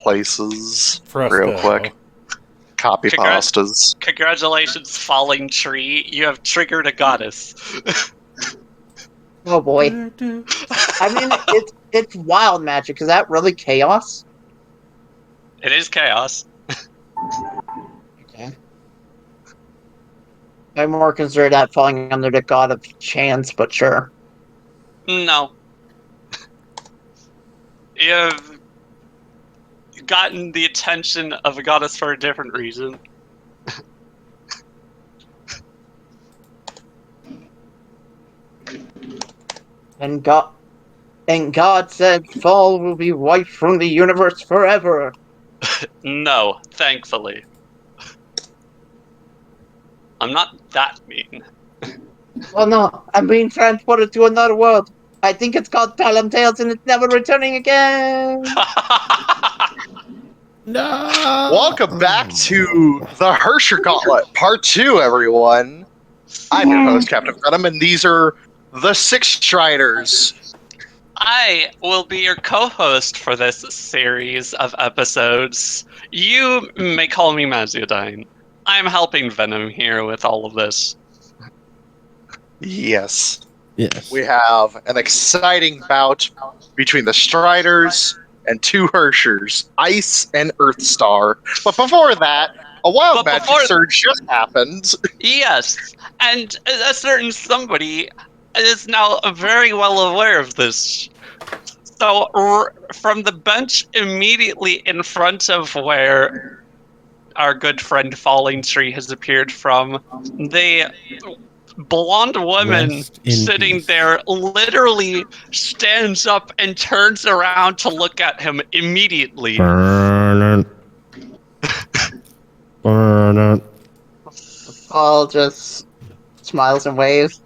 places Fresco. real quick. Copy pastas. Congratulations, falling tree. You have triggered a goddess. Oh boy. I mean, it's wild magic. Is that really chaos? It is chaos. Okay. I'm more concerned at falling under the god of chance, but sure. No. You've gotten the attention of a goddess for a different reason. And God said fall will be wiped from the universe forever. No, thankfully. I'm not that mean. Well, no, I'm being transported to another world. I think it's called Talamtales, and it's never returning again. No! Welcome back to the Herrscher Gauntlet, Part 2, everyone. I'm your host, CaptianVenom, and these are the 6 Striders. I will be your co-host for this series of episodes. You may call me Maziodine. I'm helping Venom here with all of this. Yes. Yes. We have an exciting bout between the Striders and 2 Herrschers, Ice and Earthstar. But before that, a wild magic surge just happened. Yes, and a certain somebody is now very well aware of this. So, from the bench immediately in front of where our good friend Falling Tree has appeared from, the blonde woman sitting there literally stands up and turns around to look at him immediately. Burn it. Burn it. Paul just smiles and waves.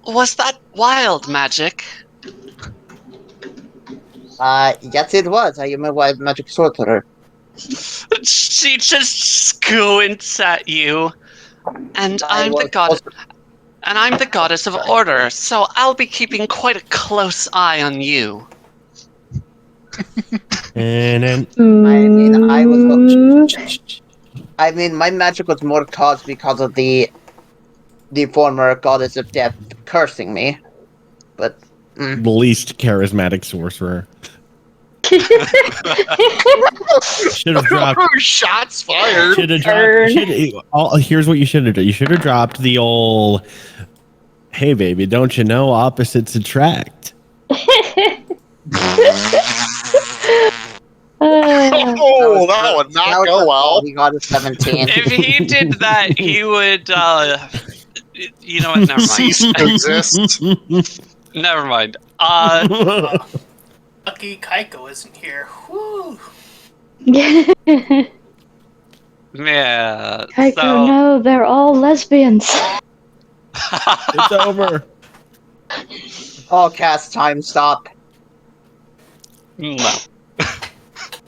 Was that wild magic? Yes it was. I am a wild magic sorcerer. She just squints at you. And I'm the goddess of order, so I'll be keeping quite a close eye on you. And then... I mean, my magic was more caused because of the former goddess of death cursing me. But The least charismatic sorcerer. Should have dropped. Shots fired. Should have dropped. Here's what you should have done. You should have dropped the old. Hey, baby, don't you know opposites attract? Oh, that would not go well. He got a 17. If he did that, he would, you know what, never mind. Cease to exist. Never mind. Lucky Kaiko isn't here. Woo! Yeah. Kaiko, So, no, they're all lesbians. It's over. All cast time stop. no.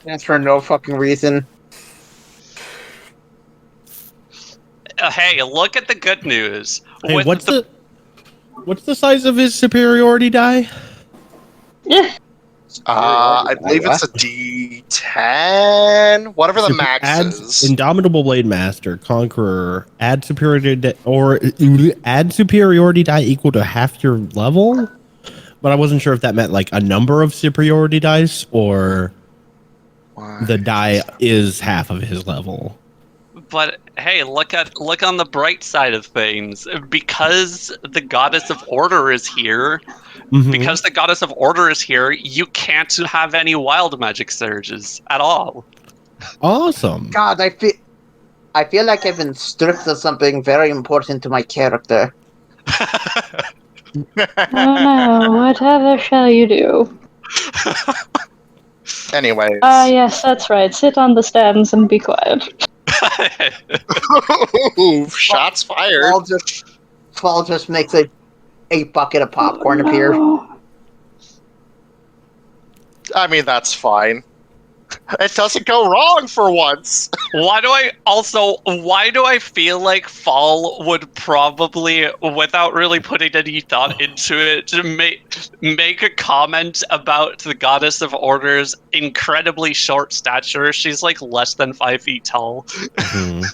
That's for no fucking reason. Hey, look at the good news. Hey, With what's the size of his superiority die? Yeah. I believe it's a D10, whatever the max is. Indomitable Blade Master, Conqueror, add superiority die equal to half your level. But I wasn't sure if that meant like a number of superiority dice or the die is half of his level. But hey, look on the bright side of things. Because the goddess of order is here, because the goddess of order is here, you can't have any wild magic surges at all. Awesome. God, I feel like I've been stripped of something very important to my character. Oh no, whatever shall you do? Anyways. Yes, that's right. Sit on the stands and be quiet. Ooh, shots fired. Paul just makes a bucket of popcorn appear. I mean, that's fine. It doesn't go wrong for once. Why do I feel like Fall would probably, without really putting any thought into it, to make a comment about the Goddess of Order's incredibly short stature? She's like less than 5 feet tall. Mhm.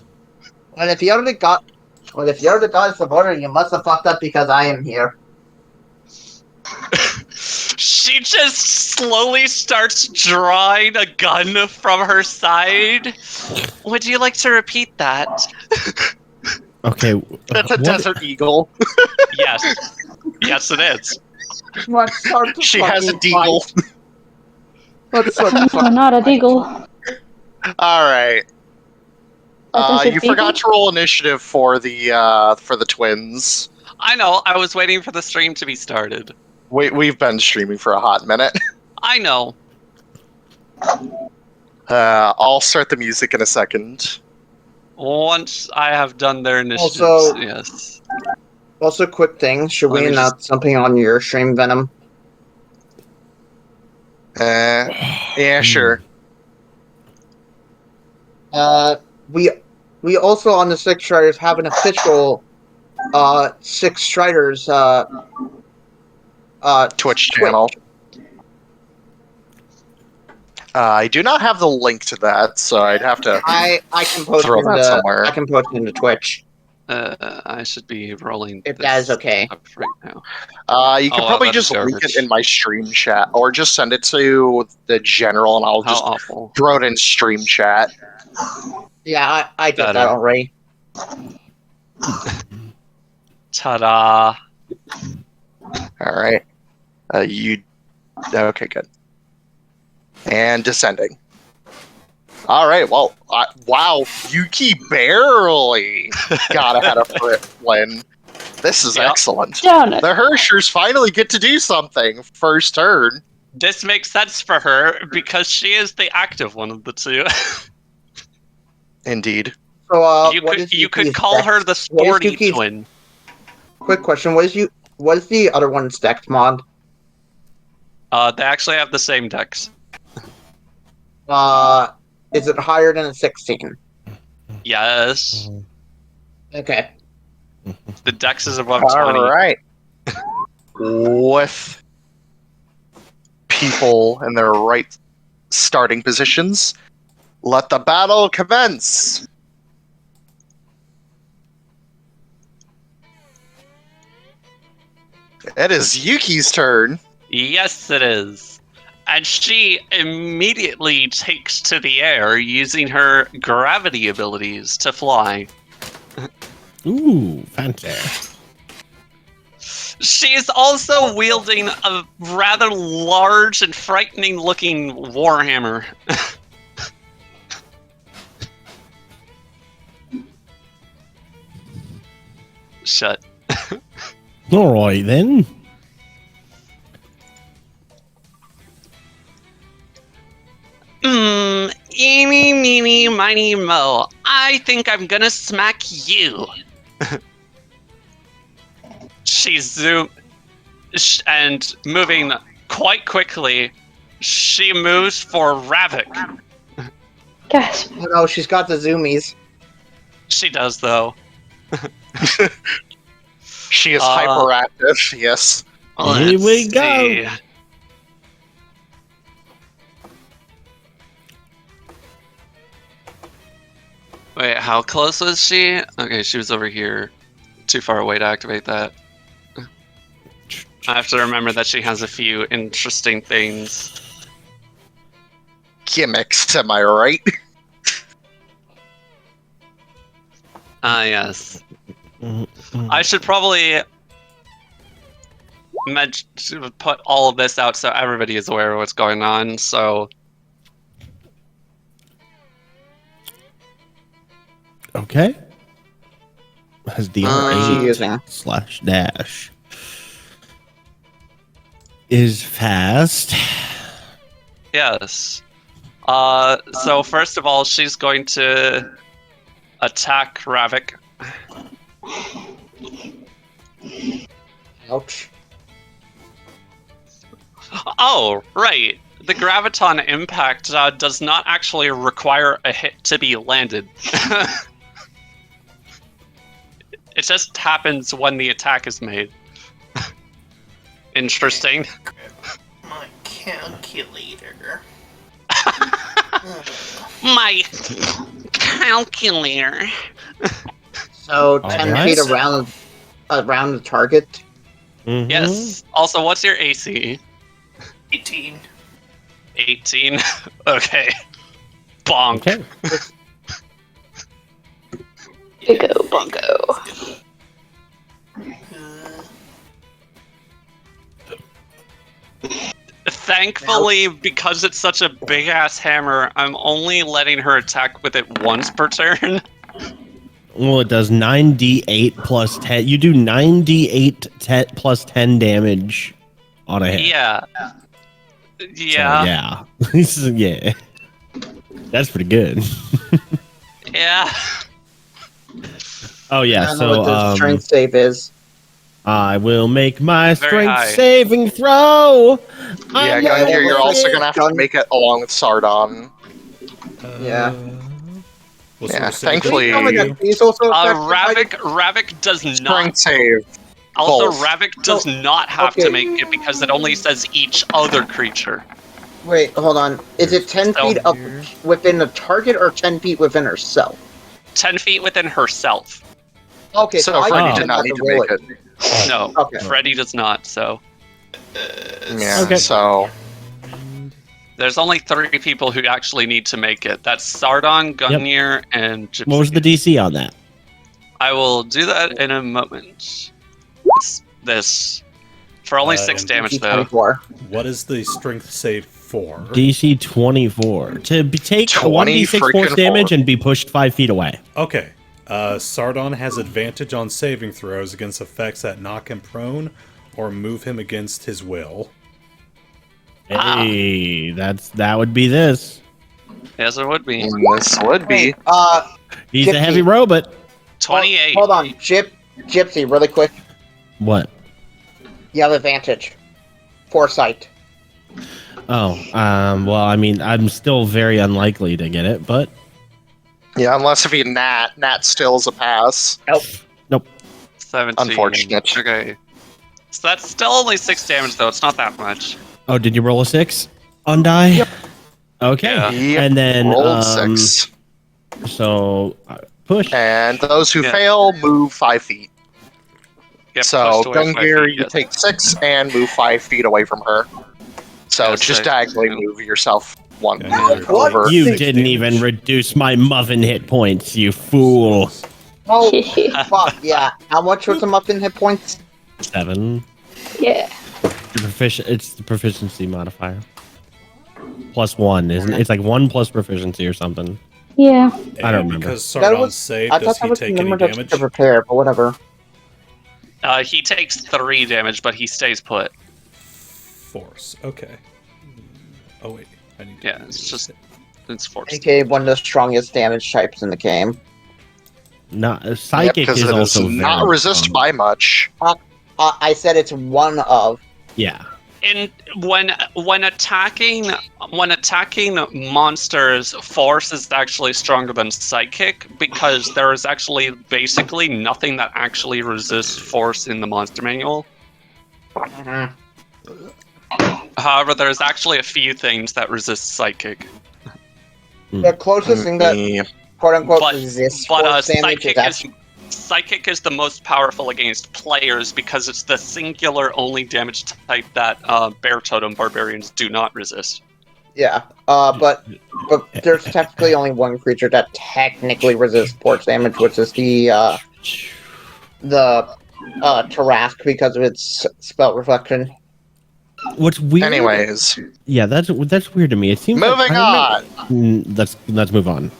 Well, if you're the Goddess of Order, you must have fucked up because I am here. She just slowly starts drawing a gun from her side. Would you like to repeat that? Okay. That's a what- desert eagle. Yes. Yes, it is. Let's start the She has a fucking deagle. fight. Let's start the No, fucking not a fight. deagle. All right. That is a You forgot deagle? to roll initiative for the twins. I know, I was waiting for the stream to be started. We've been streaming for a hot minute. I know. I'll start the music in a second. Once I have done their initiatives, Also- yes. Also, quick thing. Should Let we me announce something on your stream, Venom? Yeah, sure. We also on the Six Striders have an official Six Striders Twitch channel. I do not have the link to that, so I'd have to. I can post Throw it that somewhere. I can post it into Twitch I should be rolling if this that is okay. up right now. You can Oh, probably that is just link garbage. it in my stream chat, or just send it to the general, and I'll How just awful. throw it in stream chat. Yeah, I did Better. that already. Ta-da. All right. Okay, good. And descending. All right. Well, wow, Yuki barely got ahead of Flynn. This is Yep. excellent. Darn it. The Herrschers finally get to do something first turn. This makes sense for her because she is the active one of the two. Indeed. So, you what could is you call her the What is sporty Yuki's- twin. Quick question: What is the other one's dex mod? They actually have the same decks. Is it higher than a 16? Yes. Okay. The dex is above All 20. right. With people in their right starting positions, let the battle commence. It is Yuki's turn. Yes, it is. And she immediately takes to the air using her gravity abilities to fly. Ooh, fancy. She's also wielding a rather large and frightening looking warhammer. Shut. All right then. Eeny, meeny, miny, mo. I think I'm gonna smack you. She's and moving quite quickly. She moves for Ravak. Gasp. Oh no, she's got the zoomies. She does, though. She is hyperactive, yes. Here we Let's go. see. Wait, how close was she? Okay, she was over here. Too far away to activate that. I have to remember that she has a few interesting things. Gimmicks, am I right? Ah, yes. I should probably put all of this out so everybody is aware of what's going on, so... Okay. Has What is she using? DR8/dash is fast. Yes. So first of all, she's going to attack Ravak. Ouch. Oh, right. the graviton impact does not actually require a hit to be landed. It just happens when the attack is made. Interesting. My calculator. My calculator. So 10 Alright. feet around the target. Mhm. Yes. Also, what's your AC? 18. 18. Okay. Bonk. Okay. Biggo bongo. Thankfully, because it's such a big ass hammer, I'm only letting her attack with it once per turn. Well, it does 9d8 plus 10. You do 9d8 plus 10 damage on a hit. Yeah. So, Yeah. yeah. That's pretty good. Yeah. Oh, I yeah. don't know what the So, strength save is. I will make my Very strength high. saving throw. Yeah, I'm Gungir, you're gonna also make gonna have to Gun- make it along with Sardon. Yeah. What Yeah, sort of save thankfully- do Oh my you do? god, he's also affected Ravak does not. Strength save. Also, both. Ravak does not have to make it because it only says each other creature. Wait, hold on. Is it 10 So- feet up within the target or 10 feet within herself? 10 feet within herself. Okay, So I Freddy Oh. did not have need to roll make it. No, Okay. Freddy does not, so. Yeah, Okay. so... There's only 3 people who actually need to make it. That's Sardon, Gungir, and Gipsy. What was the DC on that? I will do that in a moment. This. For only 6 and damage, though. 24. What is the strength save for? DC 24. Take 20 1d6 force freaking damage four. and be pushed 5 feet away. Okay. Sardon has advantage on saving throws against effects that knock him prone or move him against his will. Hey, that would be this. Yes, it would be. This would be... He's Gypsy. a heavy robot. 28. Hold on, Gypsy, really quick. What? You have advantage. Foresight. Oh, well, I mean, I'm still very unlikely to get it, but Yeah, unless if you Nat stills a pass. 17. Unfortunate. Okay. So that's still only 6 damage, though. It's not that much. oh, did you roll a 6 on die? Yep. Okay, Yeah. Yep, and then rolled 6. So push. And those who Yeah. fail move 5 feet. Yep, So pushed away 5 Gungir, feet, you yes. take 6 and move 5 feet away from her. So Yes, just I- diagonally move yourself 1 Yeah, What? over. You 6 didn't damage. even reduce my muffin hit points, you fool. Oh, fuck, yeah. How much was the muffin hit points? 7. Yeah. It's the proficiency modifier. +1, isn't it? It's like 1 plus proficiency or something. Yeah. I don't And remember. Because That Sardon's was- saved, I does thought that he was the take any number damage? to repair, but whatever. He takes 3 damage, but he stays put. Force. Okay. Oh wait, I need to Yeah, do it's this. just- It's forced. AKA one of the strongest damage types in the game. Not psychic because is it is also not very resist strong. by much. I said it's one of. Yeah. When attacking monsters, force is actually stronger than psychic because there is actually basically nothing that actually resists force in the monster manual. However, there's actually a few things that resist psychic. The closest thing that Yeah. quote unquote But- resists But force damage is psychic is the most powerful against players because it's the singular only damage type that bear totem barbarians do not resist. yeah. But there's technically only one creature that technically resists force damage, which is the Tarask because of its spell reflection. What's weird? Anyways, Yeah, that's weird to me. It seems. moving on. Let's move on.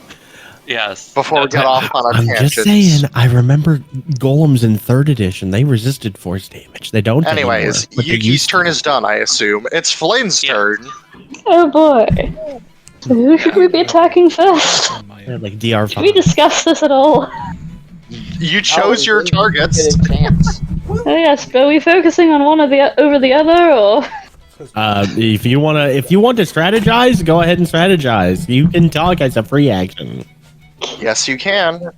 Yes. Before we get off on our I'm tangents. just saying. I remember golems in 3rd edition. They resisted force damage. They don't. Anyways, anymore, but they Yuki's used turn to. is done, I assume. It's Flynn's Yeah. turn. Oh boy. Who should we be attacking first? On my Yeah, end. like Did we DR5. discuss this at all? You chose your targets. Get a chance. Oh yes, but are we focusing on one or over the other, or If you want to strategize, go ahead and strategize. You can talk as a free action. Yes, you can.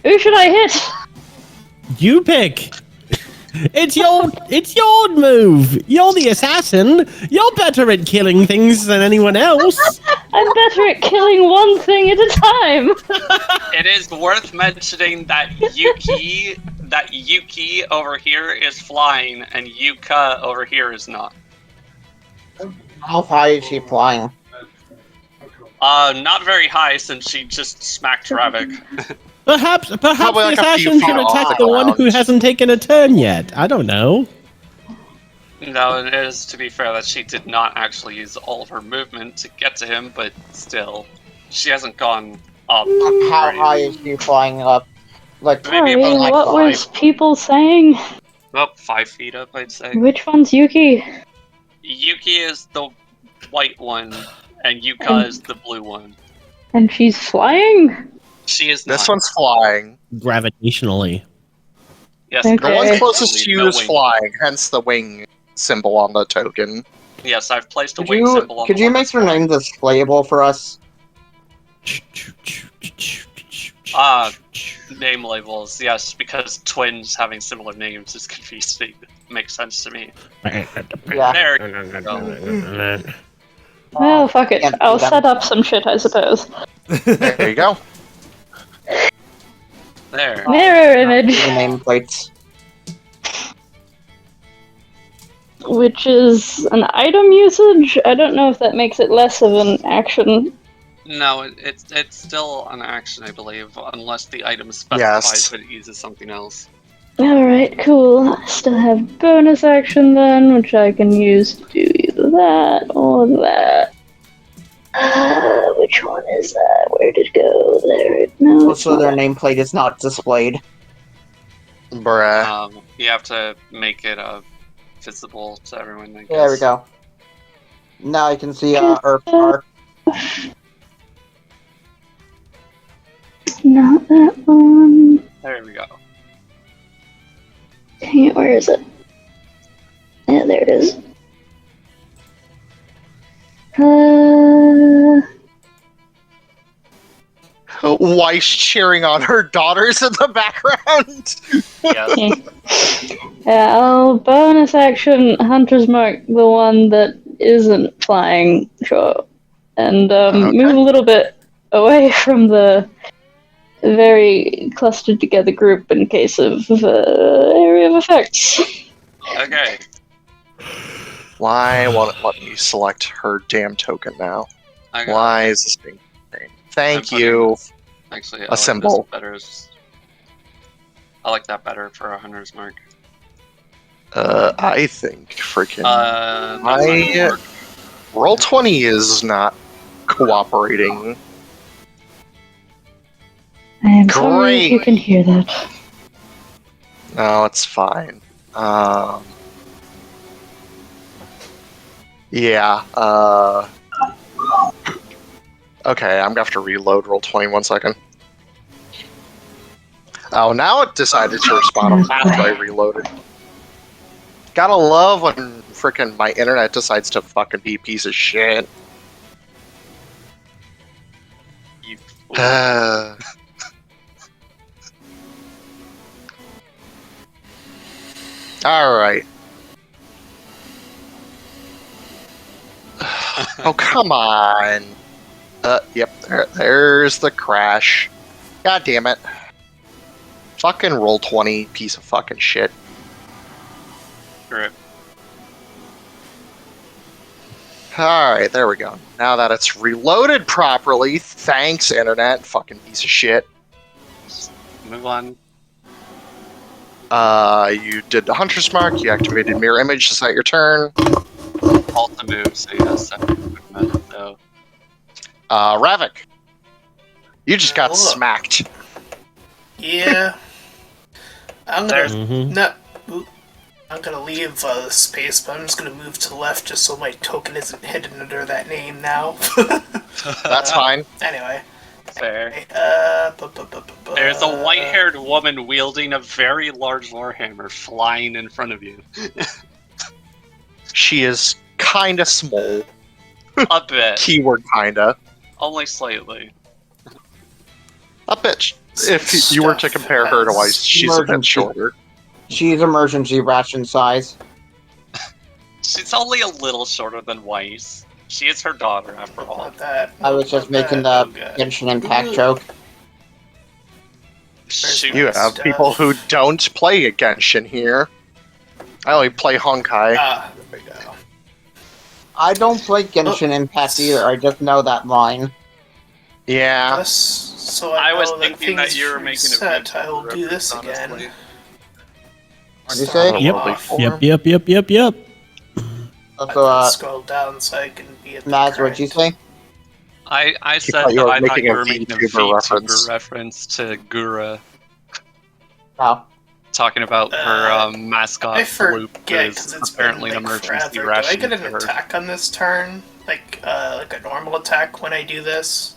Who should I hit? You pick. It's your move. You're the assassin. You're better at killing things than anyone else. I'm better at killing one thing at a time. It is worth mentioning that Yuki over here is flying and Yuka over here is not. How high is she flying? Not very high since she just smacked Ravak. Perhaps Probably the like a few assassin feet should off attack the the one who ground. hasn't taken a turn yet. I don't know. No, it is to be fair that she did not actually use all of her movement to get to him, but still, she hasn't gone up. How very- high is she flying up? Like Maybe Sorry, about like what was people saying? About 5 feet up, I'd say. Which one's Yuki? Yuki is the white one, and Yuka is the blue one. And she's flying? She is This not. one's flying. Gravitationally. Yes, Okay. The one Okay. closest to you No is wing. flying, hence the wing symbol on the token. Yes, I've placed a Could wing you symbol on could the you one make that's your name displayable for us? name labels, yes, because twins having similar names is confusing. Makes sense to me. Yeah. There. Well, fuck it. Can't I'll do that. set up some shit, I suppose. There you go. There. Mirror The image, nameplates. which is an item usage. I don't know if that makes it less of an action. No, it's still an action, I believe, unless the item specifies Yes. that it uses something else. Alright, cool. I still have bonus action then, which I can use to do either that or that. Which one is that? Where did it go? There. No, it's Also, not. their nameplate is not displayed. Bruh. You have to make it visible to everyone, I guess. There we go. Now I can see Ulthar. Not that one. There we go. Dang it, where is it? Yeah, there it is. Weiss cheering on her daughters in the background. Yes. Yeah, I'll bonus action Hunter's Mark, the one that isn't flying, sure. And move a little bit away from the very clustered together group in case of area of effects. Okay. Why won't it let me select her damn token now? I got Why is this being pain? Thank I'm you. putting- Actually, I A like symbol. this better. I like that better for a Hunter's Mark. I think freaking That's not I- gonna work. Roll20 is not cooperating. I am sorry if you Great. can hear that. No, it's fine. Yeah, okay, I'm gonna have to reload Roll20 1 second. Oh, now it decided to respond after I reloaded. Gotta love when frickin' my internet decides to fucking be a piece of shit. You fool. Alright. Oh, come on. Yep, there's the crash. God damn it. Fucking Roll20, piece of fucking shit. Great. Alright, there we go. Now that it's reloaded properly, thanks, internet, fucking piece of shit. Move on. You did the Hunter's Mark, you activated Mirror Image to start your turn. Halt to move, so yes, so. Ravak. You just got Look. smacked. Yeah. I'm gonna Mhm. I'm gonna leave the space, but I'm just gonna move to the left just so my token isn't hidden under that name now. That's fine. Anyway. Fair. There's There's a white-haired woman wielding a very large warhammer flying in front of you. She is kinda small. A bit. Keyword kinda. Only slightly. A bit. If you were to compare her to Weiss, she's a bit shorter. She's emergency ration size. She's only a little shorter than Weiss. She is her daughter, after all. I was just making the Genshin Impact joke. Shoot. You have people who don't play Genshin here. I only play Honkai. Ah, there we go. I don't play Genshin Impact either, I just know that line. Yeah. So I was know thinking that things you were making a reset, video I will do this reference, again. honestly. What'd you say? Yep. Also, scroll down so I can be at the Maz, what'd you say? I said thought you that were I thought making you a were making a VTuber VTuber reference. reference to Gura, Oh. talking about her mascot I Bloop, forget is because it's apparently been an like emergency forever. Do I ration get an for her. attack on this turn? Like a normal attack when I do this?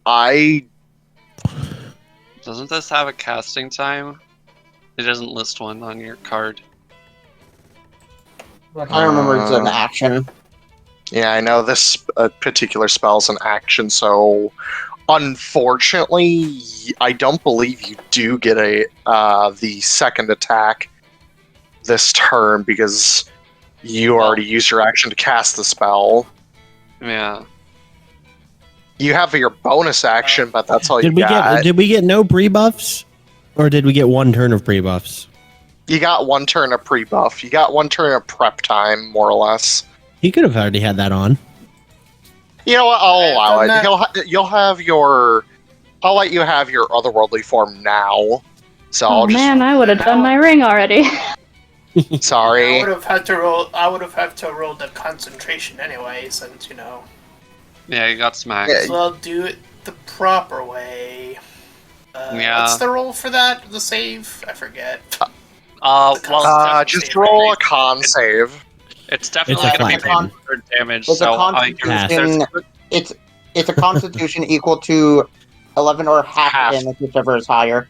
I Doesn't this have a casting time? It doesn't list one on your card. I remember it's an action. Yeah, I know this particular spell's an action, so unfortunately, I don't believe you do get the second attack this turn because you already used your action to cast the spell. Yeah. You have your bonus action, but that's all Did you got. we get no pre-buffs? Or did we get one turn of pre-buffs? You got one turn of pre-buff. You got one turn of prep time, more or less. He could have already had that on. You know what? I'll allow it. That- You'll have your. I'll let you have your otherworldly form now. So Oh I'll just. man, I would have done my ring already. Sorry. I would have had to roll. I would have had to roll the concentration anyway, since you know. Yeah, you got smacked. Yeah. So I'll do it the proper way. Yeah. What's the roll for that? The save? I forget. Well, Just roll a con save. it's definitely It's a going to be flat for damage, It's so a constitution. there's- It's a constitution equal to 11 or half damage, whichever is higher.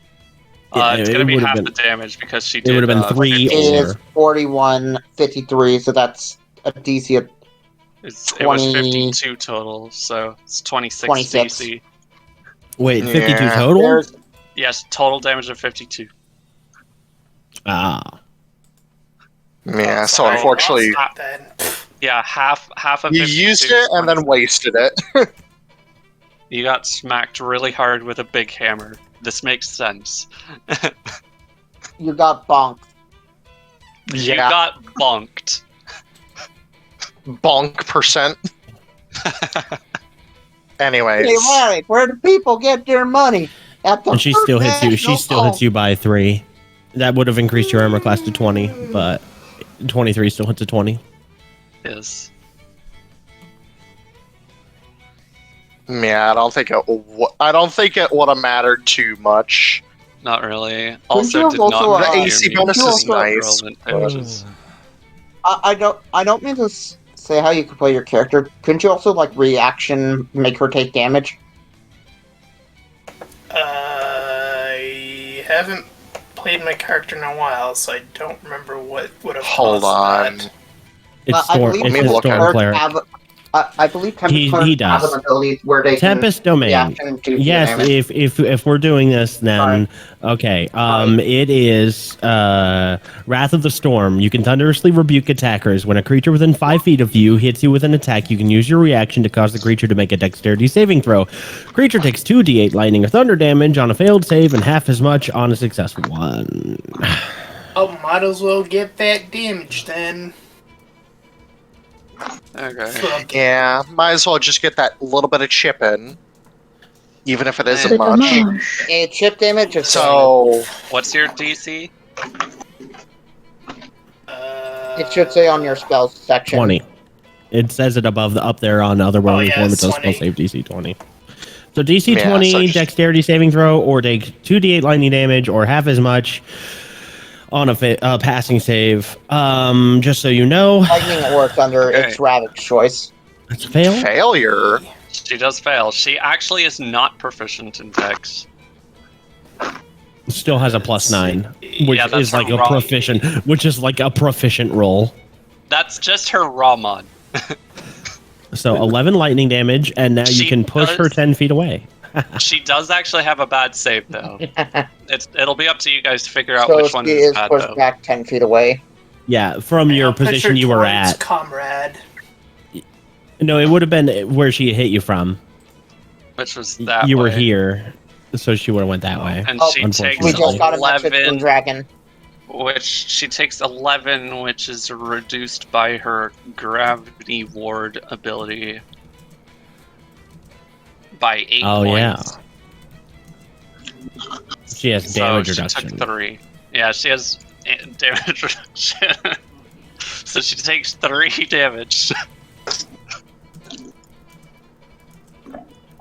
it's going to be would've half been- the damage because she it did. would've been 3 50. It or- is 4153, so that's a DC of It was 20 52 total, so it's 26 26. DC. Wait, 52 Yeah. total? There's Yes, total damage of 52. Ah. Yeah. So Sorry, unfortunately, lost it then. Yeah, half of you 52 used is it and then 26. wasted it. You got smacked really hard with a big hammer. This makes sense. you got bonked. You Yeah. got bonked. Bonk percent. Anyways. Hey, Larry, where do people get their money? At the And she still hits you. She National still hits you by 3. That would have increased your armor class to 20, but 23 still hits a 20. Yes. Yeah, I don't think it would have mattered too much. Not really. you Also, have did also, not. The make AC your bonus means is nice. relevant damages. I don't mean to say how you could play your character. Couldn't you also like reaction make her take damage? I haven't played my character in a while, so I don't remember what would have Hold caused on. that. It's I storm. believe It's me a look storm at it. cleric. I believe Tempest He clerics have does. an ability where they Tempest can domain. reaction and do Yes, damage. if we're doing this, then okay. It is Wrath of the Storm. You can thunderously rebuke attackers. When a creature within 5 feet of you hits you with an attack, you can use your reaction to cause the creature to make a dexterity saving throw. Creature takes 2d8 lightning or thunder damage on a failed save and half as much on a successful one. Oh, might as well get that damage then. Okay. Fuck. Yeah, might as well just get that little bit of chip in, even if it isn't The much. damage. Chip damage is So What's your DC? it should say on your spells section. 20. It says it up there on otherworldly yeah, form. It it's does spell 20. save DC 20. So DC Yeah, 20 so just- dexterity saving throw, or take 2d8 lightning damage, or half as much on a passing save. Just so you know, Lightning or thunder, Okay. it's Ravak's choice. that's a fail. failure. She does fail. She actually is not proficient in Dex. Still has a +9, which Yeah, that's is like her a raw. proficient roll. That's just her raw mod. So 11 lightning damage, and now you She can push her does- 10 feet away. She does actually have a bad save, though. It'll be up to you guys to figure out So which one she is is bad, pushed though. back 10 feet away. Yeah, from your I'll push position her you were towards at. Comrade. No, it would have been where she hit you from. Which was that You were way. here, so she would have went that way. And Oh, she takes We just got a message from 11, Dragon. which she takes 11, which is reduced by her gravity ward ability by 8 Oh, yeah. points. She has So damage she reduction. took 3. Yeah, she has damage reduction. So she takes 3 damage.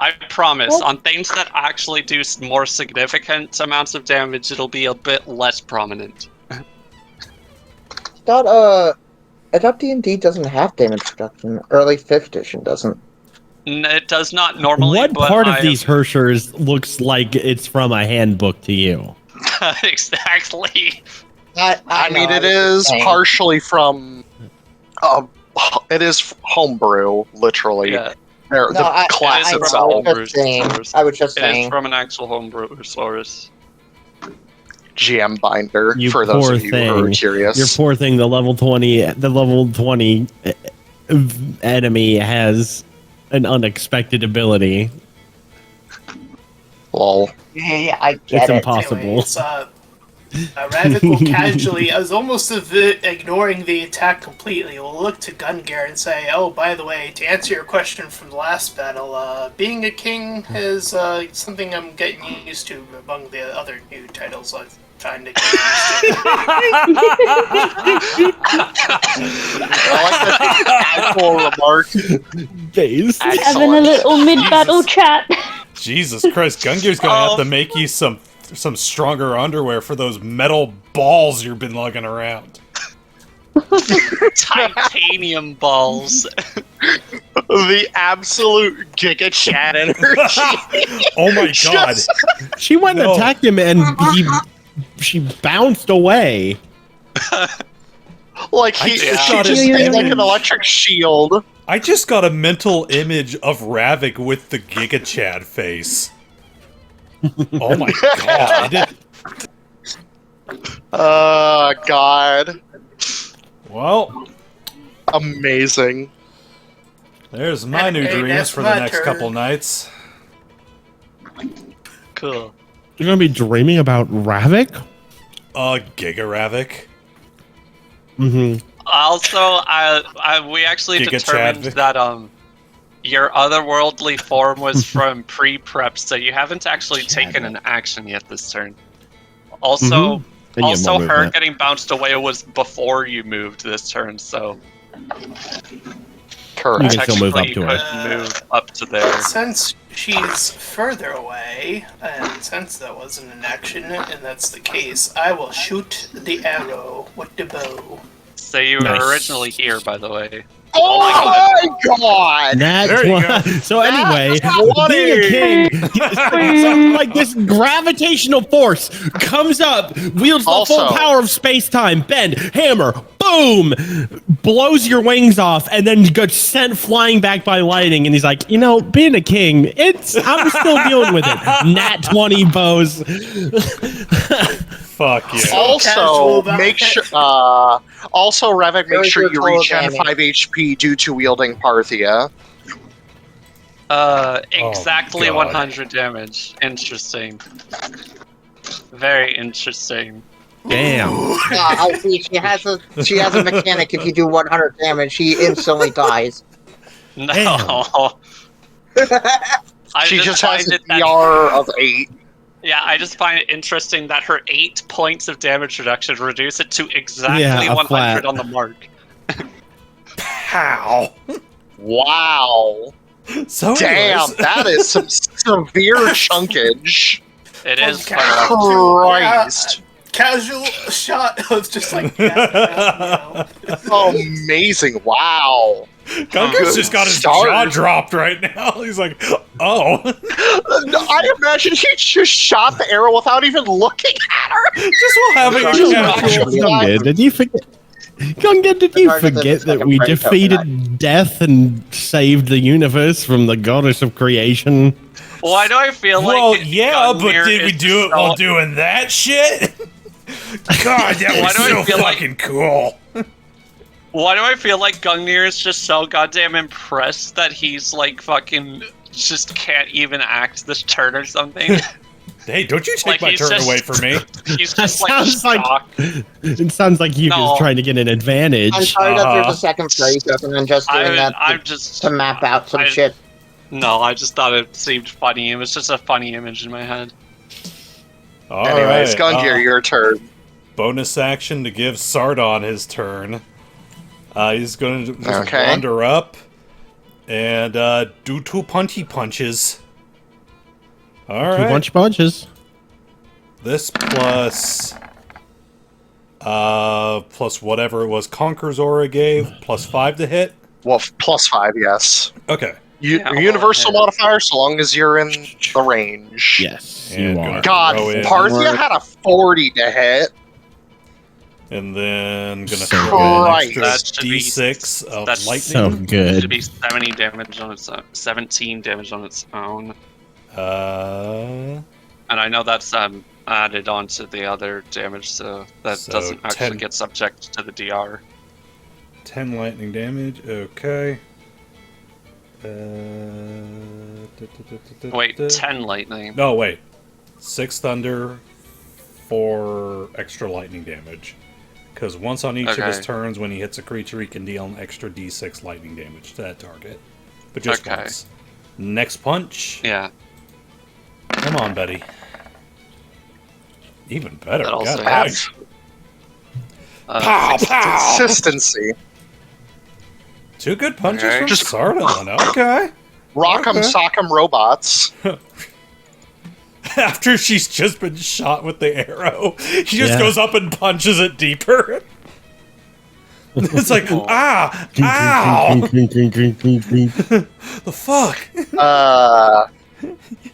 I promise, on things that actually do more significant amounts of damage, it'll be a bit less prominent. I thought D&D doesn't have damage reduction. Early 5th edition doesn't. It does not normally. What but part of I- these Herrschers looks like it's from a handbook to you? Exactly. I mean, know, it I was is just saying. partially from. It is homebrew, literally. Yeah, The class I- itself. I was just it saying. is from an actual homebrew source. GM binder, You for those poor of you who are thing. curious. Your poor thing, the level 20 enemy has an unexpected ability. Lol. Yeah, I get It's it. impossible. Anyways, Ravak will casually, I was almost ignoring the attack completely, will look to Gungir and say, oh, by the way, to answer your question from the last battle, being a king is something I'm getting used to among the other new titles I'm trying to get used to. I like that casual remark. Base. Having a little mid-battle chat. Jesus Christ, Gungir's gonna have to make you some stronger underwear for those metal balls you've been lugging around. Titanium balls. The absolute Giga Chat energy. Oh my god. She went and No. attacked him, and she bounced away. Like I she just she got just it. made like an electric shield. I just got a mental image of Ravak with the Giga Chad face. Oh my god. God. Well, Amazing. there's my new Hey, dreams that's for the my next turn. couple nights. Cool. You're gonna be dreaming about Ravik? Giga Ravak. Mm-hmm. Also, we actually Giga determined Chadwick. that your otherworldly form was from pre-prep, so you haven't actually taken an action yet this turn. Also, Mhm. And you have more her movement. getting bounced away was before you moved this turn, so Correct. You can still move up technically to you her. could move up to there. Since she's further away, and since that wasn't an action, and that's the case, I will shoot the arrow with the bow. So you Nice. were originally here, by the way. Oh my god! That's There you what, go. so anyway, That's being a king, funny. some, like this gravitational force comes up, wields the full Also- power of space-time, bend, hammer, boom, blows your wings off, and then gets sent flying back by lightning. And he's like, you know, being a king, I'm still dealing with it. Nat 20 bows. Fuck yeah. casual Also, about make it. sure. Also, Ravak, make Very sure good you total regen damage. 5 HP due to wielding Parthia. Exactly God. 100 damage. Interesting. Very interesting. Damn. I see. She has a mechanic. If you do 100 damage, she instantly dies. No. I She just find has a it that- DR of 8. Yeah, I just find it interesting that her 8 points of damage reduction reduce it to exactly Yeah, a 100 flat. on the mark. How? Wow. So Damn, anyways, that is some severe chunkage. It is Okay. fun. Christ. Casual shot of just like, yeah, Amazing. Wow. Gungir's just got his jaw dropped right now. He's like, oh. I imagine he just shot the arrow without even looking at her. Just while having a casual. Gunga, did you forget? Gunga, did you forget that we defeated death and saved the universe from the goddess of creation? Why do I feel like? Well, yeah, but Gungir did we is do it so- while doing that shit? God, that Why was do I so feel like- fucking cool. Why do I feel like Gungir is just so goddamn impressed that he's like fucking just can't even act this turn or something? Hey, don't you take Like, my he's turn just- away from me. He's That just like sounds like shocked. it sounds like you No. just trying to get an advantage. I'm sorry that there's a second phrase and then just doing that I'm just to map out some I- shit. No, I just thought it seemed funny. It was just a funny image in my head. All Anyways, right, Gungir, your turn. bonus action to give Sardon his turn. He's going to just Okay. wander up and do 2 punchy punches. All Two right. punches. This plus whatever it was Conqueror's Aura gave, plus 5 to hit. Well, +5, yes. Okay. Yeah, Universal well, modifier, so long as you're in the range. Yes, And you gonna are. God, throw in- Parthia had a 40 to hit. And then gonna So throw in an good. extra That should be- D6 of that's lightning. So It should good. be 70 damage on its 17 damage on its own. Uh, And I know that's added on to the other damage, so that So doesn't actually 10 get subject to the DR. 10 lightning damage. Okay. Wait, 10 lightning. No, wait. 6 thunder, 4 extra lightning damage. Because once on each of his Okay. turns, when he hits a creature, he can deal an extra d6 lightning damage to that target. But just Okay. once. Next punch. Yeah. Come on, Betty. Even better. That also God has- dang. Pow, pow! Consistency. 2 good punches Okay. from Just- Sardon. Okay. Rock'em Okay. sock'em robots. After she's just been shot with the arrow, he just Yeah. goes up and punches it deeper. It's like, ah, ow, the fuck,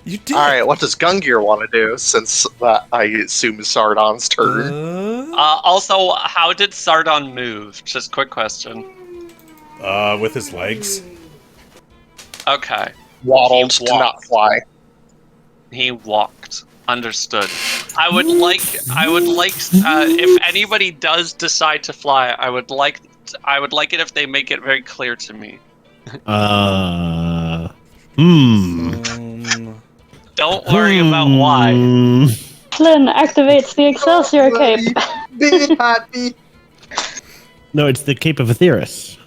you did. Alright, what does Gungir want to do, since that, I assume, is Sardon's turn? Also, how did Sardon move? Just quick question. With his legs. Okay. Waddled He to not walked. fly. He walked. Understood. I would like, if anybody does decide to fly, I would like it if they make it very clear to me. Don't worry about why. Flynn activates the Excelsior cape. Be happy. No, it's the Cape of Aetheris.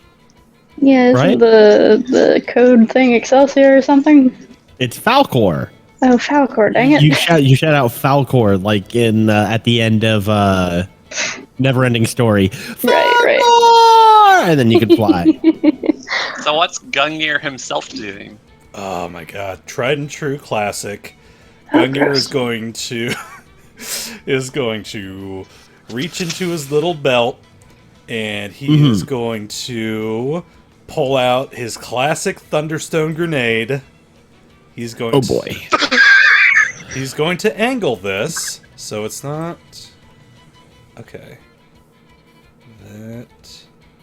Yeah, isn't Right? the code thing Excelsior or something? It's Falcor. Oh, Falcor, dang it. You shout out Falcor like in at the end of Neverending Story. Right. Falcor! And then you can fly. So what's Gungir himself doing? Oh my god, tried and true classic. Gungir is going to reach into his little belt, and he is going to pull out his classic Thunderstone grenade. He's going. Oh boy. He's going to angle this, so it's not. Okay. That,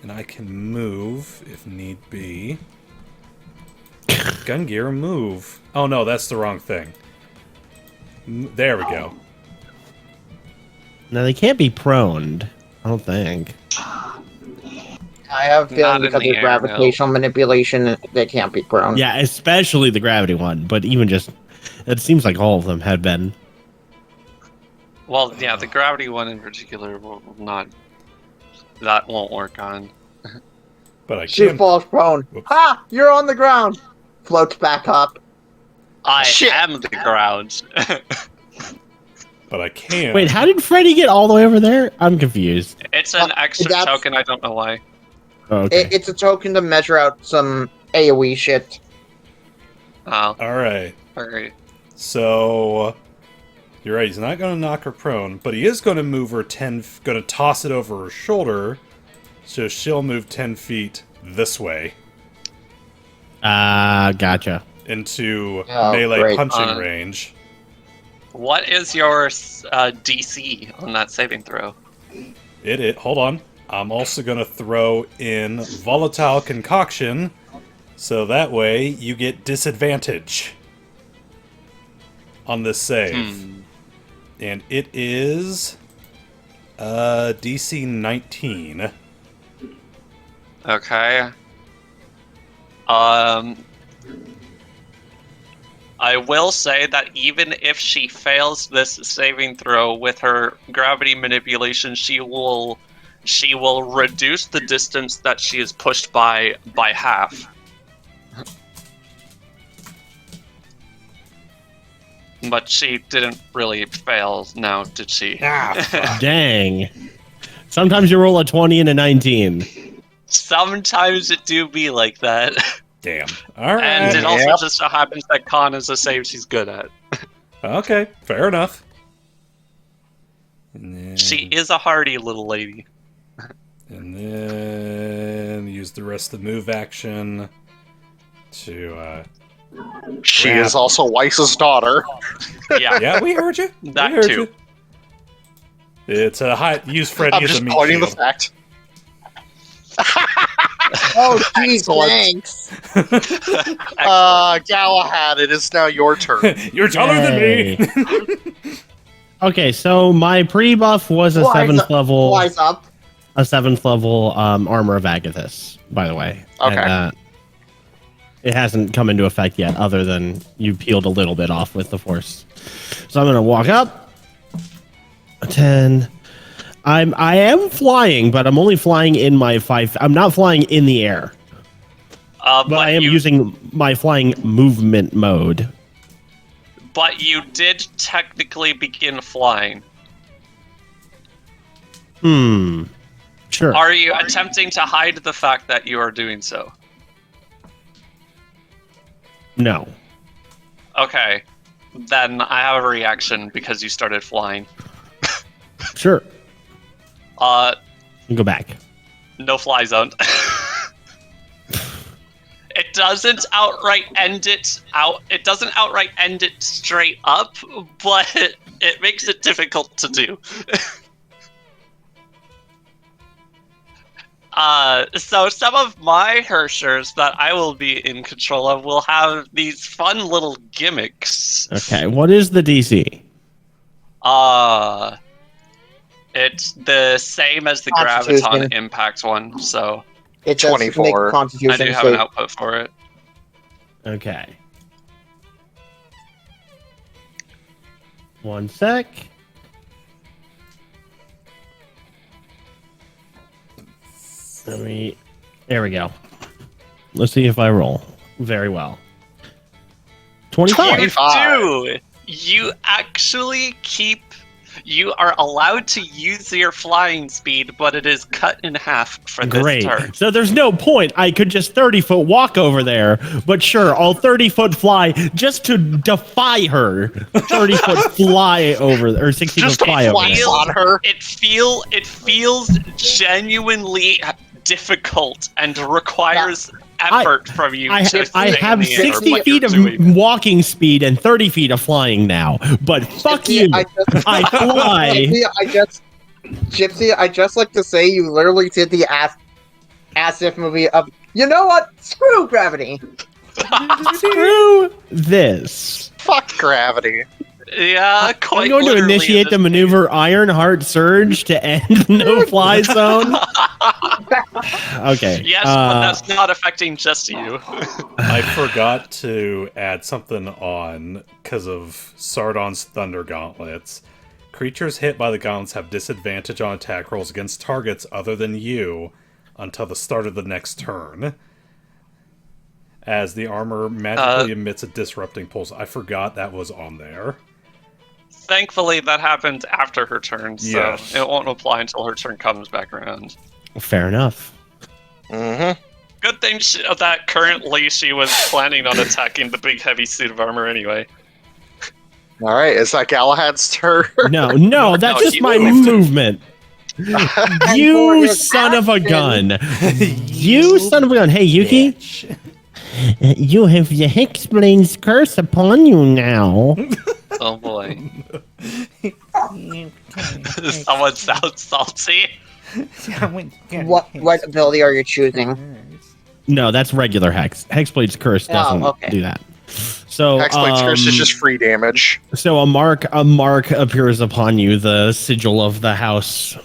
and I can move if need be. Gungir, move. Oh no, that's the wrong thing. There we go. Now they can't be proned. I don't think. I have a feeling Not in because the of air, gravitational manipulation, they can't be prone. Yeah, especially the gravity one. But even just, it seems like all of them had been. Well, yeah, the gravity one in particular will not. That won't work on. But I She can. falls prone. Whoops. Ha! You're on the ground. Floats back up. I Shit. am the ground. But I can. Wait, how did Freddy get all the way over there? I'm confused. It's an extra that's- token. I don't know why. Oh, okay. It's a token to measure out some AoE shit. Oh, All right. alright. So you're right. He's not going to knock her prone, but he is going to move her 10. Going to toss it over her shoulder, so she'll move 10 feet this way. Gotcha. into Oh, melee great. punching range. What is your DC on that saving throw? Hold on. I'm also going to throw in Volatile Concoction, so that way you get disadvantage on this save. And it is DC 19. Okay. I will say that even if she fails this saving throw with her gravity manipulation, she will reduce the distance that she is pushed by half. But she didn't really fail now, did she? Dang. Sometimes you roll a 20 and a 19. Sometimes it do be like that. Damn. All right. And it also just so happens that con is a save she's good at. Okay, fair enough. And then, She is a hardy little lady. And then use the rest of the move action to... She Crap. is also Weiss's daughter. Yeah, Yeah, we heard you. that we heard too. You. It's a high... Use Freddy I'm as a just meat pointing the shield. fact. Oh, geez, Excellent. thanks. Galahad, it is now your turn. You're taller than me! Okay, so my pre-buff was a Wise 7th up. level, Wise up. armor of Agathis, by the way. Okay. And, it hasn't come into effect yet, other than you peeled a little bit off with the force. So I'm gonna walk up. 10. I am flying, but I'm only flying in my 5. I'm not flying in the air, but I am using my flying movement mode. But you did technically begin flying. Sure. Are you attempting to hide the fact that you are doing so? No. Okay. Then I have a reaction because you started flying. Sure. Uh, Go back. no fly zone. It doesn't outright end it out. It doesn't outright end it straight up, but it makes it difficult to do. So some of my Herrschers that I will be in control of will have these fun little gimmicks. Okay. What is the DC? It's the same as the Constitution. Graviton Impact one, so It does 24. make I Constitution do have an save. output for it. Okay. 1 sec. There we go. Let's see if I roll. Very well. 25. You do! You actually you are allowed to use your flying speed, but it is cut in half for this Great. turn. So there's no point. I could just 30-foot walk over there, but sure, I'll 30-foot fly just to defy her. 30-foot fly over, or 60-foot Just to fly over fly there. on her. It feels genuinely difficult and requires effort from you. I to stay have in the air, 60 what feet you're of doing. walking speed and 30 feet of flying now, but fuck you. I fly. Gypsy, I just like to say you literally did the as if movie of, you know what? Screw gravity. Screw this. Fuck gravity. Yeah, quite I'm going to literally initiate the maneuver Ironheart Surge to end the no-fly zone. Okay. Yes, but that's not affecting just you. I forgot to add something on because of Sardon's Thunder Gauntlets. Creatures hit by the gauntlets have disadvantage on attack rolls against targets other than you until the start of the next turn. As the armor magically emits a disrupting pulse. I forgot that was on there. Thankfully, that happened after her turn, so Yes. it won't apply until her turn comes back around. Fair enough. Mm-hmm. Good thing that currently she was planning on attacking the big heavy suit of armor anyway. All right, is that Galahad's turn? No, that's just you my moved. movement. for You his son of a action- gun. You son of a gun. Hey, Yuki. You have the Hexblade's curse upon you now. Oh boy. Someone sounds salty. What ability are you choosing? No, that's regular Hex. Hexblade's curse doesn't do that. So Hexblade's curse is just free damage. So a mark appears upon you, the sigil of the house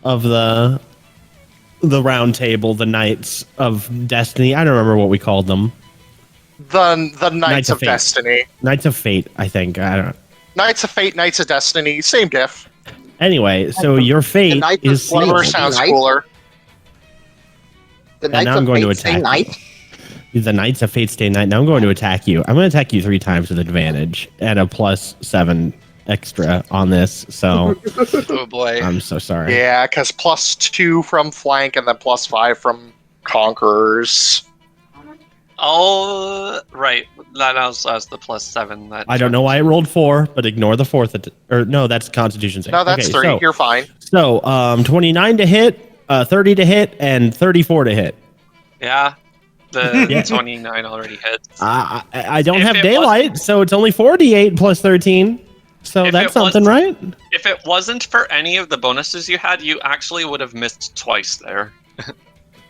of the round table, the Knights of Destiny. I don't remember what we called them. The Knights of Destiny. Knights of Fate, I think. I don't know. Knights of Fate, Knights of Destiny, same diff. Anyway, so your fate is sealed. Whatever sounds cooler. The Knights of Fate stay Knight? The Knights of Fate stay Knight. Now I'm going to attack you. I'm going to attack you 3 times with advantage and a +7 extra on this. So, oh boy, I'm so sorry. Yeah, because +2 from flank and then +5 from conquerors. Oh, right. That also has the +7. That I don't know why I rolled 4, but ignore the 4th. Or no, that's Constitution save. No, that's 3. So, you're fine. So, 29 to hit, 30 to hit, and 34 to hit. Yeah. The 29 already hits. I don't have daylight, so it's only 48 plus 13. So that's something, right? If it wasn't for any of the bonuses you had, you actually would have missed twice there.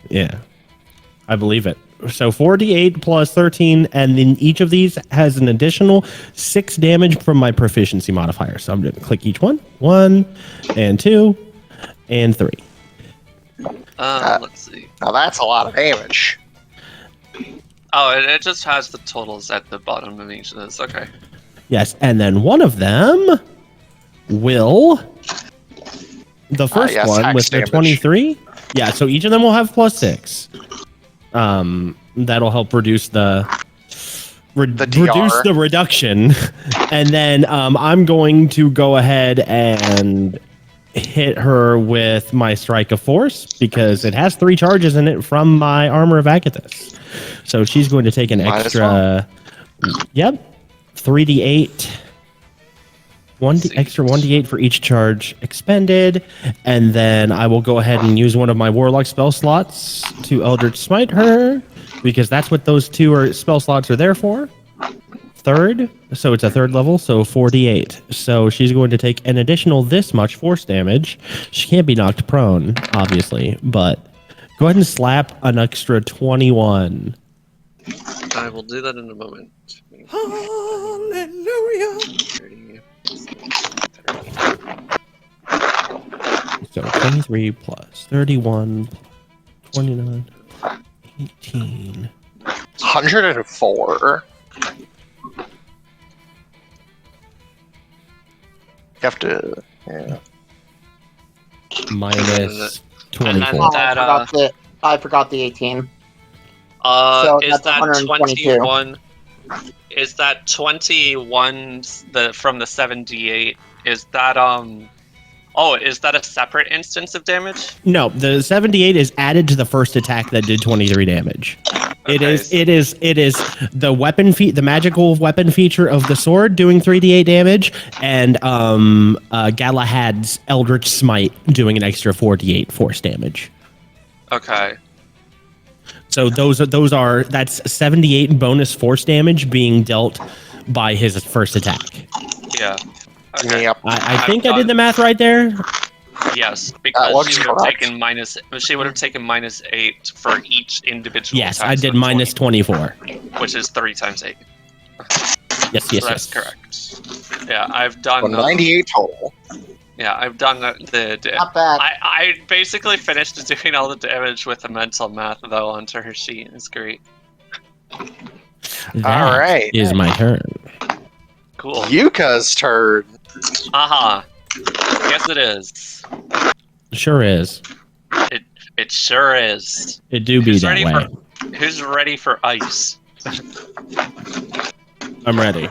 Yeah, I believe it. So 48 plus 13, and then each of these has an additional 6 damage from my proficiency modifier. So I'm going to click each one. 1, and 2, and 3. Let's see. Now that's a lot of damage. Oh, it just has the totals at the bottom of each of those. Okay. Yes, and then one of them will... The first one with the 23. Yeah, so each of them will have +6. That'll help reduce the reduction. And then I'm going to go ahead and hit her with my Strike of Force because it has 3 charges in it from my Armor of Agathis. So she's going to take an extra... Yep. 3d8. Extra 1d8 for each charge expended, and then I will go ahead and use one of my Warlock spell slots to Eldritch Smite her, because that's what those 2 spell slots are there for. Third, so it's a 3rd level, so 4d8. So she's going to take an additional this much force damage. She can't be knocked prone, obviously, but go ahead and slap an extra 21. I will do that in a moment. Hallelujah! So 23 plus 31, 29, 18. 104. You have to... Yeah. Minus 24. I forgot the 18. So is that 122. 21? Is that 21 from the 78? Is that is that a separate instance of damage? No, the 78 is added to the first attack that did 23 damage. Okay. It is the weapon the magical weapon feature of the sword doing 3d8 damage, and Galahad's Eldritch Smite doing an extra 4d8 force damage. Okay. So that's 78 bonus force damage being dealt by his first attack. Yeah. Okay. Yep. I think I did the math right there. Yes, because she would have taken -8 for each individual. Yes, I did minus 24, which is 3 times 8. Yes, so that's correct. Yeah, I've done 98 total. Yeah, I've done the Not bad. I basically finished doing all the damage with the mental math though onto her sheet. It's great. All right, is my turn. Cool. Yuka's turn. Aha. Yes, it is. Sure is. It sure is. It do be that way. Who's ready for ice? I'm ready.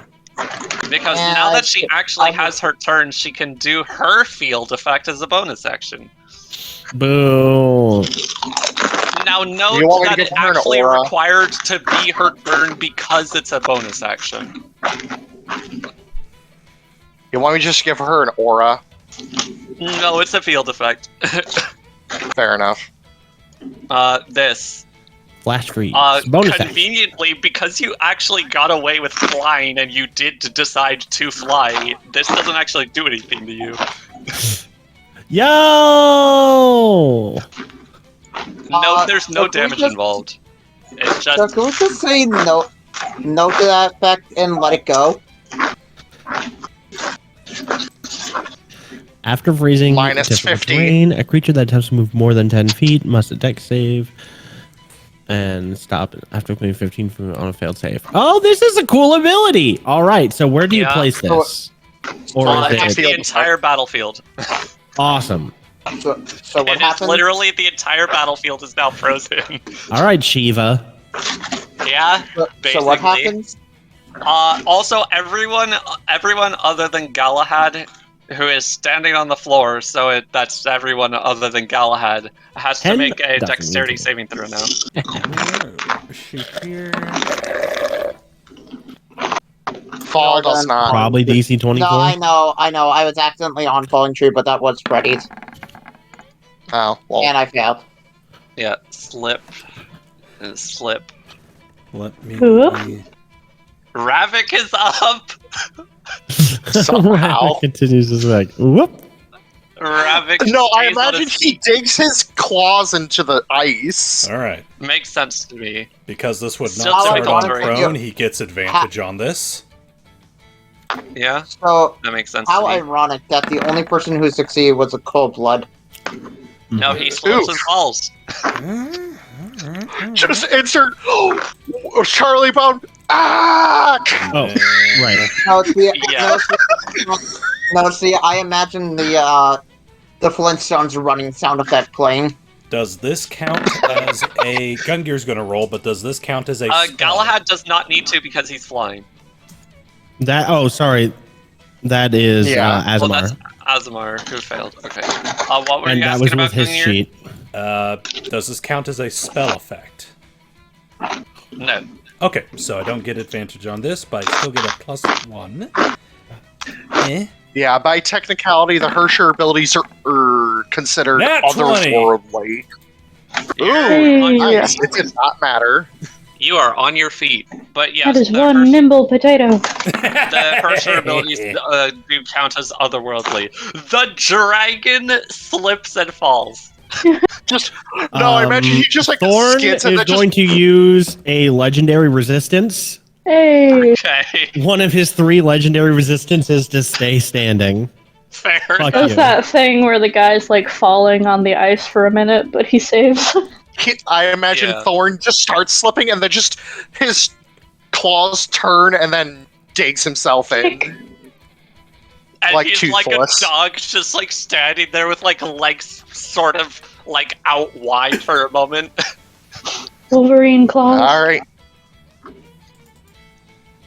Because now that she actually has her turn, she can do her field effect as a bonus action. Boo. Now note that it actually required to be her turn because it's a bonus action. You want me to just give her an aura? No, it's a field effect. Fair enough. This. Flash freeze. Bonus action. Conveniently, because you actually got away with flying and you did decide to fly, this doesn't actually do anything to you. Yo! No, there's no so can we damage just- involved. It's So just can we just say no to that effect and let it go? After freezing Minus difficult 50. terrain, a creature that attempts to move more than 10 feet must dex save and stop after moving 15 feet on a failed save. Oh, this is a cool ability! All right, so where do you Yeah. place this? Or it's is the it entire battlefield. awesome? So what It is happens? literally the entire battlefield is now frozen. All right, Shiva. Yeah, So basically. what happens? Also, everyone other than Galahad, who is standing on the floor, so that's everyone other than Galahad, has to Hen make a doesn't dexterity need to. saving throw now. Shoot here. Fall does not. Probably DC 24. No, I know. I was accidentally on falling tree, but that was Freddy's, Oh, well. and I failed. Yeah, slip. And slip. Let me. Ooh. Ravak is up! Somehow. Continues his like, whoop. Ravak No, I stays on imagine his he feet. digs his claws into the ice. All right. Makes sense to me. Because this would Still not start difficult on terrain. prone, he gets advantage on this. Yeah, So that makes sense how to me. ironic that the only person who succeeded was a cold blood. No, he slips and Oof. falls. Just insert Charlie Bone. Ah! Oh, right. No, see, Yeah. no, see, I imagine the Flintstones running sound effect playing. Does this count as a Gungir's going to roll? But does this count as a? spell? Galahad does not need to because he's flying. Sorry. That is Yeah. Well, Asemar. that's Asemar who failed. Okay. What were And you that asking was about with his Gungir? sheet. Does this count as a spell effect? No. Okay, so I don't get advantage on this, but I still get a +1. Eh? Yeah, by technicality, the Herrscher abilities are considered Nat 20. otherworldly. Hey. Ooh, nice. It did not matter. You are on your feet. But yes, That is the one nimble potato. Herrscher abilities do count as otherworldly. The dragon slips and falls. Just no, I imagine he just like Thorn skids is and then going to use a legendary resistance. Hey. Okay, One of his 3 legendary resistances to stay standing. fair Fuck enough. Does you. that thing where the guy's like falling on the ice for a minute, but he saves. I imagine Yeah. Thorn just starts slipping and then just his claws turn and then digs himself in. And like he's like a Toothless. dog just like standing there with like legs sort of like out wide for a moment. Wolverine claws. All right.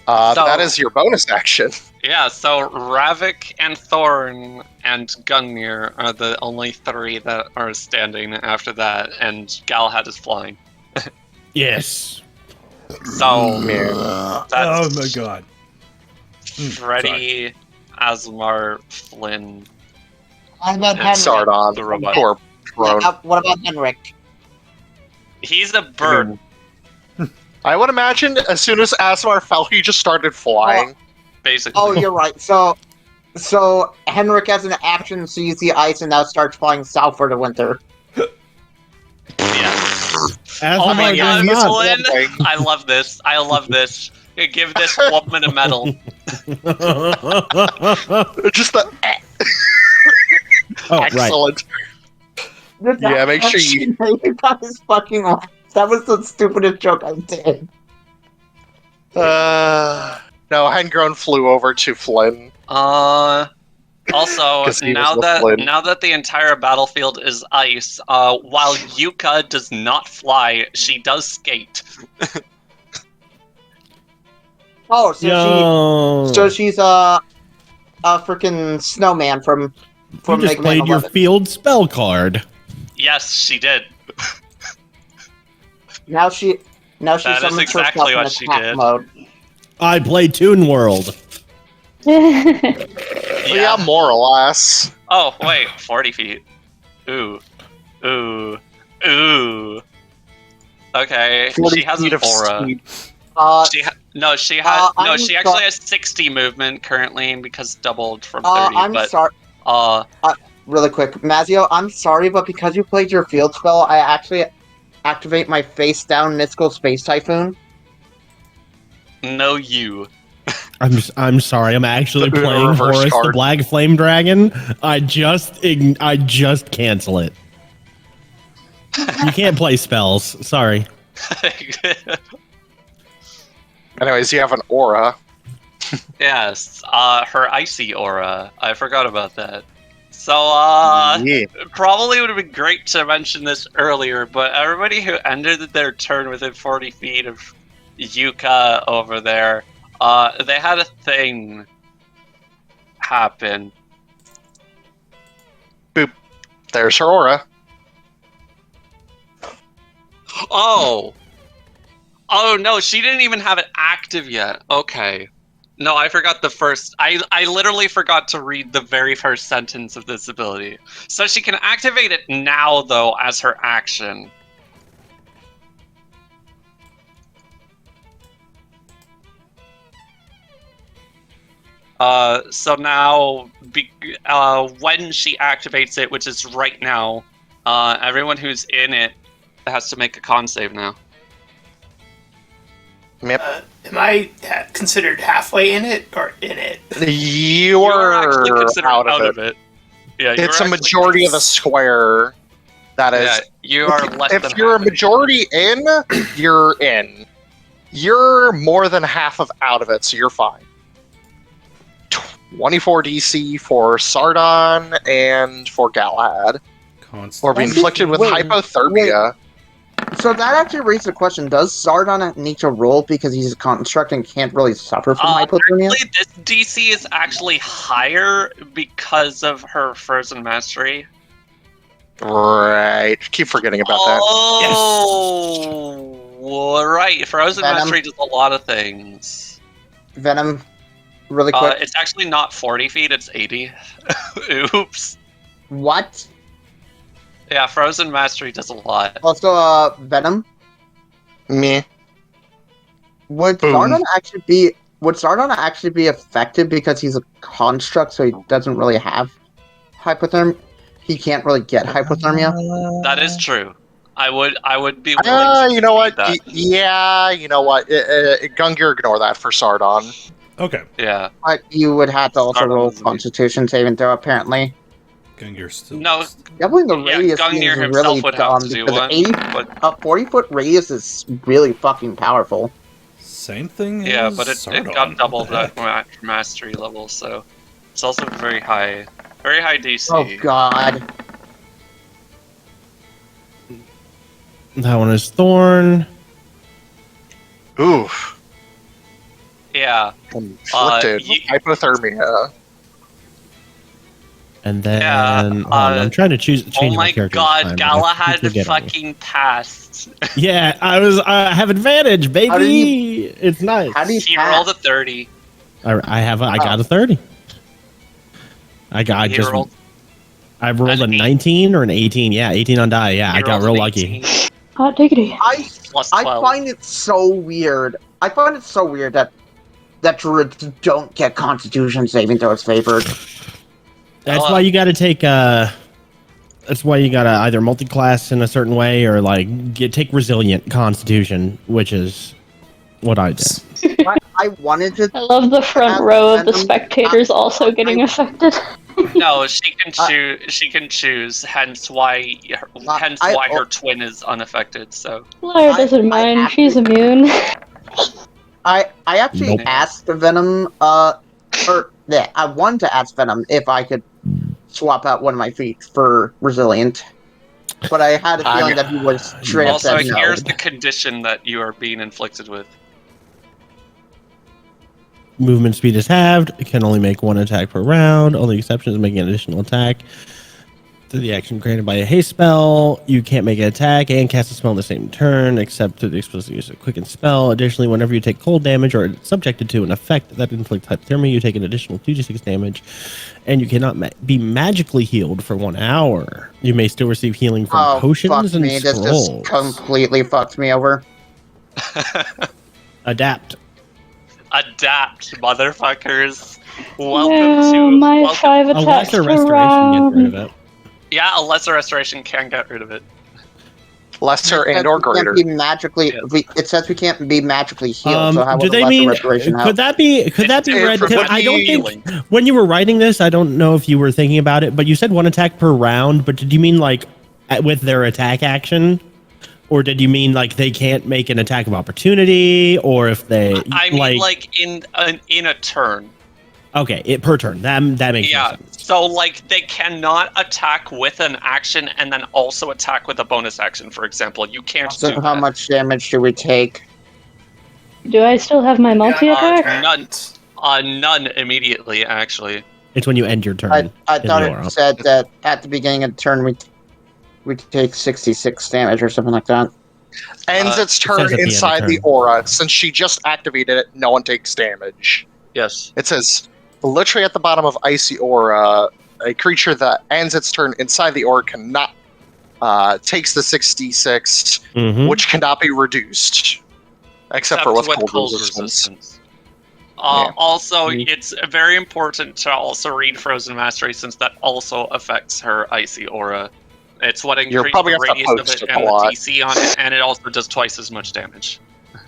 So- That is your bonus action. Yeah, so Ravak and Thorn and Gungir are the only 3 that are standing after that, and Galahad is flying. Yes. So Man. that's Oh my god. Freddy, Asemar, Flynn. How about And Henrik? Sardon. The robot. Poor prone. What about Henrik? He's a bird. I would imagine as soon as Asemar fell, he just started flying. Basically. Oh, you're right. So Henrik has an action, sees the ice, and now starts flying south for the winter. Yeah. Asemar Oh my god, does not. Flynn! I love this. I love this. Give this woman a medal. Just the Oh, right. excellent. Yeah, make sure you- That is fucking laugh. That was the stupidest joke I did. No, Hengrown flew over to Flynn. Also, 'Cause he was now with that Flynn. the entire battlefield is ice, while Yuka does not fly, she does skate. Oh, so Yo. she's a freaking snowman from You just Mega Man played your 11. field spell card. Yes, she did. Now she That is summons exactly herself in what she attack did. mode. I play Toon World. Yeah, more or less. Oh, wait, 40 feet. Ooh. Ooh. Ooh. Okay, 40 she has feet an of aura. speed. She has 60 movement currently because doubled from 30. I'm but sorry. Really quick, Mazio, I'm sorry, but because you played your field spell, I actually activate my face down mystical space typhoon. no, you. I'm sorry. I'm actually The playing reverse Horus the card. Black Flame Dragon. I just cancel it. You can't play spells. Sorry. Anyways, you have an aura. Yes, her icy aura. I forgot about that. So, Yeah. probably would have been great to mention this earlier, but everybody who ended their turn within 40 feet of Yuka over there, they had a thing happen. Boop. There's her aura. Oh! Oh no, she didn't even have it active yet. Okay. No, I forgot the first. I literally forgot to read the very first sentence of this ability. So she can activate it now, though, as her action. So now, when she activates it, which is right now, everyone who's in it has to make a con save now. Yep. Am I considered halfway in it or in it? You're actually You're considered out of it. Yeah, It's a majority of the square. That is. Yeah, you are less than If you're a half. majority in, you're in. You're more than half of out of it, so you're fine. 24 DC for Sardon and for Galahad. Or be inflicted with Wait, hypothermia. So that actually raises the question: does Zardon need to roll because he's a construct and can't really suffer from hypothermia? Actually, this DC is actually higher because of her Frozen Mastery. Right. Keep forgetting about that. Oh, right. Frozen Venom. Mastery does a lot of things. Venom, really quick. It's actually not 40 feet, it's 80. Oops. What? Yeah, Frozen Mastery does a lot. Also, Venom. Meh. Would Boom. Zardon actually be affected because he's a construct, so he doesn't really have hypothermia? He can't really get hypothermia. That is true. I would be willing to You know what? concede that. Yeah, you know what? Gungir, ignore that for Sardon. Okay. Yeah. But you would have to also Zardon roll is a- Constitution saving throw, apparently. Gungir still. No, Definitely the yeah, radius Gungir seems himself really would have dumb to do because one, 80 but a 40-foot radius is really fucking powerful. Same thing. yeah, as but it Sardon. got doubled What the at heck? mastery level, so it's also very high DC. Oh god. That one is Thorn. Oof. Yeah. Inflicted you- hypothermia. And then Yeah, hold on, I'm trying to change Oh my my character. god, this time, Galahad but I keep forgetting. fucking passed. Yeah, I have advantage, baby. How do It's nice. How do you He pass? rolled a 30. I got a 30. I He rolled, rolled a an 19 or an 18. Yeah, 18 on die. Yeah, he I got rolled real an lucky. 18 Hot diggity. plus I 12. find it so weird. I find it so weird that Druids don't get Constitution saving throws favored. That's why you got to take. That's why you got to either multi-class in a certain way or like take resilient Constitution, which is what I did. I wanted to. I love the front row of the spectators also getting affected. No, she can choose. She can choose. Hence why her twin is unaffected. So Lyra doesn't mind, actually- she's immune. I actually Nope. asked Venom. I wanted to ask Venom if I could swap out one of my feet for resilient, but I had a feeling that he was straight up also, said no. here's the condition that you are being inflicted with. Movement speed is halved. It can only make one attack per round. Only exception is making an additional attack. the action granted by a haste spell, you can't make an attack and cast a spell in the same turn, except through the explicit use of quicken spell. Additionally, whenever you take cold damage or are subjected to an effect that inflicts hypothermia, you take an additional 2d6 damage, and you cannot be magically healed for 1 hour. You may still receive healing from potions fuck and me. This scrolls. just completely fucked me over. Adapt. Adapt, motherfuckers. Welcome No, to my welcome. 5 A attacks lesser per restoration gets rid of round. it. Yeah, a lesser restoration can get rid of it. Lesser It says and or we can't greater. be magically. Yeah. It says we can't be magically healed. So how Do would a they lesser mean? restoration help? Could that be read? for Because I don't healing. think when you were writing this, I don't know if you were thinking about it, but you said 1 attack per round. But did you mean like with their attack action, or did you mean like they can't make an attack of opportunity, or if they? I mean, like in a turn. Okay, per turn. That makes Yeah. sense. So like they cannot attack with an action and then also attack with a bonus action. For example, you can't So do how that. much damage do we take? Do I still have my multi-attack? None immediately. Actually, It's when you end your turn. I in thought the it aura. said that at the beginning of the turn we take 66 damage or something like that. Ends its says turn at the end of inside the turn. aura. Since she just activated it, no one takes damage. yes. It says, literally at the bottom of Icy Aura, a creature that ends its turn inside the aura cannot takes the 6d6, Mhm. which cannot be reduced, except for with cold resistance. Yeah. Also, Mhm. it's very important to also read Frozen Mastery since that also affects her Icy Aura. It's what You're increases probably the gonna have to radius of post it it a and the lot. DC on it, and it also does twice as much damage.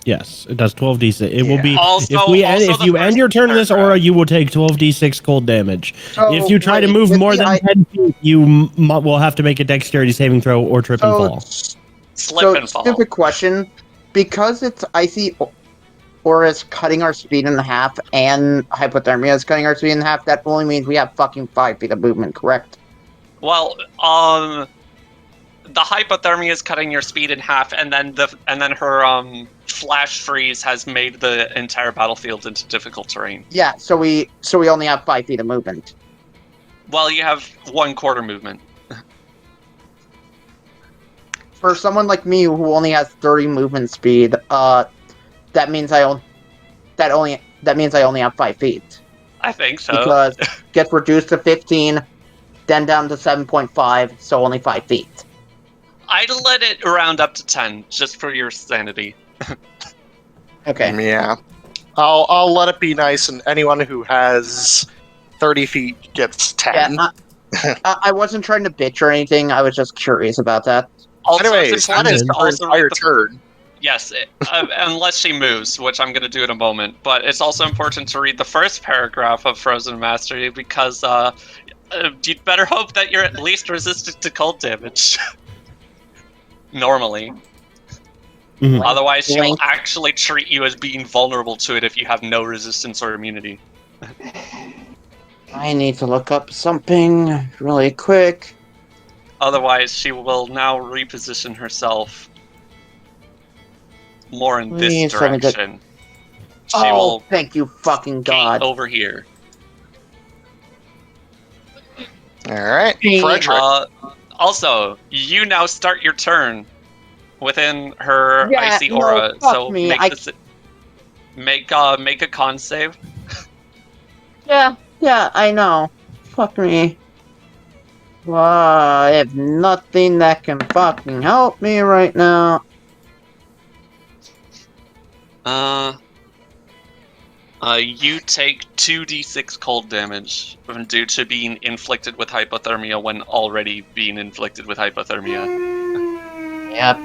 Yes, it does 12d6. It will Yeah. be Also- if also the you end first your turn in this paragraph. aura, you will take 12d6 cold damage. So, If you try to wait, move with more the than 10 feet, you will have to make a dexterity saving throw or trip and fall. Slip and fall. Stupid question. Because it's Icy Aura is cutting our speed in half and Hypothermia is cutting our speed in half, that only means we have fucking 5 feet of movement, correct? Well, the hypothermia is cutting your speed in half, and then her flash freeze has made the entire battlefield into difficult terrain. Yeah, so we only have 5 feet of movement. Well, you have 1/4 movement. For someone like me who only has 30 movement speed, that means I only have 5 feet. I think so. Because gets reduced to 15, then down to 7.5, so only 5 feet. I'd let it round up to 10, just for your sanity. Okay. Yeah. I'll let it be nice, and anyone who has 30 feet gets 10. Yeah, I wasn't trying to bitch or anything, I was just curious about that. Also, Anyways, it's that important is to her also entire read the- turn. Yes, unless she moves, which I'm going to do in a moment. But it's also important to read the first paragraph of Frozen Mastery because you'd better hope that you're at least resistant to cold damage. Normally. Mhm. Otherwise, she'll Blink. actually treat you as being vulnerable to it if you have no resistance or immunity. I need to look up something really quick. Otherwise, she will now reposition herself more in this Please tell me that- direction. She Oh, will thank you fucking gate god. over here. Alright, Hey, Fredrick. Also, you now start your turn within her Yeah, icy no, aura. fuck So me, make I- this, make a con save. Yeah, I know. Fuck me. Well, I have nothing that can fucking help me right now. You take 2d6 cold damage due to being inflicted with hypothermia when already being inflicted with hypothermia. Yep.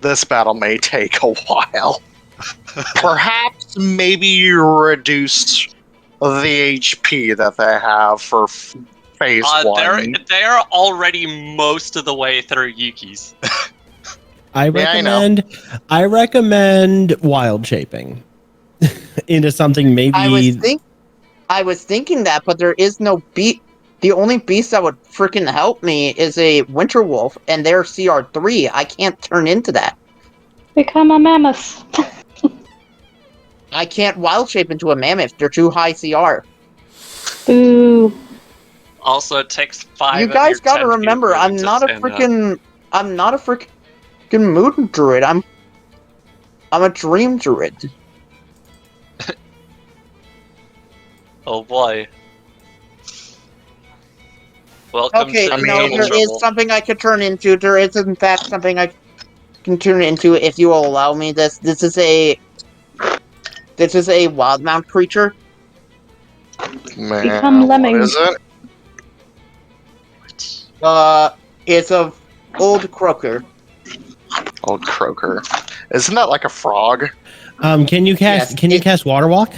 This battle may take a while. Perhaps maybe you reduce the HP that they have for phase one. They are already most of the way through Yuki's. I recommend wild shaping into something maybe. I was thinking that, but there is no beast. The only beast that would freaking help me is a winter wolf, and they're CR3. I can't turn into that. Become a mammoth. I can't wild shape into a mammoth. They're too high CR. Boo. Also, it takes 5. You of guys your gotta 10 remember, feet I'm to not a stand up. freaking moon druid. I'm a dream druid. Oh boy. Welcome Okay, to the no, double there is trouble. something I could turn into. There is, in fact, something I can turn into if you will allow me. This is a wild mount creature. Man, Become lemming. what is it? It's a old croaker. Old croaker. Isn't that like a frog? Can you cast? Yes, can you cast Water Walk?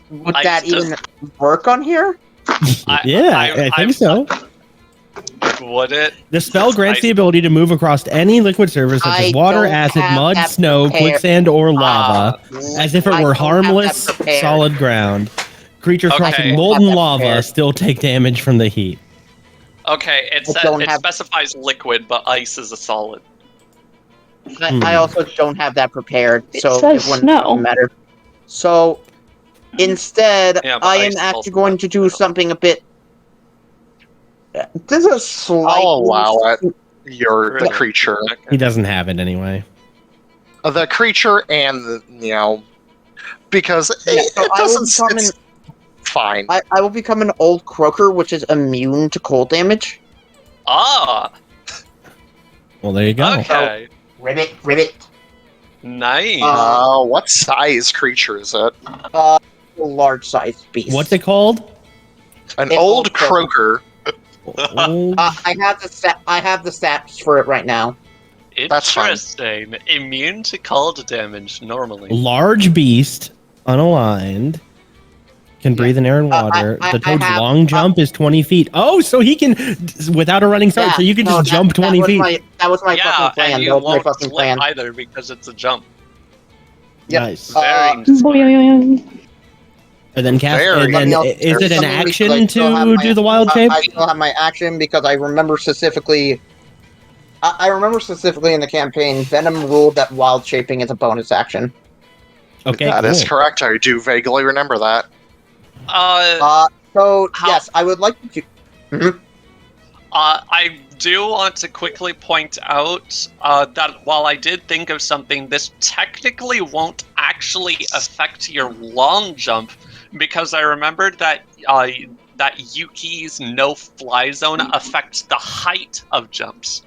Would I that just- even work on here? I think so. Would it? The spell grants the ability to move across any liquid surface such as I water, don't acid, have mud, that snow, prepared. quicksand, or lava, as if it I were don't have that harmless, prepared. solid ground. Creatures Okay. crossing I don't molten have that lava prepared. still take damage from the heat. Okay, it don't have- specifies liquid, but ice is a solid. I also don't have that prepared, It so says it wouldn't snow. matter. So instead, Yeah, but I ice am is actually also going not to do snow. something a bit. This is slightly. I'll allow it. You're the Really? creature. He doesn't have it anyway. The creature and the, because Yeah, it so I will doesn't. become It's fine. I will become an old croaker, which is immune to cold damage. Ah, Well, there you go. okay. Ribbit. Nice. What size creature is it? A large-sized beast. What's it called? An An old old croaker. croaker. Old- I have the stats for it right now. that's fine. Interesting. Immune to cold damage normally. large beast, unaligned, can breathe in air and water. I The toad's have- long jump is 20 feet. Oh, so he can, without a running start, Yeah, so you can no, just jump 20 was feet. that was my Yeah, fucking plan. and you That was my won't fucking slip plan. either because it's a jump. Yep. Nice. Very Boing. And then cast. Very And then Something else- is it an something because action I still have to my- do the wild shape? I still have my action because I remember specifically. I remember specifically in the campaign, Venom ruled that wild shaping is a bonus action. Okay, That is cool. correct. I do vaguely remember that. So How- yes, I would like to. Mhm. I do want to quickly point out that while I did think of something, this technically won't actually affect your long jump because I remembered that Yuki's no-fly zone affects the height of jumps.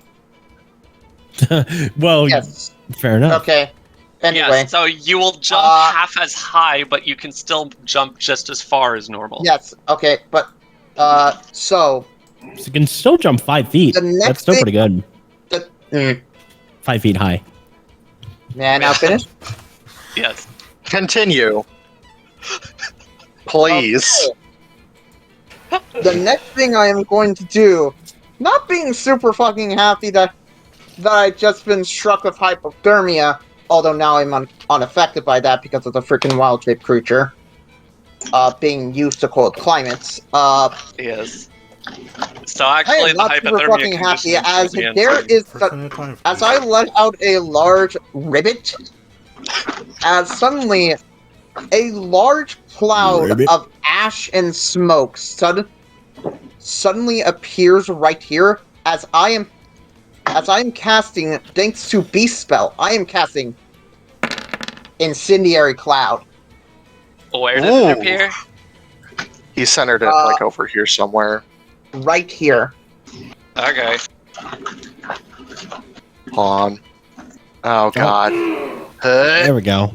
Well, Yes. fair enough. Okay. Anyway, Yes, so you will jump half as high, but you can still jump just as far as normal. yes. Okay, but so So you can still jump 5 feet. The next That's still thing- pretty good. 5 feet high. may I now finish? Yes. Continue. Please. The next thing I am going to do, not being super fucking happy that I just been struck with hypothermia, although now I'm unaffected by that because of the freaking wild shape creature, being used to cold climates. Yes. So I actually, am the not super hypothermia fucking happy condition as should be there insane. is as I let out a large ribbit, as suddenly a large cloud Ribbit. of ash and smoke suddenly appears right here as I am casting, thanks to Beast Spell, I am casting Incendiary Cloud. Where did Ooh. it appear? He centered it like over here somewhere. Right here. Okay. On. Oh god. There we go.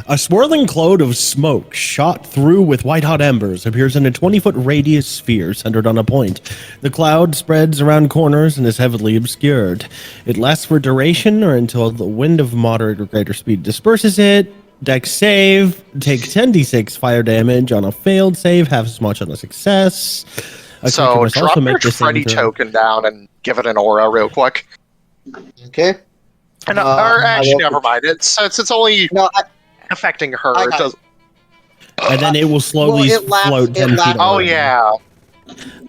A swirling cloud of smoke shot through with white-hot embers appears in a 20-foot radius sphere centered on a point. The cloud spreads around corners and is heavily obscured. It lasts for duration or until the wind of moderate or greater speed disperses it. Dex save. Take 10d6 fire damage on a failed save, half as much on a success. A creature So must drop also your make the same Freddy throw. token down and give it an aura real quick. Okay. And, or actually, I will- never mind. Since it's only No, affecting her. I It got does. And then it will slowly Well, it lasts- float it 10 feet lasts- Oh away. yeah.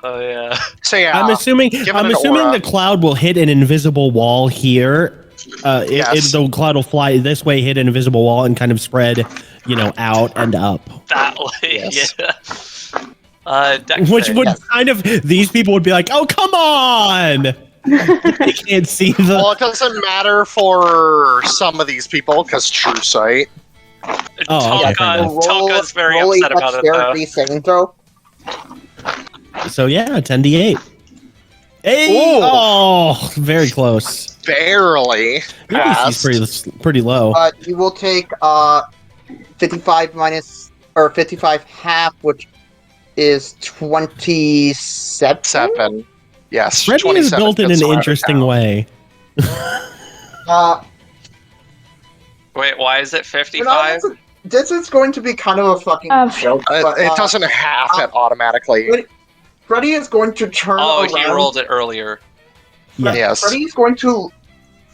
Oh yeah. So yeah. I'm assuming it an aura. the cloud will hit an invisible wall here. Yes. The cloud will fly this way, hit an invisible wall, and kind of spread out and up. That way, Yes. yeah. Dex Which save. would kind of, these people would be like, oh, come on! They can't see the... Well, it doesn't matter for some of these people, because True Sight. Oh, okay, fair enough. Tonka's very roll a upset about it, though. dexterity saving throw. So yeah, 10d8. Hey! Ooh. Oh, very close. Barely passed. He's pretty low. You will take 55 half, which is 27. 7. Yes, Freddy is 27 built in gets an rounded interesting down. way. Wait, why is it 55? This is going to be kind of a fucking joke. But, It doesn't half it automatically. Freddy is going to turn Oh, around. he rolled it earlier. Yeah. Yes. Freddy is going to look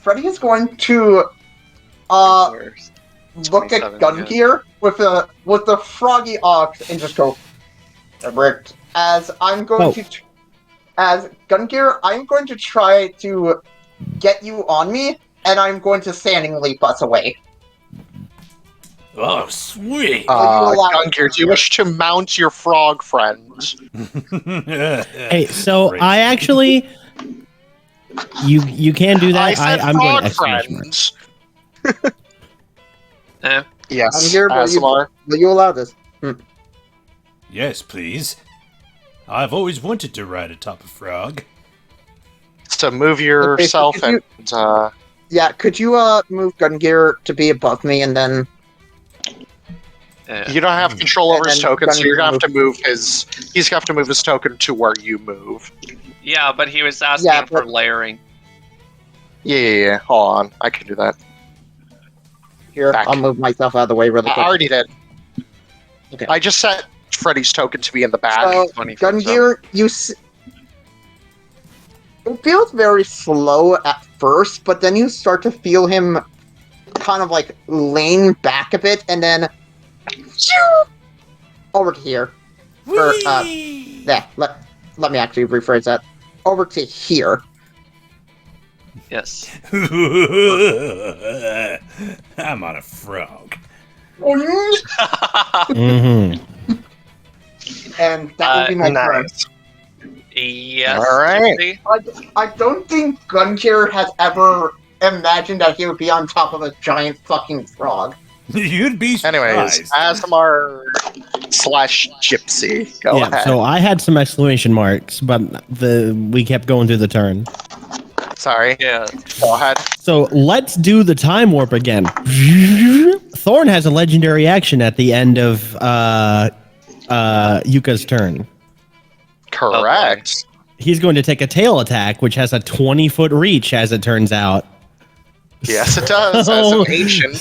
at 27, Gungir with the froggy ox and just go, "Rick." As Gungir, I'm going to try to get you on me, and I'm going to standing leap us away. Oh, sweet! Gungir, do you wish to mount your frog friend? Hey, so Great. I actually... You can do that. I said I'm frog going exclamation mark. friends. Eh. Yes, I'm here, but Asemar. will you allow this? Yes, please. I've always wanted to ride atop a frog. To move yourself Could and Yeah, could you move Gungir to be above me, and then Yeah. you don't have control over And his then token, so you're gonna have Gungir to move his. He's gonna have to move his token to where you move. Yeah, but he was asking Yeah, for but- layering. Yeah. Hold on, I can do that. here, Back. I'll move myself out of the way really I quick. already did. Okay. I just set Freddy's token to be in the back. So, 20%. Gungir, it feels very slow at first, but then you start to feel him kind of like lean back a bit, and then over to here. Yeah, let me actually rephrase that. Over to here. Yes. I'm on a frog. Mm-hmm. And that will be my turn. Nice. Yes. All right. Gypsy. I don't think Gungir has ever imagined that he would be on top of a giant fucking frog. You'd be Anyways, surprised. Asemar / Gipsy. Go Yeah, ahead. so I had some exclamation marks, but we kept going through the turn. Sorry. Yeah. Go ahead. So let's do the time warp again. Thorn has a legendary action at the end of Yuka's turn. Correct. He's going to take a tail attack, which has a 20-foot reach, as it turns out. Yes, it does. As an ancient.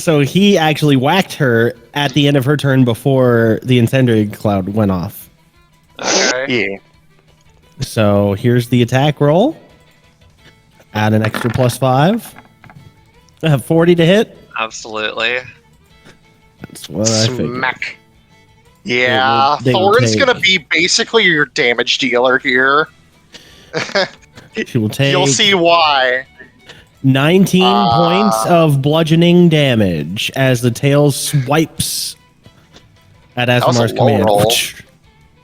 So he actually whacked her at the end of her turn before the incendiary cloud went off. Okay. Yeah. So here's the attack roll. Add an extra +5. I have 40 to hit. Absolutely. That's what I figured. Smack. Yeah, They will Thorn's take- gonna be basically your damage dealer here. She will take You'll see why. 19 points of bludgeoning damage as the tail swipes at was a Asemar's low command. roll.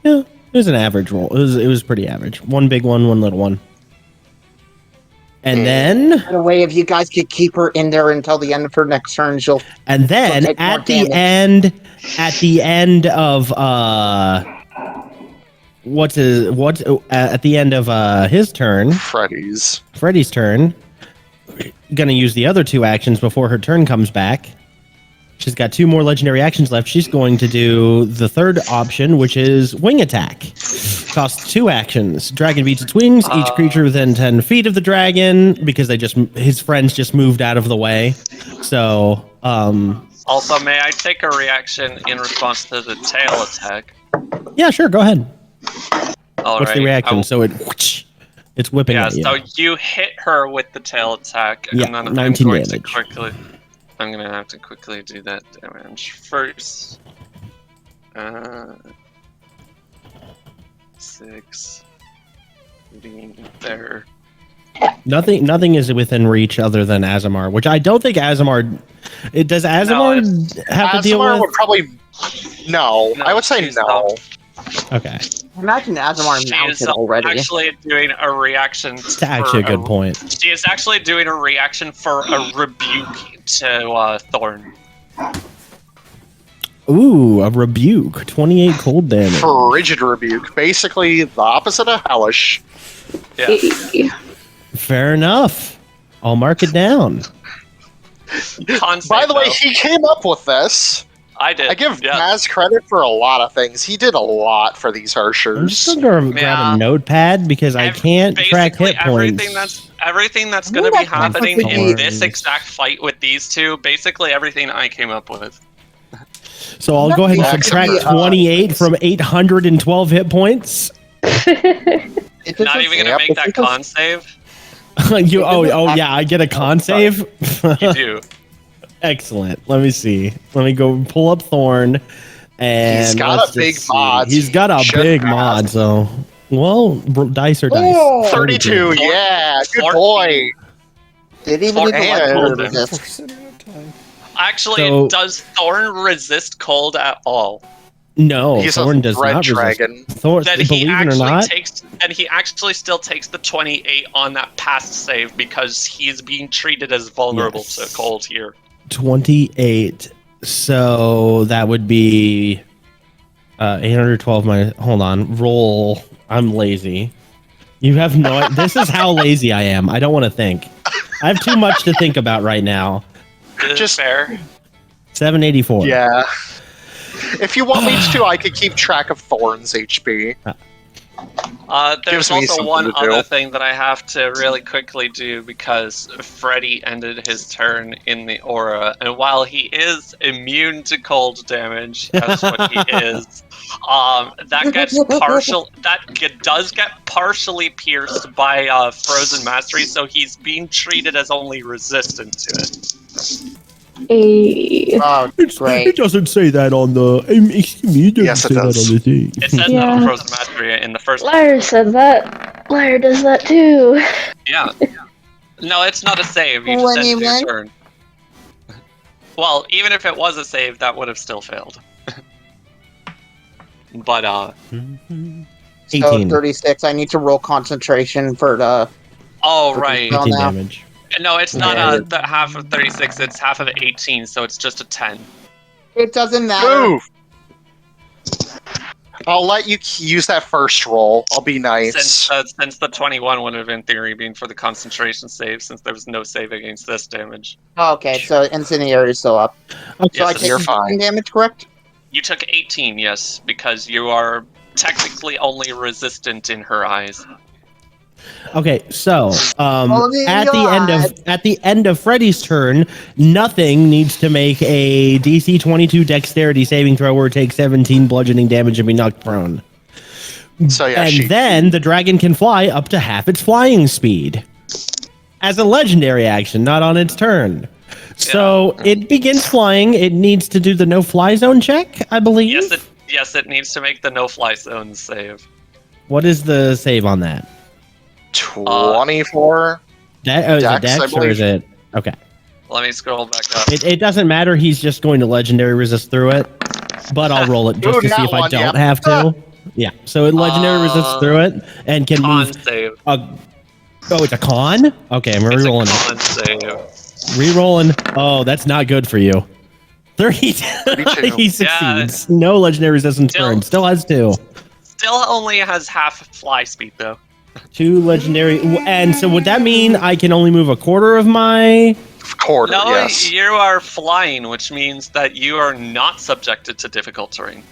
Yeah, it was an average roll. It was pretty average. One big one, one little one. And then By the way, if you guys could keep her in there until the end of her next turn, she'll And then take more at the end of at the end of his turn, Freddy's turn, gonna use the other two actions before her turn comes back. She's got 2 more legendary actions left. She's going to do the third option, which is wing attack. Costs 2 actions. Dragon beats its wings. Each creature within 10 feet of the dragon, because his friends just moved out of the way. So, Also, may I take a reaction in response to the tail attack? yeah, sure, go ahead. What's the Alright, reaction? I- So it's whipping Yeah, at you. so you hit her with the tail attack, Yeah, and then 19 I'm going damage. to quickly. I'm gonna have to quickly do that damage first. 6 being there. Nothing is within reach other than Asemar, which I don't think Asemar. Does Asemar have to deal with? Would probably no. I would say no. Okay. Imagine Asemar mounted already. Actually doing a reaction. It's actually a good point. She is actually doing a reaction for a rebuke to Thorn. Ooh, a rebuke. 28 cold damage. Frigid rebuke. Basically the opposite of hellish. Yeah. Fair enough. I'll mark it down. By the way, he came up with this. I did. I give Maz credit for a lot of things. He did a lot for these Herrschers. I'm just gonna grab a notepad because I can't track hit points. Everything that's going to be happening in this exact fight with these two, basically everything I came up with. So I'll go ahead and subtract 28 from 812 hit points. Not even going to make that con save? Yeah, I get a con save? You do. Excellent. Let me see. Let me go pull up Thorn. And he's got a big mod. He's got a big mod, so... Well, dice are dice. Oh, 32, yeah. Good boy. Did he even resist? Actually, does Thorn resist cold at all? No, he's Thorn does red not dragon. resist. Thorn, believe it or not, he actually still takes the 28 on that past save because he's being treated as vulnerable to cold here. 28. So that would be 812 minus. Hold on. Roll. I'm lazy. You have no. This is how lazy I am. I don't want to think. I have too much to think about right now. Just fair. 784. Yeah. If you want me to, I could keep track of Thorn's HP. There's also one other thing that I have to really quickly do because Freddy ended his turn in the aura, and while he is immune to cold damage, that's what he is. That does get partially pierced by Frozen Mastery, so he's being treated as only resistant to it. Oh, great. It doesn't say that on the. Excuse me, it doesn't say that on the thing. It says that on Frozen Mastery in the first. Liar said that. Liar does that too. Yeah. No, it's not a save. You just end your turn. Well, even if it was a save, that would have still failed. But 18. So 36. I need to roll concentration for the. Oh right. 18 damage. No, it's not the half of 36. It's half of 18, so it's just a 10. It doesn't matter. Move. I'll let you use that first roll. I'll be nice. Since the 21 would have, in theory, been for the concentration save, since there was no save against this damage. Okay, so incendiary is still up. Okay, so I take 18 damage, correct? You took 18, yes, because you are technically only resistant in her eyes. Okay, so at the end of Freddy's turn, nothing needs to make a DC 22 Dexterity saving throw or take 17 bludgeoning damage and be knocked prone. So then the dragon can fly up to half its flying speed as a legendary action, not on its turn. So it begins flying. It needs to do the no-fly zone check, I believe. Yes, it needs to make the no-fly zone save. What is the save on that? 24. Is it Dex or is it? Okay. Let me scroll back up. It doesn't matter. He's just going to legendary resist through it, but I'll roll it just to see if I don't have to. Yeah. So it legendary resists through it and can move. Save. It's a con. Okay, I'm re-rolling it. Re-rolling. Oh, that's not good for you. 32. He succeeds. No legendary resistance turn. Still has 2. Still only has half fly speed though. 2 legendary, and so would that mean I can only move a quarter of my? Quarter. No, yes. You are flying, which means that you are not subjected to difficult terrain.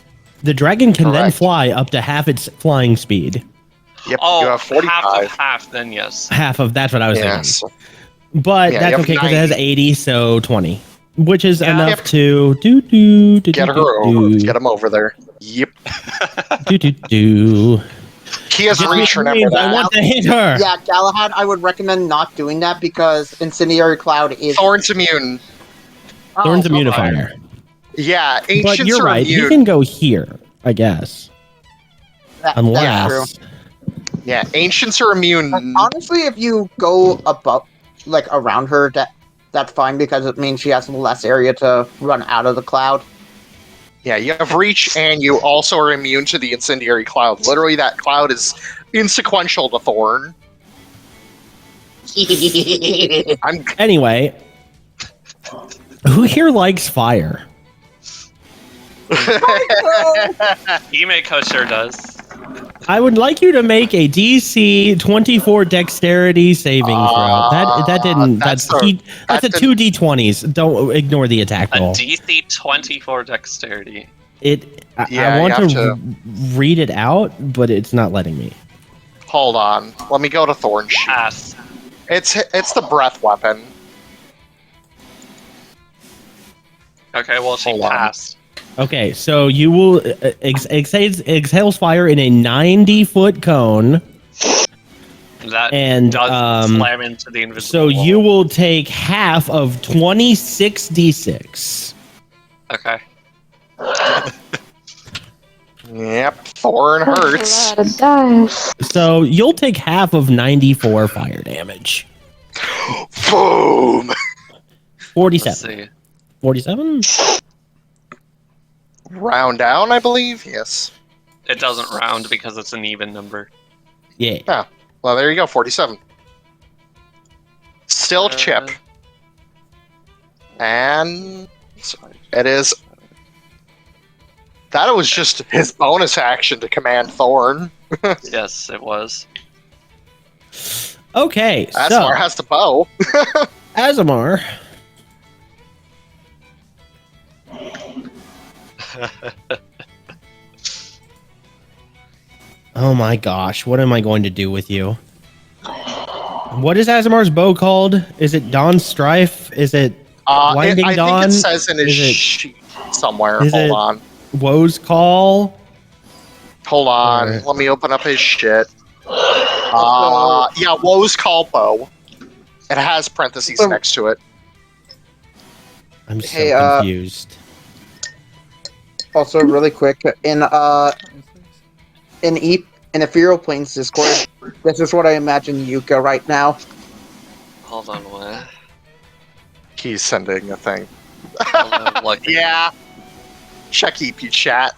The dragon can then fly up to half its flying speed. Yep. You have 45. Half of half, then yes. Half of that's what I was thinking. But that's okay because it has 80, so 20, which is enough to get her over. Get him over there. Yep. He has reach, remember that. I want to hit her. Yeah, Galahad, I would recommend not doing that because Incendiary Cloud is... Thorn's immune. Thorn's immune to fire. Yeah, Ancients but you're right. Immune. He can go here, I guess. That's true. Yeah, ancients are immune. Honestly, if you go above, like around her, that's fine because it means she has less area to run out of the cloud. Yeah, you have reach, and you also are immune to the incendiary cloud. Literally, that cloud is insequential to Thorn. Anyway, who here likes fire? Emiko sure does. I would like you to make a DC 24 dexterity saving throw. That didn't. That's a 2d20s. Don't ignore the attack A roll. DC 24 dexterity. I want to read it out, but it's not letting me. Hold on. Let me go to Thorn sheet. Pass. It's the breath weapon. Okay, well, she Hold on. passed. Okay, so you will exhales fire in a 90-foot cone. That And, does slam into the invisible So wall. you will take half of 26d6. Okay. Yep, Thorn hurts. A lot of dice. So you'll take half of 94 fire damage. Boom! 47. Let's see. 47? Round down, I believe. Yes. It doesn't round because it's an even number. Yeah. Yeah. Well, there you go. 47. Still chip. And it is. That was just his bonus action to command Thorn. Yes, it was. Okay, Asemar has the bow. Asemar. Oh my gosh, what am I going to do with you? What is Asemar's bow called? Is it Dawn Strife? Is it Blinding I Dawn? think it says in his Is it- sheet somewhere. is Hold it- on. Woe's Call? Hold on. Alright. Let me open up his shit. Yeah, Woe's Call Bow. It has parentheses next to it. I'm so Hey, confused. Also, really quick, in Ethereal Planes Discord, this is what I imagine Yuka right now. Hold on, what? He's sending a thing. Hold on, look. Yeah. Check EP chat.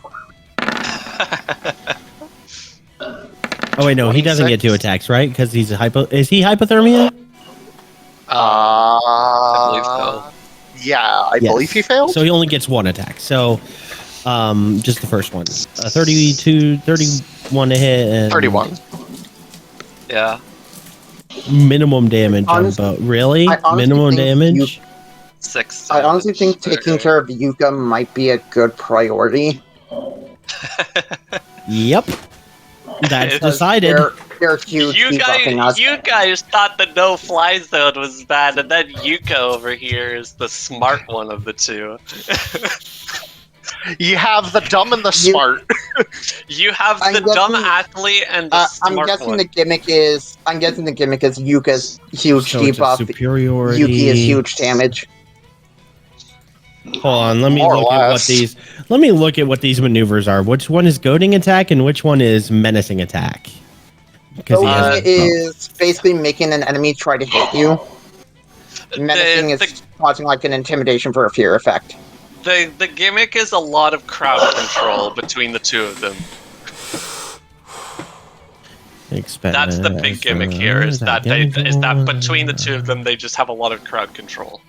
Oh wait, no, he doesn't get 2 attacks, right? Because he's Is he hypothermia? I believe so. Yeah, I Yes. believe he failed. So he only gets 1 attack. So, just the first one. 31 to hit and 31. Yeah. minimum damage on Honestly- bow. Really? I honestly Minimum think damage? 6. I honestly think damage. taking care of Yuka might be a good priority. Yep. That's Because decided. They're huge. debuffing us. You guys thought the no-fly zone was bad, and then Yuka over here is the smart one of the two. You have the dumb and the smart. You have I'm the dumb guessing- athlete and the I'm smart guessing one. the gimmick is. Yuka's huge So it's a debuff. superiority. Yuki is huge damage. Hold on, let me More or look at what less. these. Let me look at what these maneuvers are. Which one is goading attack and which one is menacing attack? Because he has Goading is basically making an enemy try to hit you. Menacing is causing like an intimidation for a fear effect. The gimmick is a lot of crowd control between the two of them. That's the big gimmick here. Is that between the two of them they just have a lot of crowd control.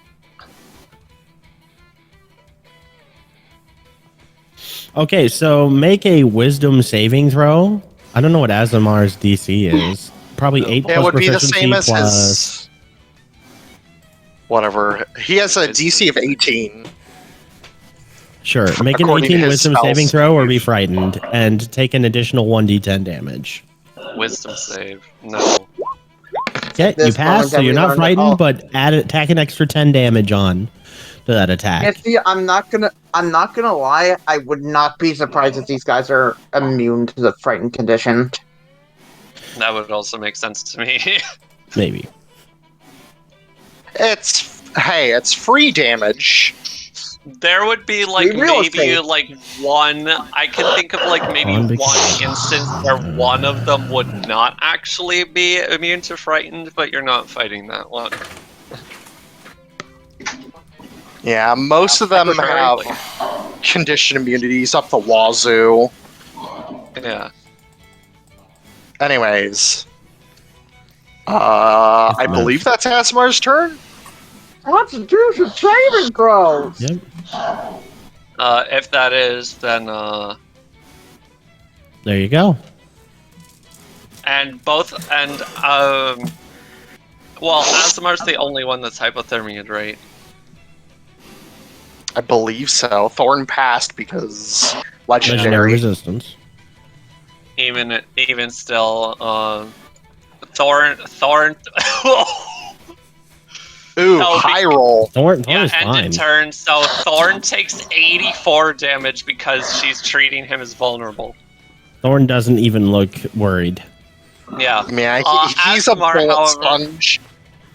Okay, so make a wisdom saving throw. I don't know what Asemar's DC is. Probably 8 plus It would be the proficiency same as plus... his. Whatever. He has a DC of 18. Sure, make an According to 18 his wisdom spells. saving throw or be frightened, and take an additional 1d10 damage. Wisdom save. No. Okay, you This pass, one so you're not learned- frightened, oh. but tack an extra 10 damage on to that attack. And see, I'm not gonna lie. I would not be surprised if these guys are immune to the frightened condition. That would also make sense to me. Maybe. It's free damage. There would be like Real maybe estate. like one. I can think of like maybe One big- one instance where one of them would not actually be immune to frightened, but you're not fighting that one. Yeah, most of them have condition immunities up the wazoo. Yeah. Anyways, I believe that's Asemar's turn. Let's do some saving throws! Yep. If that is, then There you go. and both and well, Asemar's the only one that's hypothermia, right? I believe so. Thorn passed because Legendary legendary. resistance. Even still, Thorn. Ooh, No, high roll. Thorn Yeah, is end fine. in turn. So Thorn takes 84 damage because she's treating him as vulnerable. Thorn doesn't even look worried. Yeah. Man, he's a Asemar, bullet however- sponge.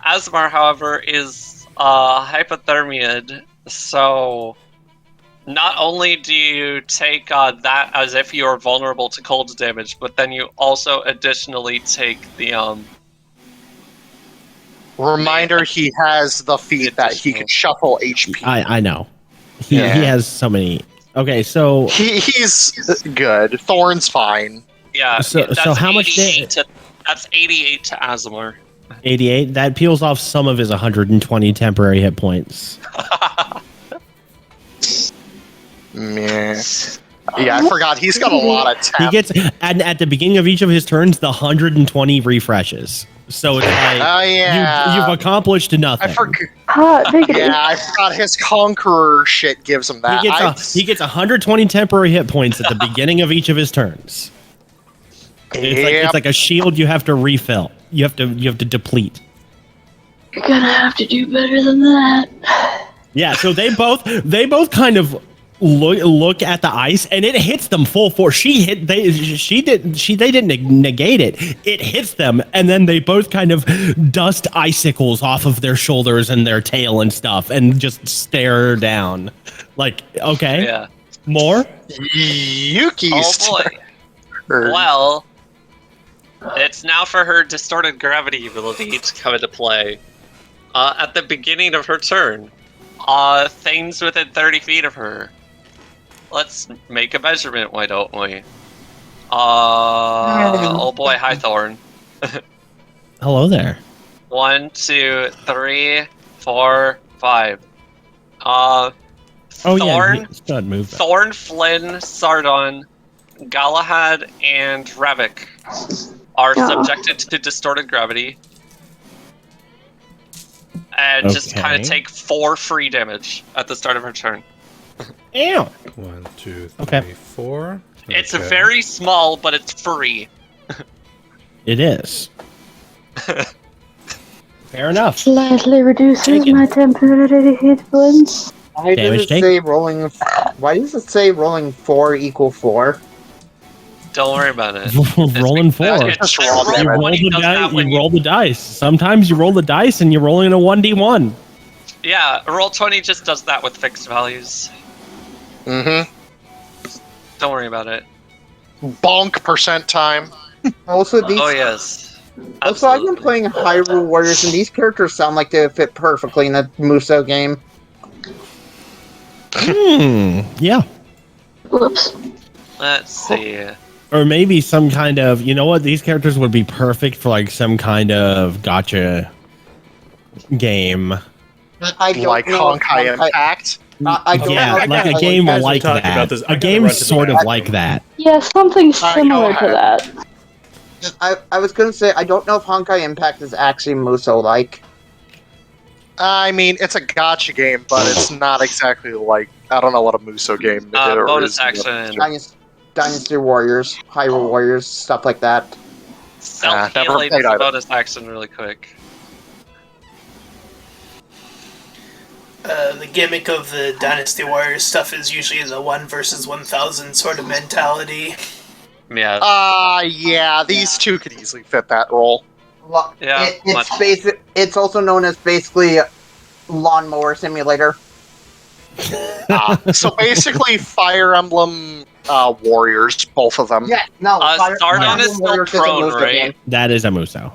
Asemar, however, is hypothermiaed, so not only do you take that as if you are vulnerable to cold damage, but then you also additionally take the Reminder, he has the feat that he can shuffle HP. I know. He Yeah. has so many. Okay, so He's good. Thorn's fine. yeah. So that's how much 88 to, that's 88 to Asemar. 88. That peels off some of his 120 temporary hit points. Meh. Yeah, I forgot. He's got a lot of He tap. gets at the beginning of each of his turns, the 120 refreshes. So it's like Oh, yeah. you've accomplished nothing. I forgot. Negative. Yeah, I forgot his Conqueror shit gives him that. He gets 120 temporary hit points at the beginning of each of his turns. It's like a shield you have to refill. You have to deplete. You're gonna have to do better than that. Yeah, so they both kind of look at the ice and it hits them full force. They didn't negate it. It hits them and then they both kind of dust icicles off of their shoulders and their tail and stuff and just stare down. Like, okay, Yeah. more? Yuki's Oh boy. turn. Well, it's now for her distorted gravity ability to come into play. At the beginning of her turn, things within 30 feet of her. Let's make a measurement, why don't we? Oh boy, hi Thorn. Hello there. 1, 2, 3, 4, 5. Oh Thorn, yeah, stud move. Thorn, Flynn, Sardon, Galahad, and Ravak are subjected to distorted gravity. And just kind of Okay. take 4 free damage at the start of her turn. Ew. 1, 2, 3, Okay. 4. It's Okay. very small, but it's free. It is. Fair enough. Slightly reduces Taken. my temporary hit points. Why does Damage it take? say rolling? Why does it say rolling 4 equal 4? Don't worry about it. Rolling 4. It's roll roll You roll 20 the does dice. that when You roll the dice. Sometimes you roll the dice and you're rolling a 1d1. Yeah, roll 20 just does that with fixed values. Mm-hmm. Don't worry about it. Bonk percent time. Also, these. Oh yes. Also, I've been Absolutely. playing Hyrule Warriors, and these characters sound like they fit perfectly in a Muso game. Yeah. Whoops. Let's see. Or maybe some kind of, you know what? These characters would be perfect for like some kind of gotcha game. I don't Like know if Honkai Impact. I don't Yeah, know if like a Honkai game guys were like talking that. about this. I A gotta game run to the sort of bathroom. like that. Yeah, something Alright, similar go to that. I was gonna say, I don't know if Honkai Impact is actually Muso-like. I mean, it's a gotcha game, but it's not exactly like, I don't know what a Muso game Bonus is. action. Dynasty Warriors, Hyrule Warriors, stuff like that. Self never healing played is a either. bonus action really quick. The gimmick of the Dynasty Warriors stuff is usually the 1 versus 1,000 sort of mentality. Yeah. Yeah, these two could easily fit that role. Yeah, It's also known as basically Lawnmower Simulator. So basically, Fire Emblem warriors, both of them. Yeah, no. Sardon is still Warriors is a prone, Musa right? game. That is a Muso.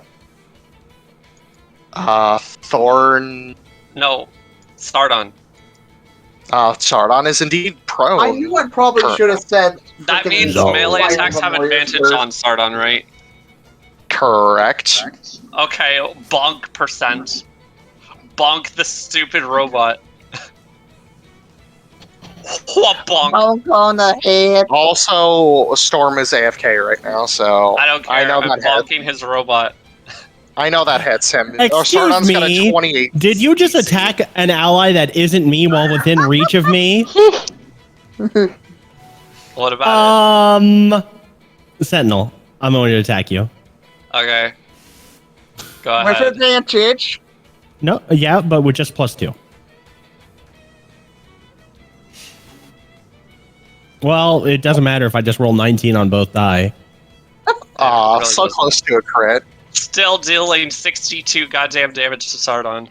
Thorn. No, Sardon. Sardon is indeed prone. I knew I probably should have said. That freaking means No. melee Fire attacks have Emblem Warriors advantage first. on Sardon, right? Correct. Okay, bonk percent. Bonk the stupid robot. What bonk? Bonk on the head. Also, Storm is AFK right now, so I don't care. I know I'm that hits. bonking his robot. I know that hits him. Excuse Sardon's got a me, 28. Did you just attack an ally that isn't me while within reach of me? What about Sentinel, I'm going to attack you. it? Okay. Go With ahead. advantage. No, yeah, but with just +2. Well, it doesn't matter if I just roll 19 on both die. Really So doesn't. close to a crit. Still dealing 62 goddamn damage to Sardon.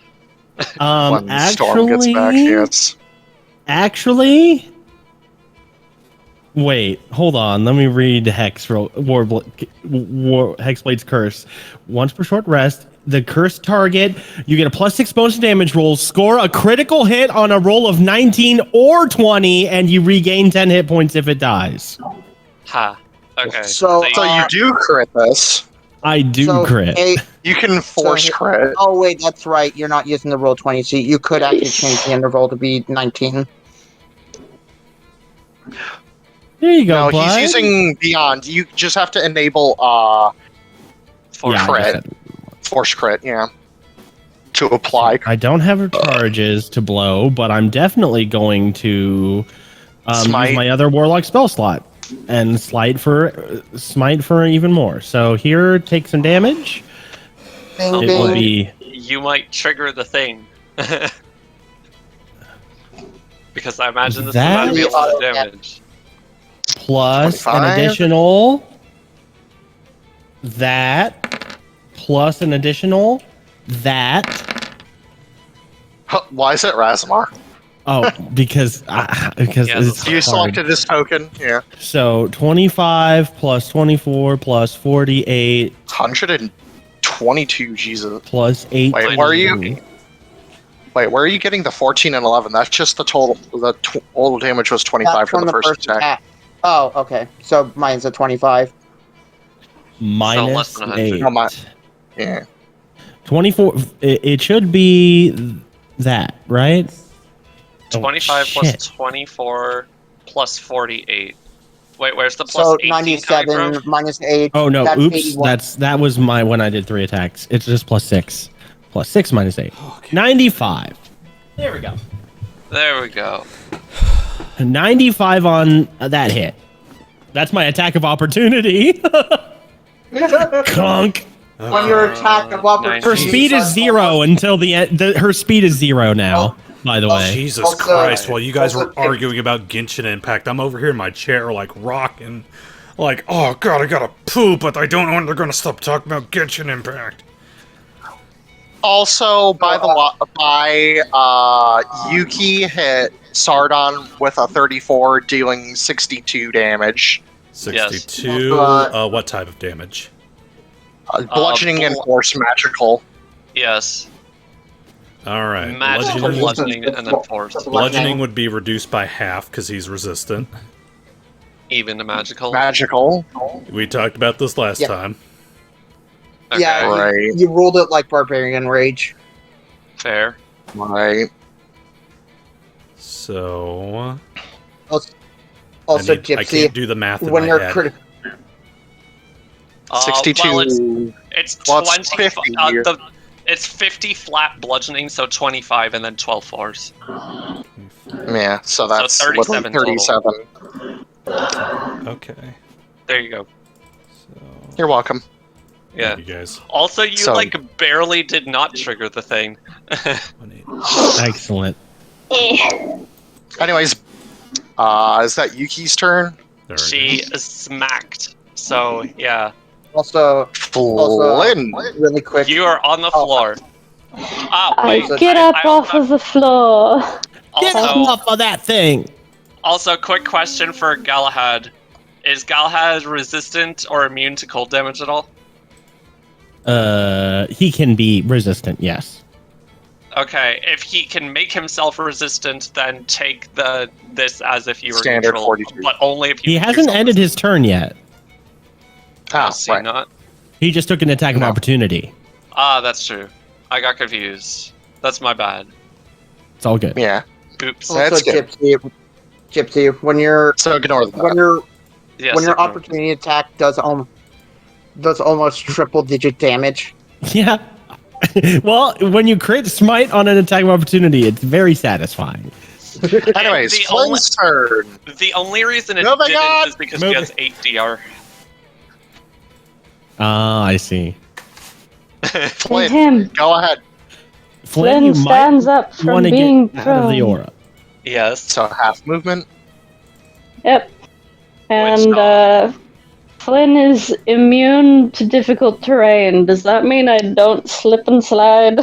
When Storm gets back, yes. Actually, wait, hold on. Let me read Hexblade's curse. Once per short rest, the cursed target, you get a +6 bonus to damage rolls, score a critical hit on a roll of 19 or 20, and you regain 10 hit points if it dies. Ha. Okay. So, So you do crit this. I do crit. You can force So- crit. Oh wait, that's right. You're not using the roll 20, so you could actually change the interval to be 19. There you go, No, bud. he's using Beyond. You just have to enable For Yeah, I crit. just said- force crit, yeah. To apply. I don't have charges to blow, but I'm definitely going to Smite. use my other warlock spell slot and smite for even more. So here, take some damage. Bing, It bing. will be You might trigger the thing. Because I imagine this is That- about to be a lot of damage. plus an 25? additional that, plus an additional that. Huh, why is it Asemar? Oh, because Yeah, it's You hard. selected this token, yeah. So 25 plus 24 plus 48 122, Jesus. plus 8. Wait, where are you? Wait, where are you getting the 14 and 11? That's just the total. The total damage was 25 That's for from the first attack. Oh, okay. So mine's a 25. Minus less than 100. 8. No, Yeah. 24. It should be that, right? Oh, 25 shit. plus 24 plus 48. Wait, where's the plus So 18 coming 97 from? minus 8. Oh no! That's Oops. 81. That was my when I did 3 attacks. It's just +6. +6 minus 8. 95. There we go. There we go. 95 on that hit. That's my attack of opportunity. Conk. On your attack of opportunity. Her speed is 0 until the end. Her speed is 0 now. By the way. Jesus Also- Christ, while you guys also- were arguing about Genshin Impact, I'm over here in my chair, like, rocking. Like, oh god, I gotta poop, but I don't know when they're gonna stop talking about Genshin Impact. Also, Yuki hit Sardon with a 34, dealing 62 damage. 62, what type of damage? Bludgeoning and force magical. Yes. Alright, Magical bludgeoning and then force. bludgeoning would be reduced by half because he's resistant. Even to magical. Magical. We talked about this last Yeah. time. Okay, Yeah, Right. you ruled it like Barbarian Rage. fair. Right. So... Also, I Gipsy, can't do the math in when my you're head. critical. 62. Well, it's Well, it's 20. 50 here. It's 50 flat bludgeoning, so 25 and then 12 force. Yeah, so that's 37 37. Okay. There you go. So... You're welcome. Yeah. You guys. Also, you So- barely did not trigger the thing. 180. Excellent. Anyways, is that Yuki's turn? There we She is smacked. So yeah, Also, Flynn. really quick. you are on the Oh. floor. Ah, I wait. get up I off of the floor. Get off of that thing! Also, quick question for Galahad. Is Galahad resistant or immune to cold damage at all? He can be resistant, yes. Okay, if he can make himself resistant, then take this as if you were Standard neutral, 42. but only if you He make hasn't yourself ended his turn yet. resistant. right. Not? He just took an attack of opportunity. Ah, that's true. I got confused. That's my bad. It's all good. Yeah. Oops. That's Also, good. Gypsy, when your So ignore that. Yes, when your ignore. opportunity attack does almost triple digit damage. Yeah. Well, when you crit smite on an attack of opportunity, it's very satisfying. Anyways, The Flynn's turn. The only reason it Moving didn't on! is because he has 8 DR. Ah, I see. Flynn, him. go ahead. Flynn you stands might up from want to being get out of the prone. aura. Yes. So half movement. Yep. And Flynn is immune to difficult terrain. Does that mean I don't slip and slide?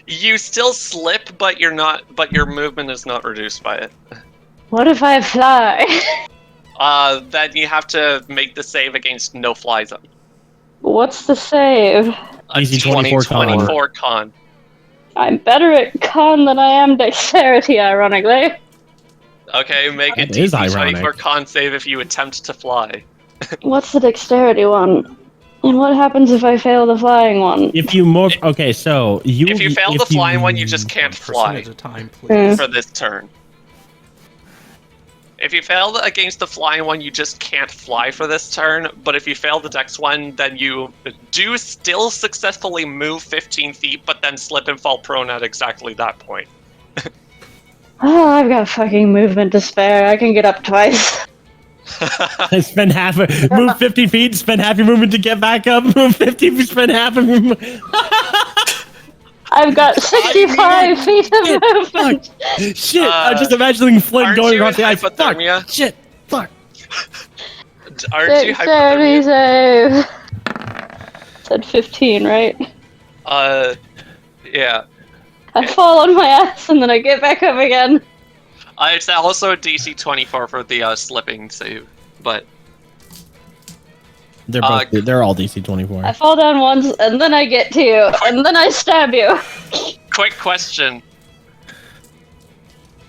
You still slip, but you're not. But your movement is not reduced by it. What if I fly? Then you have to make the save against no fly zone. What's the save? A Easy 24 con. 24 con. I'm better at con than I am dexterity, ironically. Okay, make a That is DC 24 ironic. con save if you attempt to fly. What's the dexterity one? And what happens if I fail the flying one? If you morph, okay, so you. If you fail the flying one, you just can't fly Percentage of time, please. for this turn. If you fail against the flying one, you just can't fly for this turn. But if you fail the dex one, then you do still successfully move 15 feet, but then slip and fall prone at exactly that point. Oh, I've got fucking movement to spare. I can get up twice. Spend move 50 feet, spend half your movement to get back up, move 50, spend half of your I've got 65 feet of movement. Shit, I'm just imagining Flynn aren't going you across in the ice. Fuck, hypothermia? shit, fuck. Aren't you Dexterity hypothermia? save. Said 15, right? Yeah. I fall on my ass and then I get back up again. It's also a DC 24 for the slipping save, but They're they're all DC 24. I fall down once and then I get to you and then I stab you. quick question.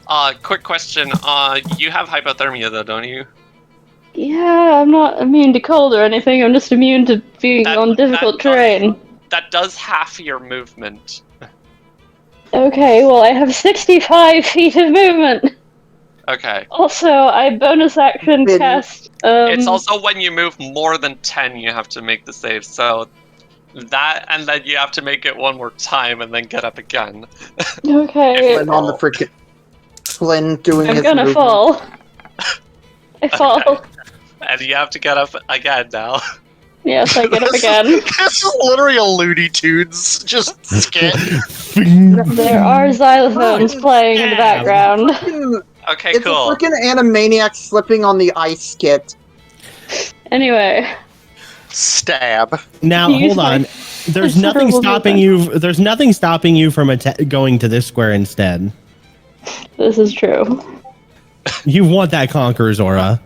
You have hypothermia though, don't you? Yeah, I'm not immune to cold or anything. I'm just immune to being on difficult terrain. That does half your movement. Okay, well I have 65 feet of movement. Okay. Also, I bonus action cast. It's also when you move more than 10, you have to make the save. So that, and then you have to make it one more time, and then get up again. Okay. Flynn on the freaking Flynn doing I'm his gonna movement. fall. I fall. And you have to get up again now. Yes, I get up again. This is literally a Looney Tunes just skit. There are xylophones playing in the background. Okay, It's cool. a freaking Animaniac slipping on the ice skit. Anyway, Stab. Now, Use hold on. my There's nothing considerable stopping movement. you. There's nothing stopping you from going to this square instead. this is true. You want that Conqueror's aura.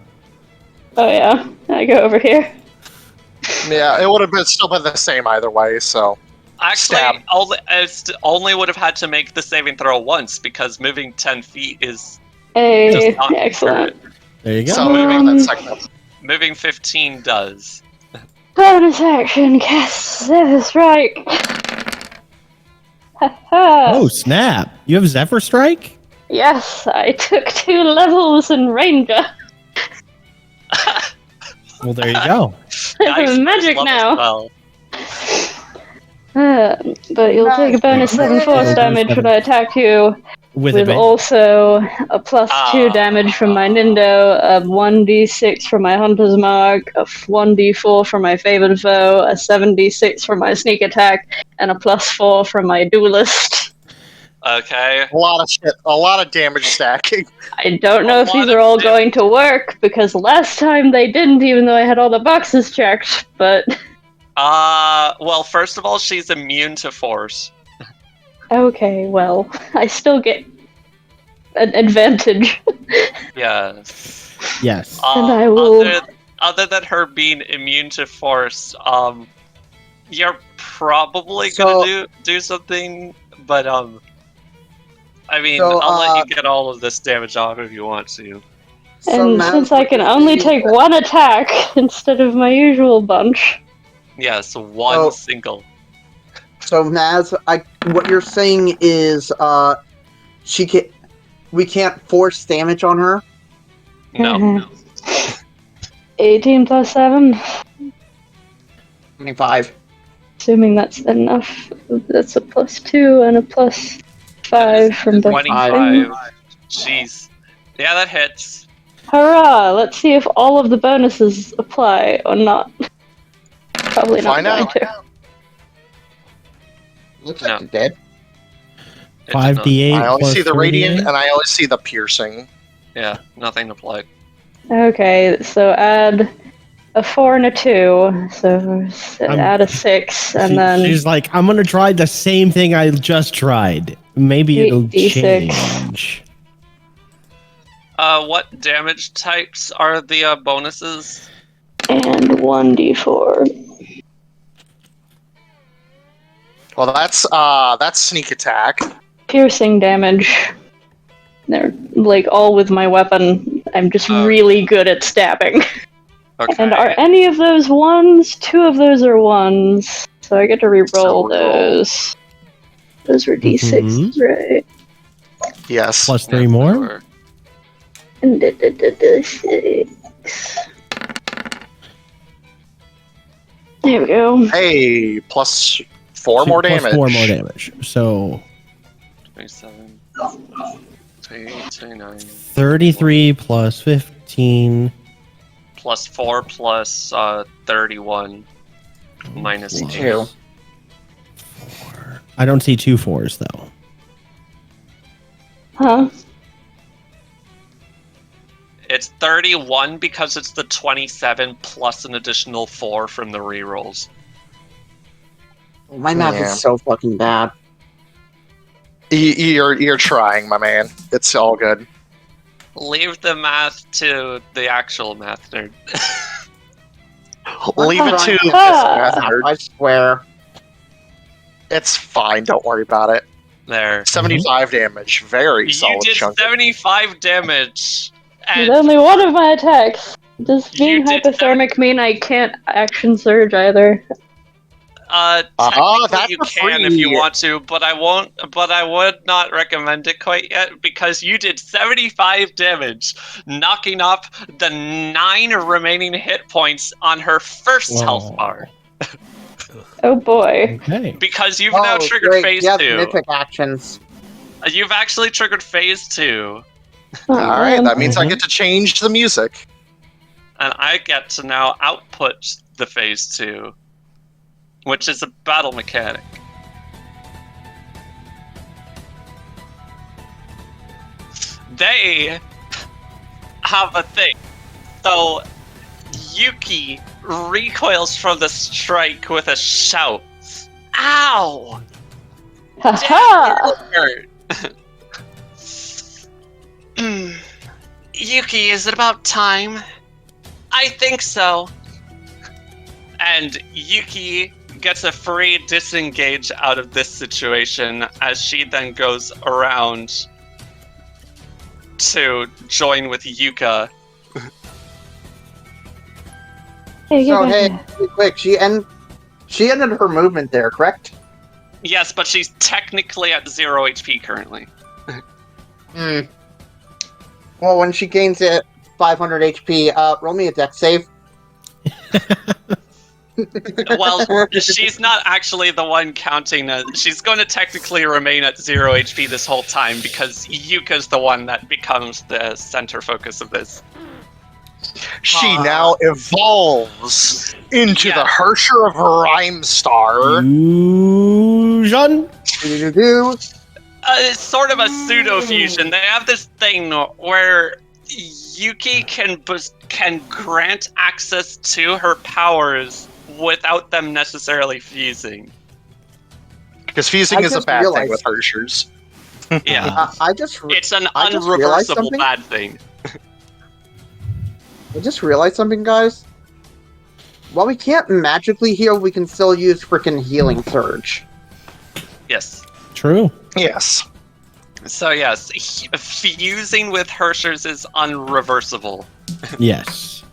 Oh yeah, I go over here. Yeah, it would have been still been the same either way. So Actually, Stab. only would have had to make the saving throw once, because moving 10 feet is Hey, does not excellent. hurt. There you go. so moving that second up. Moving 15 does. Bonus action, cast Zephyr Strike. Haha. Oh snap! You have Zephyr Strike. Yes, I took 2 levels in Ranger. Well, there you go. Nice, Magic level now. 12. But you'll take a bonus 7 force damage when I attack you, With with advantage. also a plus 2 damage from my Nindo, a 1d6 for my Hunter's Mark, a 1d4 for my Favored Foe, a 7d6 for my Sneak Attack, and a plus 4 for my Duelist. Okay. A lot of shit. A lot of damage stacking. I don't know A if these lot are of all damage. going to work, because last time they didn't, even though I had all the boxes checked, but... Well, first of all, she's immune to force. Okay, well, I still get... an advantage. Yes. Yes. And I will- Other than her being immune to force, you're probably So- gonna do something, but I mean, So, I'll let you get all of this damage off if you want to. And Maz, since I what can you're only saying take one attack instead of my usual bunch. Yes, one Oh. single. So Maz, what you're saying is, we can't force damage on her. No. 18 plus 7. 25. Assuming that's enough. That's a plus 2 and a plus 5 from both. 25. Jeez. Yeah, that hits. Hurrah! Let's see if all of the bonuses apply or not. Probably not Find going out. to. Looks No. like you're dead. It did not. 5d8 I only plus see the radiant, 3d8. and I only see the piercing. Yeah, nothing applied. Okay, so add a 4 and a 2. So add a 6, and then She's like, I'm gonna try the same thing I just tried. Maybe it'll 8d6. change. What damage types are the bonuses? and 1d4. Well, that's sneak attack. Piercing damage. They're like all with my weapon. I'm just really good at stabbing. Okay. And are any of those ones? 2 of those are ones. So I get to reroll those. Those were d6s, right? Yes. Plus 3 more? And d6. There we go. Hey, plus 4 more Plus damage. 4 more damage. So 27, 29, 33 plus 15. plus 4 plus 31 minus Plus 2. 4. I don't see 2 4s though. Huh? It's 31 because it's the 27 plus an additional 4 from the rerolls. My math Yeah. is so fucking bad. You're trying, my man. It's all good. Leave the math to the actual math nerd. Leave it to this Ah. nerd. I swear. It's fine. Don't worry about it. There. 75 damage. Very You solid did chunk. 75 damage. With And only one of my attacks. Does being You did hypothermic mean I can't action surge either? technically that's you for can if you free. want to, but I won't. But I would not recommend it quite yet because you did 75 damage, knocking off the 9 remaining hit points on her first health Whoa. bar. Oh boy. Okay. Because you've now triggered great. phase Yes, 2. mythic actions. You've actually triggered phase 2, Oh, All right, man. that means I get to change the music. and I get to now output the phase 2, which is a battle mechanic. They have a thing. So Yuki recoils from the strike with a shout. Ow! Ha-ha! Hurt. Yuki, is it about time? I think so. And Yuki gets a free disengage out of this situation as she then goes around to join with Yuka. Hey, So get hey, back here. really quick, she ended her movement there, correct? Yes, but she's technically at 0 HP currently. Hmm. Well, when she gains it 500 HP, roll me a dex save. Well, she's not actually the one counting. She's going to technically remain at 0 HP this whole time because Yuka's the one that becomes the center focus of this. She now evolves into Yeah. the Herrscher of Rhymestar. Fusion. Do-do-do-do. It's sort of a pseudo fusion. They have this thing where Yuki can grant access to her powers without them necessarily fusing. Because fusing I is a just bad thing realized- with Herrschers. Yeah. It's an I just realized unreversible something. bad thing. I just realized something, guys. While we can't magically heal, we can still use frickin' Healing Surge. Yes. True. Yes. So yes, fusing with Herrschers is unreversible. Yes.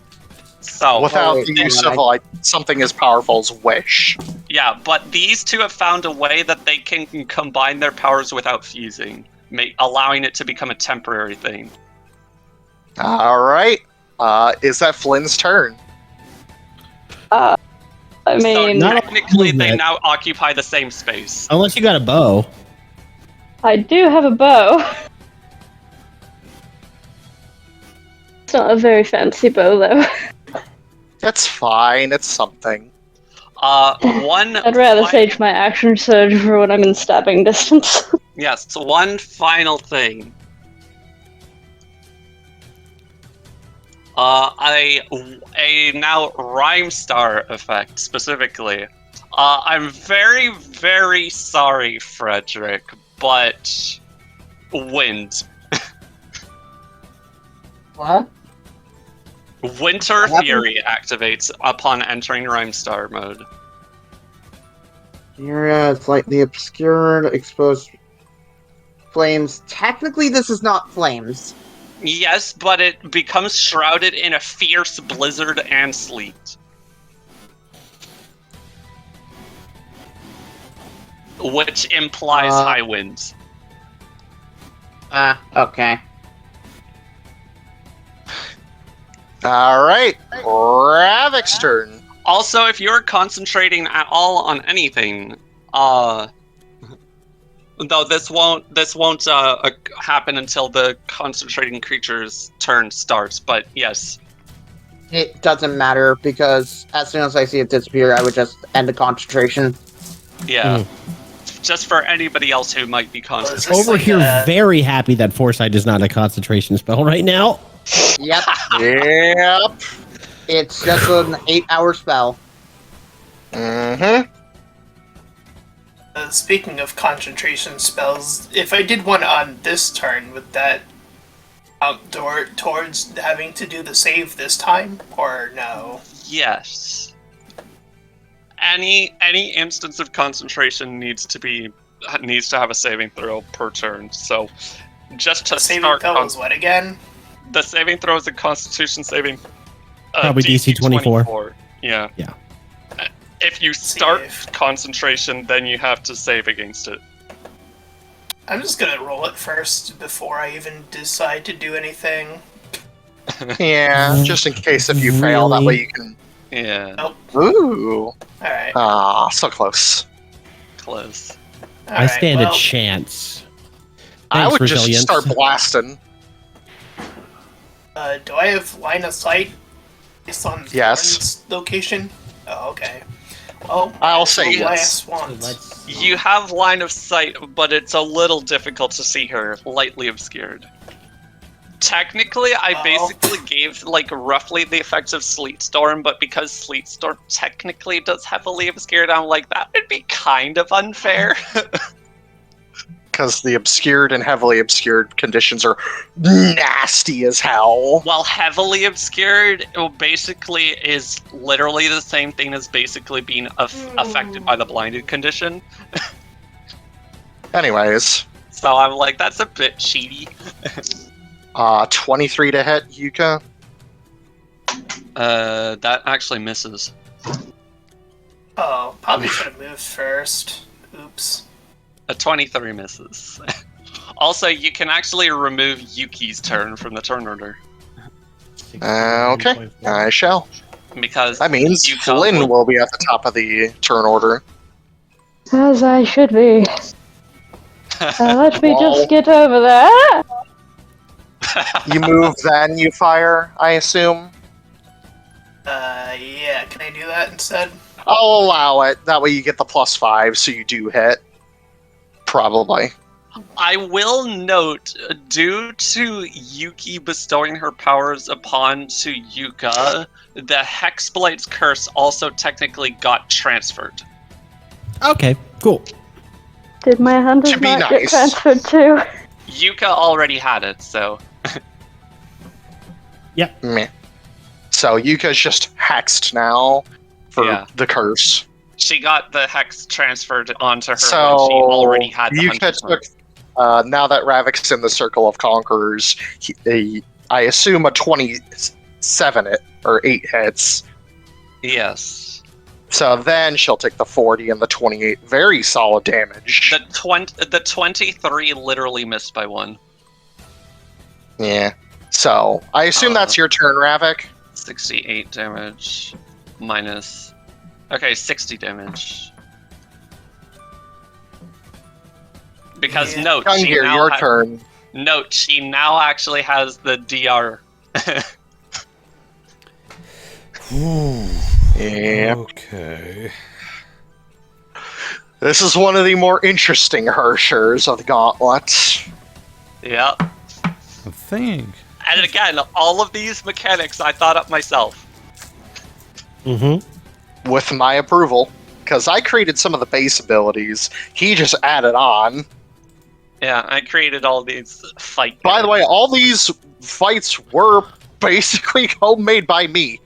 So Without wait, the hang use on, of like something as powerful as Wish. yeah, but these two have found a way that they can combine their powers without fusing, allowing it to become a temporary thing. All right. Is that Flynn's turn? I mean, So Not technically, they movement. now occupy the same space. Unless you got a bow. I do have a bow. It's not a very fancy bow, though. That's fine. It's something. One. I'd rather sage my action surge for when I'm in stabbing distance. Yes, one final thing. A now Rhyme Star effect specifically. I'm very, very sorry, Fredrick, but wind. What? Winter What happened? Fury activates upon entering Rhyme Star mode. Area slightly obscured, exposed flames. Technically, this is not flames. Yes, but it becomes shrouded in a fierce blizzard and sleet. Which implies high winds. Okay. All right. Ravak's turn. Also, if you're concentrating at all on anything, though this won't happen until the concentrating creature's turn starts. But yes, It doesn't matter because as soon as I see it disappear, I would just end the concentration. yeah. Just for anybody else who might be concentrating. Over like here, a- very happy that Foresight is not a concentration spell right now. Yep. Yep. It's just an 8-hour spell. Mm-hmm. Speaking of concentration spells, if I did one on this turn, would that count towards having to do the save this time, or no? Yes. Any instance of concentration needs to have a saving throw per turn. So just to The saving start, throw is what again? the saving throw is a Constitution saving. Probably DC 24. Yeah. Yeah. If you start Save. concentration, then you have to save against it. I'm just gonna roll it first before I even decide to do anything. Yeah, just in case if you fail, that way you can. Yeah. Ooh. Alright. So close. Close. I stand a chance. I Thanks, would Resilience. just start blasting. Do I have line of sight based on Yes. Thorn's location? Oh, okay. Well, I'll say last yes. once. You have line of sight, but it's a little difficult to see her, lightly obscured. Technically, I basically gave like roughly the effects of Sleet Storm, but because Sleet Storm technically does heavily obscured, I'm like, that would be kind of unfair. Because the obscured and heavily obscured conditions are nasty as hell. While heavily obscured basically is literally the same thing as basically being affected by the blinded condition. Anyways, So I'm like, that's a bit cheaty. 23 to hit, Yuka. That actually misses. Oh, probably should have moved first. Oops. A 23 misses. Also, you can actually remove Yuki's turn from the turn order. Okay, I shall. Because That means Yuka Flynn will be at the top of the turn order. As I should be. Let me Well- just get over there. You move, then you fire, I assume? Yeah, can I do that instead? I'll allow it. That way you get the +5, so you do hit. Probably. I will note, due to Yuki bestowing her powers upon to Yuka, the Hexblade's curse also technically got transferred. Okay, cool. Did my hunter's To be mark get nice. transferred too? Yuka already had it, so Meh. So Yuka's just hexed now for Yeah. the curse. she got the hex transferred onto her So when she already had the Yuka hunter's mark. took. Now that Ravak's in the Circle of Conquerors, I assume a 27 or 8 hits. Yes. So then she'll take the 40 and the 28. Very solid damage. The 23 literally missed by 1. Yeah. So I assume that's your turn, Ravak. 68 damage minus. Okay, 60 damage. Because Yeah. note, she Gungir, now your turn. Note, she now actually has the DR. Yeah. Okay. This is one of the more interesting Herrschers of the Gauntlet. Yep. I think. And again, all of these mechanics I thought up myself. Mm-hmm. With my approval. Because I created some of the base abilities. He just added on. Yeah, I created all these fight. By the way, all these fights were basically homemade by me.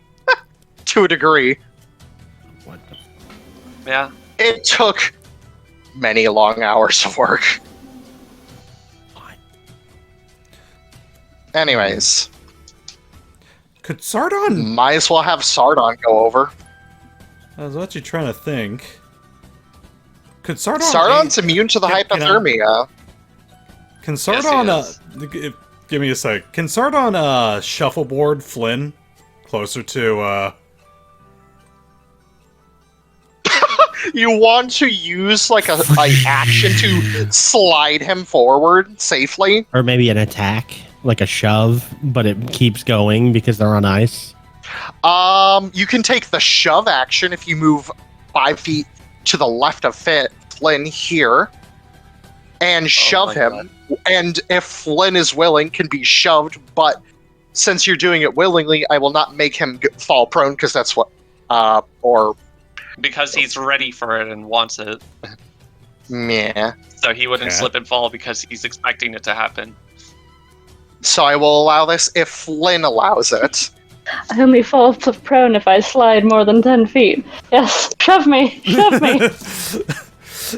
To a degree. What the? Yeah. It took many long hours of work. What? Anyways, Could Sardon? might as well have Sardon go over. I was actually trying to think. Could Sardon? Sardon's immune to the Can I- hypothermia. Can Yes, Sardon? he Give me a sec. Can Sardon shuffleboard Flynn closer to? You want to use like a action to slide him forward safely? Or maybe an attack, like a shove, but it keeps going because they're on ice. You can take the shove action if you move 5 feet to the left of Flynn here, and shove my him. And if Flynn is willing, can be shoved. But since you're doing it willingly, I will not make him fall prone because that's what. Because he's ready for it and wants it. Meh. So he wouldn't Okay. slip and fall because he's expecting it to happen. So I will allow this if Flynn allows it. I only fall to prone if I slide more than 10 feet. Yes, shove me, shove me.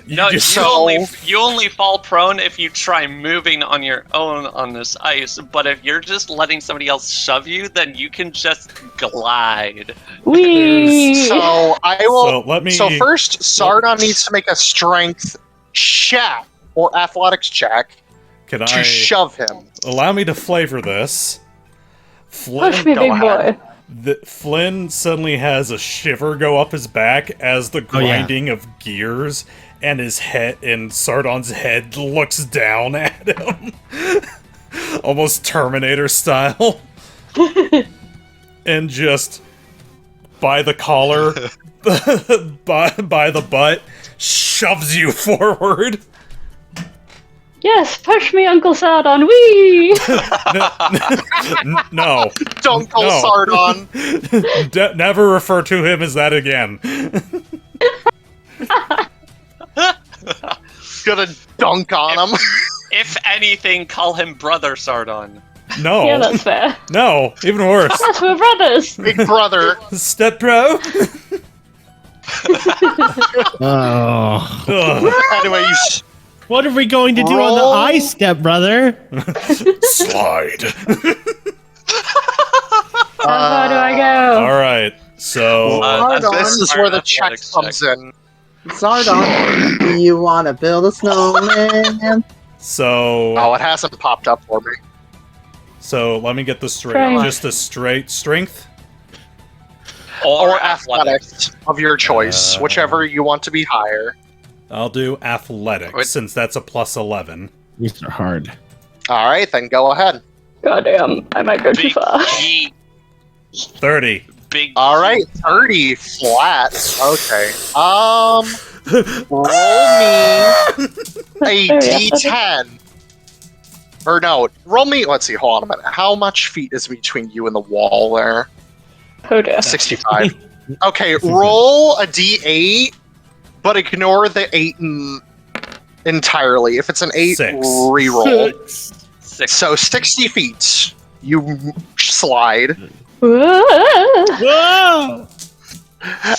No, you So- only fall prone if you try moving on your own on this ice. But if you're just letting somebody else shove you, then you can just glide. Wee. So I will. So let me. So first, Sardon needs to make a strength check or athletics check Can to I shove him. allow me to flavor this? Flynn, Push me, go big ahead. boy. Flynn suddenly has a shiver go up his back as the Oh, yeah. grinding of gears, and his head and Sardon's head looks down at him, almost Terminator style, and just by the collar, by the butt, shoves you forward. Yes, push me, Uncle Sardon. Wee. No, Don't call No. Sardon. never refer to him as that again. Gonna dunk on him. If anything, call him Brother Sardon. No, Yeah, that's fair. no, even worse. Yes, we're brothers. Big brother. Step bro. Oh. Ugh. Anyways, What are we going to do on the Roll. ice, stepbrother? Slide. How far do I go? All right, so Sardon. this is where the check Athletics comes check. in. Sardon, do you want to build a snowman? Oh, it hasn't popped up for me. so let me get this straight. Strength. Just a straight strength. Or athletics of your choice, whichever you want to be higher. I'll do athletics Wait. since that's a plus 11. These are hard. All right, then go ahead. Goddamn, I might go too Big far. G, 30. big. All right, 30 flat. Okay. Roll me a d10. Or no, roll me. Let's see. Hold on a minute. How much feet is between you and the wall there? Oh dear. 65. Okay, roll a d8, but ignore the 8 and entirely. If it's an 8, 6. reroll. 6. So 60 feet. You slide. Whoa!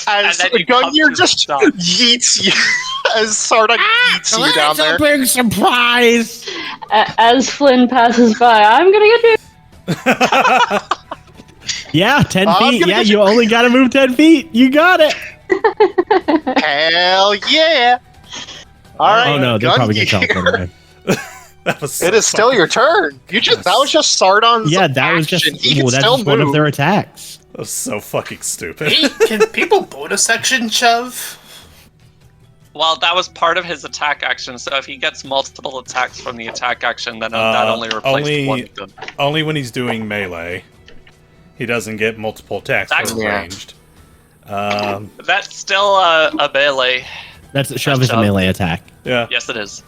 As then you come Gungir to just stop. yeets you. As Sarda yeets you down there. a big surprise! As Flynn passes by, I'm gonna get you. Yeah, 10 I'm feet. gonna Yeah, get you only gotta move 10 feet. You got it. Hell yeah! Alright, Oh no, they probably get Gungir. teleported. That was so It is still your turn. That was just Sardon's Yeah, that was just, action. He can that's still just one of move. their attacks. That was so fucking stupid. Hey, can people bonus action shove? Well, that was part of his attack action, so if he gets multiple attacks from the attack action, then that only replaced one gun. Only when he's doing melee. He doesn't get multiple attacks from Yeah. ranged. That's still a melee. Shove is a shove. melee attack. Yeah, Yes, it is.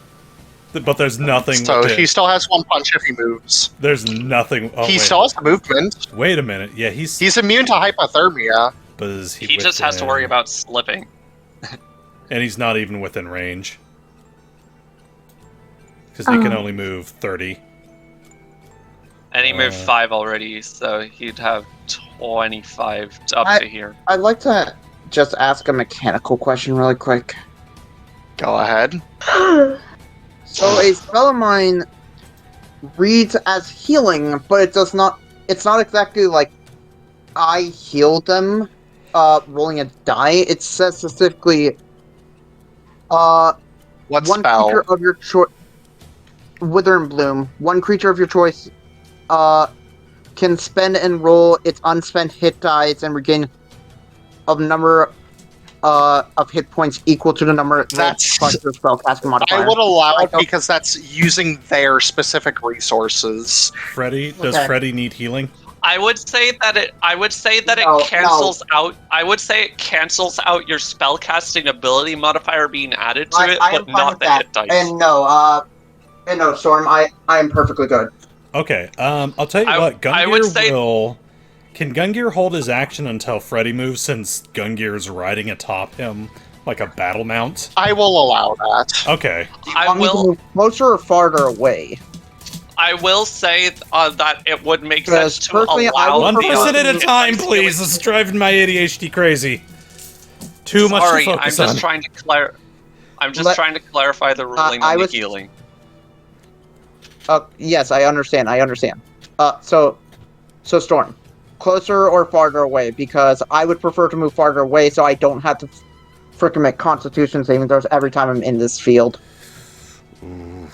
but there's nothing. So with he it. still has one punch if he moves. There's nothing. Oh, He wait. still has the movement. Wait a minute. Yeah, He's immune to hypothermia. But is He just has to worry within- about slipping. And he's not even within range. Because he can only move 30. And he moved 5 already, so he'd have 25 up to here. I'd like to just ask a mechanical question really quick. Go ahead. So a spell of mine reads as healing, but it does not. It's not exactly like I heal them. Rolling a die. It says specifically. What One spell? creature of your choice. Wither and Bloom. One creature of your choice. Can spend and roll its unspent hit dice and regain a number of hit points equal to the number That's- plus your spellcasting modifier. I would allow it don't- because that's using their specific resources. Freddy, does Okay. Freddy need healing? I would say that it No, cancels out. I would say it cancels out your spellcasting ability modifier being added to it, I am but fine not with the that. hit dice. And no, Storm. I am perfectly good. Okay, I'll tell you I what. would Gungir say- will. Can Gungir hold his action until Freddy moves, since Gungir's riding atop him like a battle mount? I will allow that. Okay. I Want me to will. move closer or farther away? I will say that it would make Because sense to personally, I allow would One prefer person to at a move- time, please. This is driving my ADHD crazy. Too much Sorry, to I'm focus just on. trying to I'm just Let- trying to clarify the ruling I on was- the healing. Yes, I understand. So Storm, closer or farther away? Because I would prefer to move farther away, so I don't have to frickin' make Constitution saving throws every time I'm in this field. Ooh,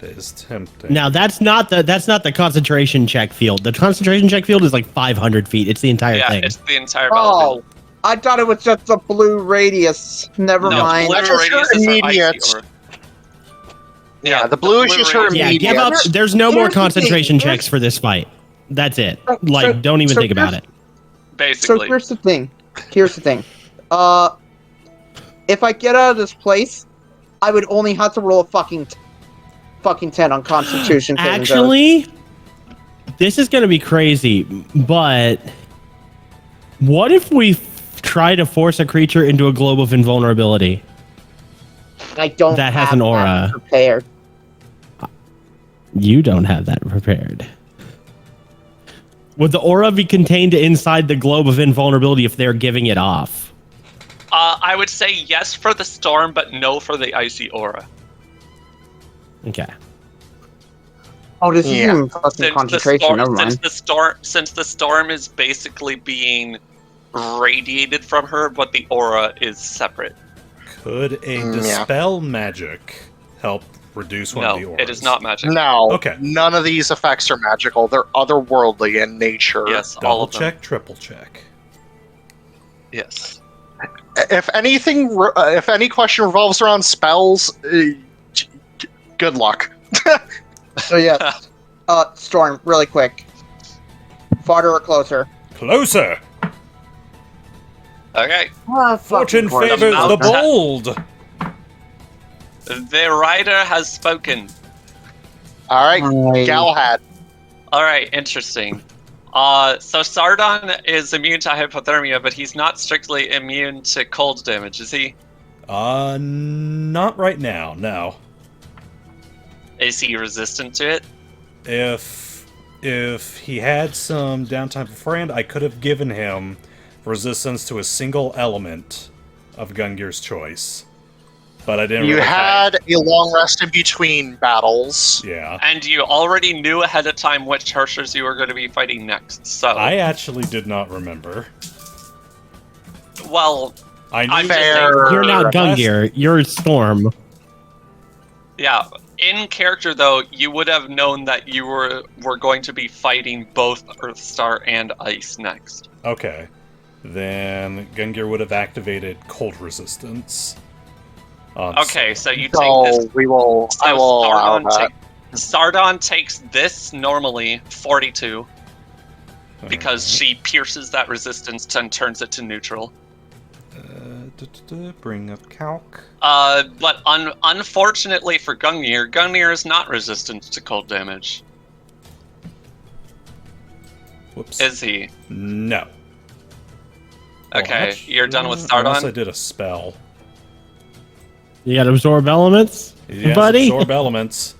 that is tempting. Now that's not the concentration check field. The concentration check field is like 500 feet. It's the entire Yeah, thing. it's the entire Oh, battlefield. I thought it was just a blue radius. Never No, mind. blue That's just radius is your for icy immediate. aura. Yeah, the blue is just your radius- Yeah, immediate. give up. There's no more Here's the thing, concentration here's- checks for this fight. That's it. So- Like, don't even so think about here's- it. So Basically. here's the thing. If I get out of this place, I would only have to roll a fucking 10 on Constitution saving throws. Actually, this is going to be crazy, but what if we try to force a creature into a globe of invulnerability? I don't that has have an aura. that prepared. You don't have that prepared. Would the aura be contained inside the globe of invulnerability if they're giving it off? I would say yes for the storm, but no for the icy aura. Okay. Oh, this Yeah. isn't fucking concentration. Never mind. Since the storm is basically being radiated from her, but the aura is separate. Could a Yeah. dispel magic help reduce one of the No, auras? it is not magic. No. Okay. None of these effects are magical. They're otherworldly in nature. Yes, all Double of them. check, triple check. Yes. If any question revolves around spells, good luck. So yeah, Storm, really quick. Farther or closer? Closer! Okay. Fortune fucking favors Mount the Ta- bold! The rider has spoken. All right, Aye. Galahad. All right, interesting. So Sardon is immune to hypothermia, but he's not strictly immune to cold damage, is he? Not right now, no. Is he resistant to it? If he had some downtime beforehand, I could have given him resistance to a single element of Gungir's choice. But I didn't You really had a long rest in between battles. Yeah. And you already knew ahead of time which Herrschers you were going to be fighting next, so... I actually did not remember. Well, I knew I'm Fair. You're not Gungir. You're Storm. yeah. In character, though, you would have known that you were going to be fighting both Earthstar and Ice next. Okay. Then Gungir would have activated cold resistance. Okay, so you take So this. we will. So I will allow that. Sardon takes this normally 42 because she pierces that resistance and turns it to neutral. Bring up calc. But unfortunately for Gungir, Gungir is not resistant to cold damage. Whoops. Is he? No. Okay, you're done with Unless I Sardon? did a spell. You got absorb elements, Yes, buddy. absorb elements.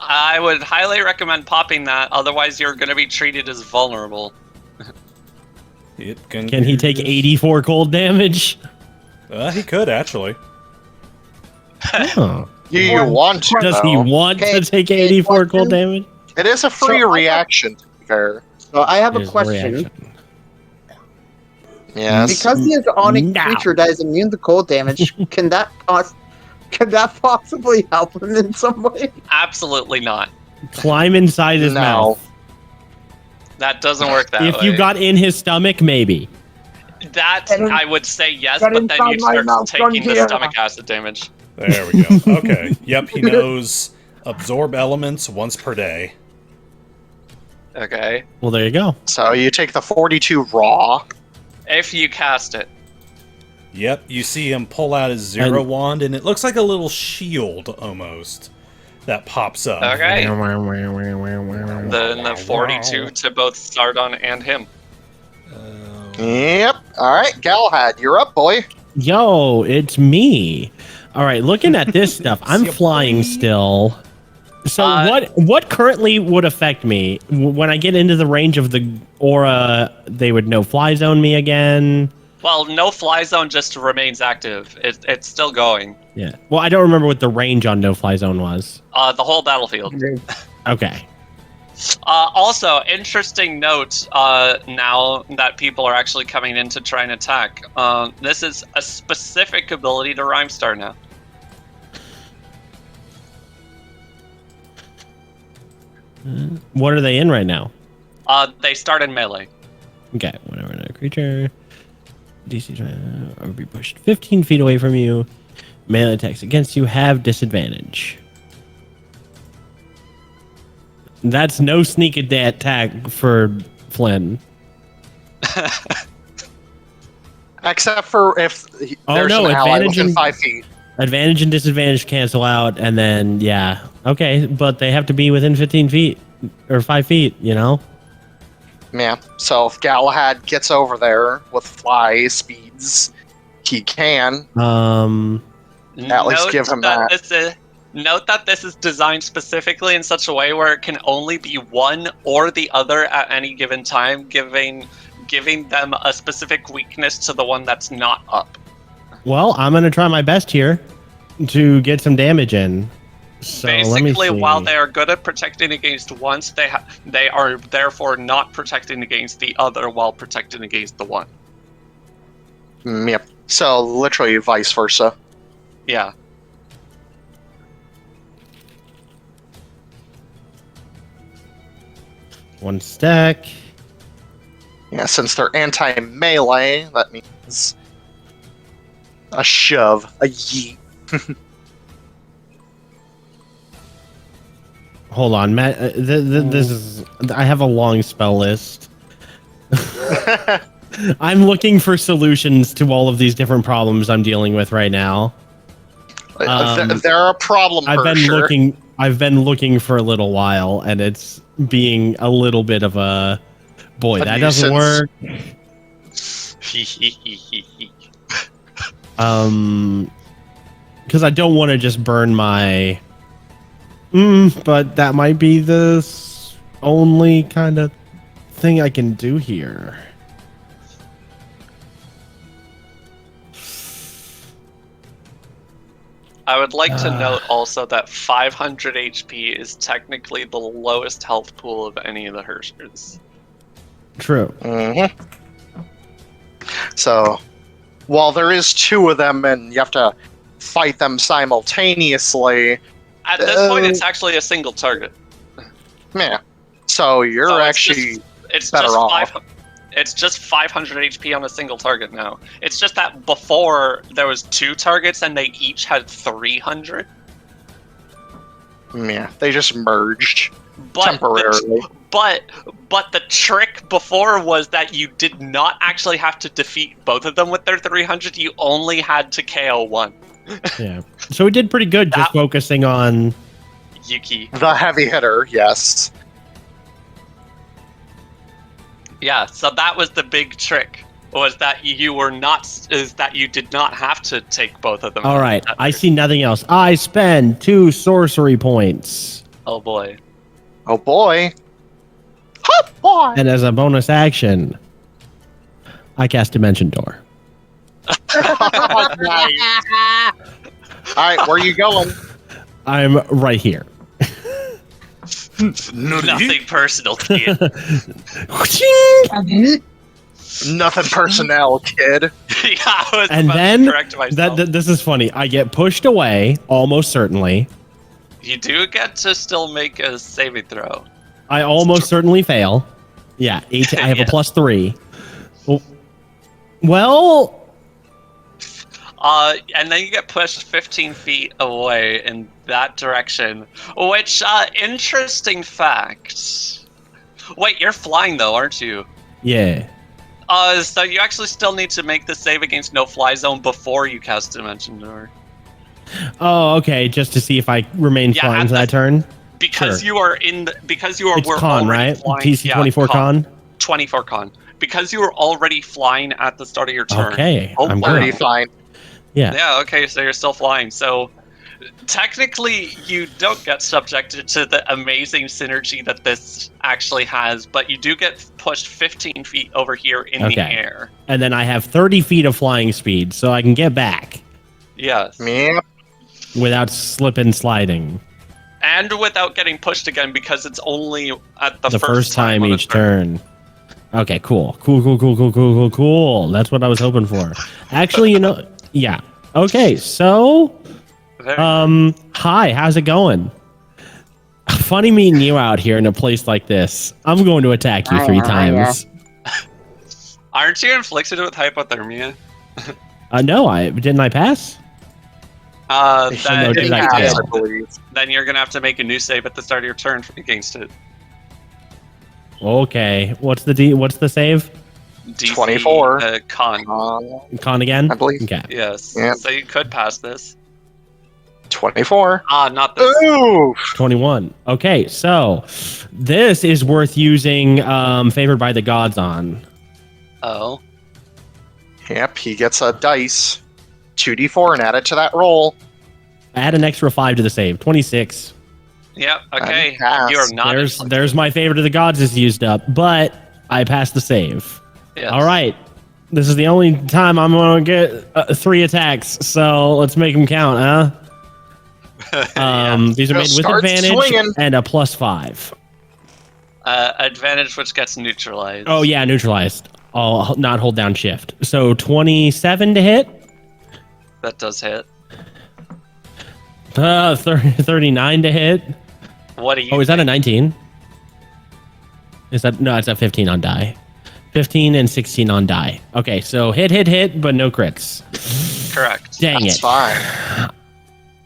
I would highly recommend popping that, otherwise you're going to be treated as vulnerable. Can he take 84 cold damage? He could, actually. Oh. You want to? Does he though. want Okay, to take 84 cold damage? It is a free So I- reaction. To be fair. So I have It a is a question. reaction. Yes. Because he is on a No. creature that is immune to cold damage, can that possibly help him in some way? Absolutely not. Climb inside his No. mouth. That doesn't work that If way. you got in his stomach, maybe. that, Get in- I would say yes, get but then inside you my start mouth, taking the Gungir. stomach acid damage. There we go. Okay. Yep, he knows absorb elements once per day. Okay. Well, there you go. So you take the 42 raw. If you cast it. Yep, you see him pull out his zero wand, and it looks like a little shield almost that pops up. Okay. Then Then the 42 to both Sardon and him. Yep. All right, Galahad, you're up, boy. Yo, it's me. All right, looking at this stuff, I'm flying still. So what currently would affect me when I get into the range of the aura? They would no fly zone me again. Well, no fly zone just remains active. It's still going. Yeah. Well, I don't remember what the range on no fly zone was. The whole battlefield. Okay. Also, interesting note, now that people are actually coming in to try and attack. This is a specific ability to Rhymestar now. What are they in right now? They start in melee. Okay, whenever a creature DC or be pushed 15 feet away from you, melee attacks against you have disadvantage. That's no sneak attack for Flynn. Except for if Oh, there's no, an ally advantage within and- 5 feet. Advantage and disadvantage cancel out, and then yeah, okay, but they have to be within 15 feet or 5 feet, you know. Yeah. So if Galahad gets over there with fly speeds, he can. At least give him that. Note that this is designed specifically in such a way where it can only be one or the other at any given time, giving them a specific weakness to the one that's not up. Well, I'm gonna try my best here to get some damage in. So let me Basically, see. while they are good at protecting against once, they are therefore not protecting against the other while protecting against the one. Yep. So literally vice versa. Yeah. One stack. Yeah, since they're anti-melee, that means a shove, a yeet. Hold on, Matt. This is. I have a long spell list. I'm looking for solutions to all of these different problems I'm dealing with right now. They're a problem. I've been looking for a little while, and it's being a little bit of a boy. A That doesn't nuisance. work. Because I don't want to just burn my. But that might be the only kind of thing I can do here. I would like to note also that 500 HP is technically the lowest health pool of any of the Herrschers. True. So, while there is 2 of them and you have to fight them simultaneously, At this point, it's actually a single target. yeah. So you're So actually It's better just off. It's just 500 HP on a single target now. It's just that before there was 2 targets and they each had 300. Yeah, they just merged But temporarily. But the trick before was that you did not actually have to defeat both of them with their 300. You only had to KO one. Yeah. So we did pretty good just focusing on Yuki. The heavy hitter, yes. Yeah, so that was the big trick. Was that you did not have to take both of them. All right. I see nothing else. I spend 2 sorcery points. Oh boy. Oh boy. Oh boy. And as a bonus action, I cast Dimension Door. Nice. Alright, where are you going? I'm right here. Nothing personal, kid. Nothing personnel, kid. Yeah, I was And about then to correct myself. this is funny. I get pushed away, almost certainly. You do get to still make a saving throw. I almost certainly fail. Yeah, 18, I have Yeah. a +3. Well, And then you get pushed 15 feet away in that direction. Which, interesting fact. Wait, you're flying though, aren't you? yeah. So you actually still need to make the save against no fly zone before you cast Dimension Door. Oh, okay. Just to see if I remain Yeah, flying at for that turn. Because Sure. you are in the, because you are It's were con, already right? flying. TC 24 con. 24 con. Because you were already flying at the start of your turn. Okay, Oh, I'm Pretty good. fine. Yeah. Yeah, okay, so you're still flying. So technically you don't get subjected to the amazing synergy that this actually has, but you do get pushed 15 feet over here in the Okay. air. And then I have 30 feet of flying speed, so I can get back Yes. Yeah. without slip and sliding. And without getting pushed again because it's only at the first time on a each turn. Okay, cool. Cool. That's what I was hoping for. Actually, yeah. Okay, so Very hi, how's it going? Funny meeting you out here in a place like this. I'm going to attack you 3 times. Aren't you inflicted with hypothermia? No, didn't I pass? Then, no, did I Yes, fail? I believe. then you're gonna have to make a new save at the start of your turn against it. Okay. What's the save? DC, 24. Con. Con again? I believe. Okay. Yes. Yeah. So you could pass this. 24. Not this. Ooh. 21. Okay, so this is worth using Favored by the Gods on. Oh. Yep, he gets a dice. 2d4 and add it to that roll. Add an extra 5 to the save. 26. Yep. Okay. pass. You're not. There's my Favorite of the Gods is used up, but I passed the save. Yes. All right. This is the only time I'm going to get 3 attacks, so let's make them count, huh? These are made with Start advantage swinging. and a +5. Advantage, which gets neutralized. Oh, yeah, neutralized. I'll not hold down shift. So 27 to hit. That does hit. 39 to hit. What do you? Oh, is that a 19? Is that no? It's a 15 on die. 15 and 16 on die. Okay, so hit, but no crits. Correct. Dang That's it! fine.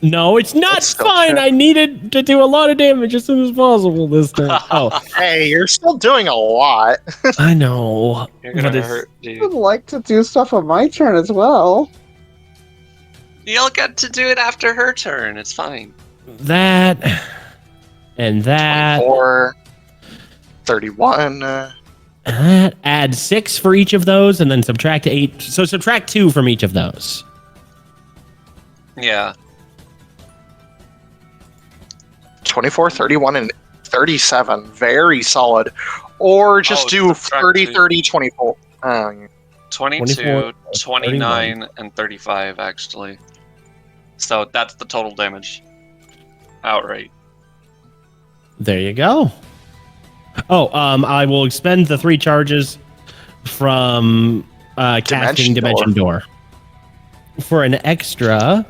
No, it's not That's still fine. true. I needed to do a lot of damage as soon as possible this time. Oh, Hey, you're still doing a lot. I know. You're gonna but it's- hurt, I would dude. like to do stuff on my turn as well. You'll get to do it after her turn. It's fine. That and that. 24. 31. Add 6 for each of those, and then subtract 8. So subtract 2 from each of those. Yeah. 24, 31, and 37. Very solid. Or just do subtract 30, two. 30, 24. 22, 24, 29, and 35, actually. So that's the total damage. Outright. There you go. Oh, I will expend the 3 charges from casting Dimension Door. For an extra,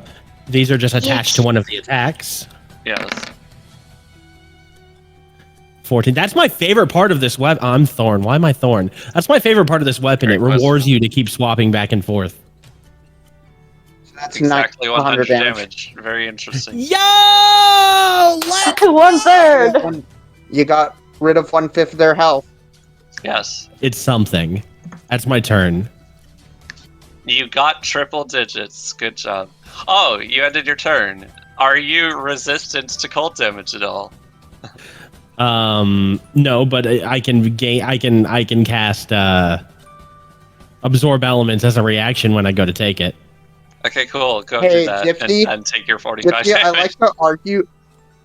these are just attached to one of the attacks. Yes. 14. That's my favorite part of this weapon. I'm Thorn. Why am I Thorn? That's my favorite part of this weapon. It rewards you to keep swapping back and forth. That's Exactly 100 damage. Very interesting. Yo! Let's 1/3. You got rid of 1/5 of their health. Yes. It's something. That's my turn. You got triple digits. Good job. Oh, you ended your turn. Are you resistant to cold damage at all? No, but I can gain. I can cast absorb elements as a reaction when I go to take it. Okay, cool. Go Hey, do that Gipsy. and take your 45 Gypsy, I damage. like to argue.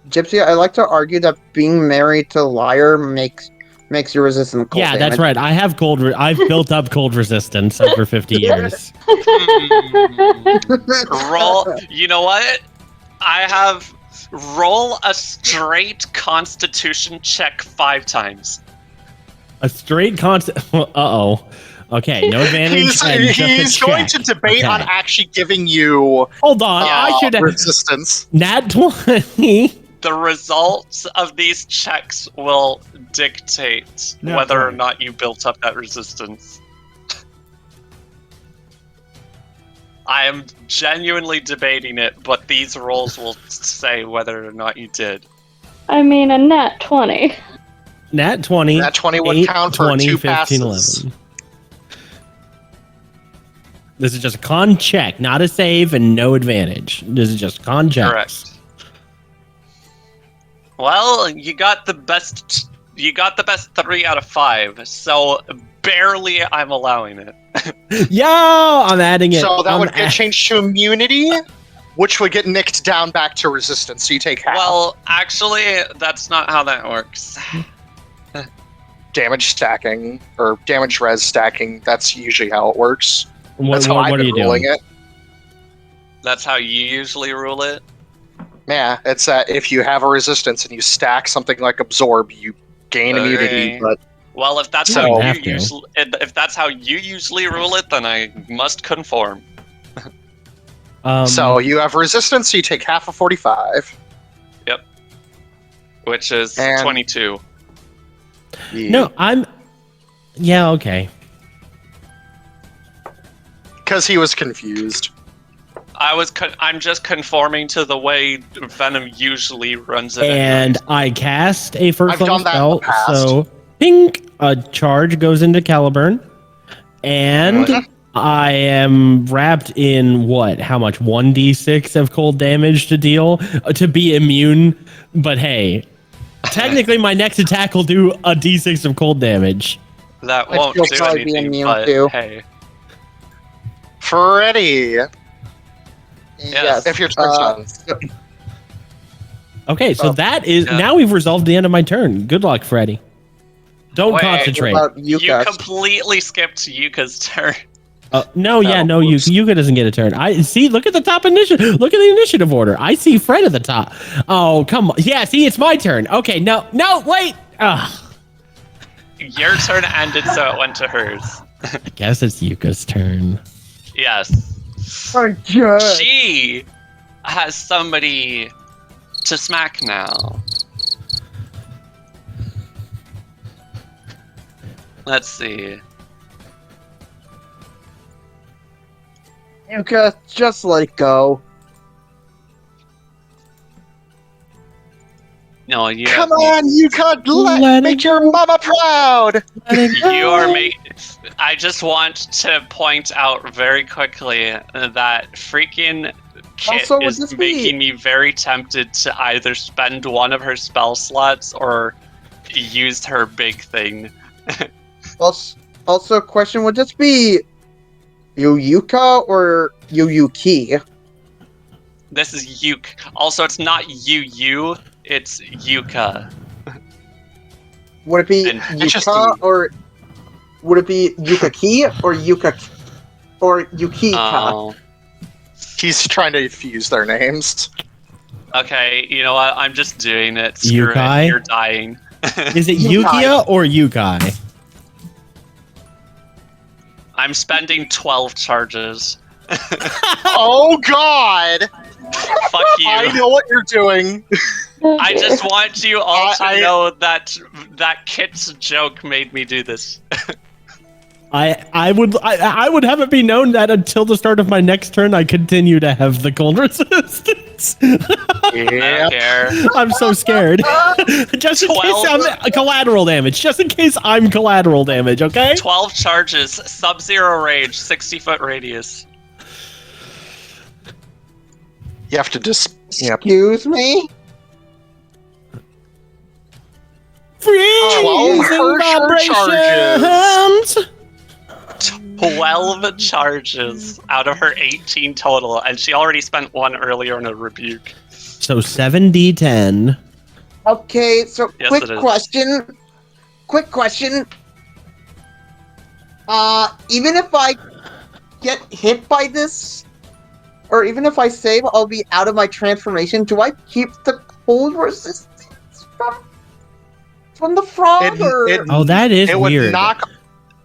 Gypsy, I like to argue that being married to Liar makes you resistant to cold Yeah, damage. that's right. I have cold. I've built up cold resistance over 50 years. Roll. You know what? I have roll a straight Constitution check 5 times. A straight constant. Uh-oh. Okay, no advantage. and just a He's going check. to debate on Okay. actually giving you Hold on. I should have. resistance. Nat 20. The results of these checks will dictate No, whether or right. not you built up that resistance. I am genuinely debating it, but these rolls will say whether or not you did. I mean, a nat 20. Nat 20. That 20 would 8, count for 20, 2 15, passes. 11. This is just a con check, not a save, and no advantage. This is just con checks. Correct. Well, you got the best. You got the best 3 out of 5, so barely I'm allowing it. Yo, I'm adding it. So that I'm would get changed to immunity, which would get nicked down back to resistance. So you take half. Well, actually, that's not how that works. Damage stacking, or damage res stacking, that's usually how it works. What, That's how what I've are been you ruling doing? it. That's how you usually rule it. Yeah, it's that if you have a resistance and you stack something like absorb, you gain immunity, Okay. but Well, if that's You don't how have you to. usually, if that's how you usually rule it, then I must conform. so you have resistance, so you take half of 45. Which is And- 22. No, I'm. Yeah, okay. Because he was confused. I'm just conforming to the way Venom usually runs it. And I cast a first I've level done that in the spell, past. so pink, a charge goes into Caliburn, and I am wrapped in what? How much? 1d6 of cold damage to deal to be immune. But hey, technically, my next attack will do a d6 of cold damage. That Which won't you'll do probably be anything, immune but to. hey. Freddy, Yes. if your turn's done. Okay, so Oh, that is yeah. now we've resolved the end of my turn. Good luck, Freddy. Don't Wait, concentrate. About You Yuka. completely skipped Yuka's turn. No, yeah, no, whoops. Yuka doesn't get a turn. I see. Look at the top initiative. Look at the initiative order. I see Fred at the top. Oh, come on. Yeah, see, it's my turn. Okay, no, wait. Ugh. Your turn ended, so it went to hers. I guess it's Yuka's turn. Yes. Oh, God. She has somebody to smack now. Let's see. Yuka, just let it go. No, you Come on, you could Let make it your mama proud. You are I just want to point out very quickly that freaking Kit Also, would is this be- making me very tempted to either spend one of her spell slots or use her big thing. Also, question, would this be Yuka or Yuyuki? This is Yuk. Also, it's not Yu, it's Yuka. Would it be And Yuka or would it be Yukaki or Yukika? Oh. He's trying to fuse their names. Okay, you know what? I'm just doing it. Screw Yukai? it. You're dying. Is it Yukai. Yukia or Yukai? I'm spending 12 charges. Oh God! Fuck you. I know what you're doing. I just want you all to I- know that Kit's joke made me do this. I would have it be known that until the start of my next turn, I continue to have the cold resistance. I Yeah. don't care. I'm so scared. Just in case 12. I'm collateral damage. Just in case I'm collateral damage. Okay. 12 charges, sub-zero range, 60-foot radius. You have to just. Yep. Excuse me? Freezing 12 Herrscher vibrations. 12 charges out of her 18 total, and she already spent one earlier in a rebuke. So 7d10. Okay, so Yes, quick it is. question. Quick question. Even if I get hit by this, or even if I save, I'll be out of my transformation. Do I keep the cold resistance from the frog? Oh, that is It would weird. knock.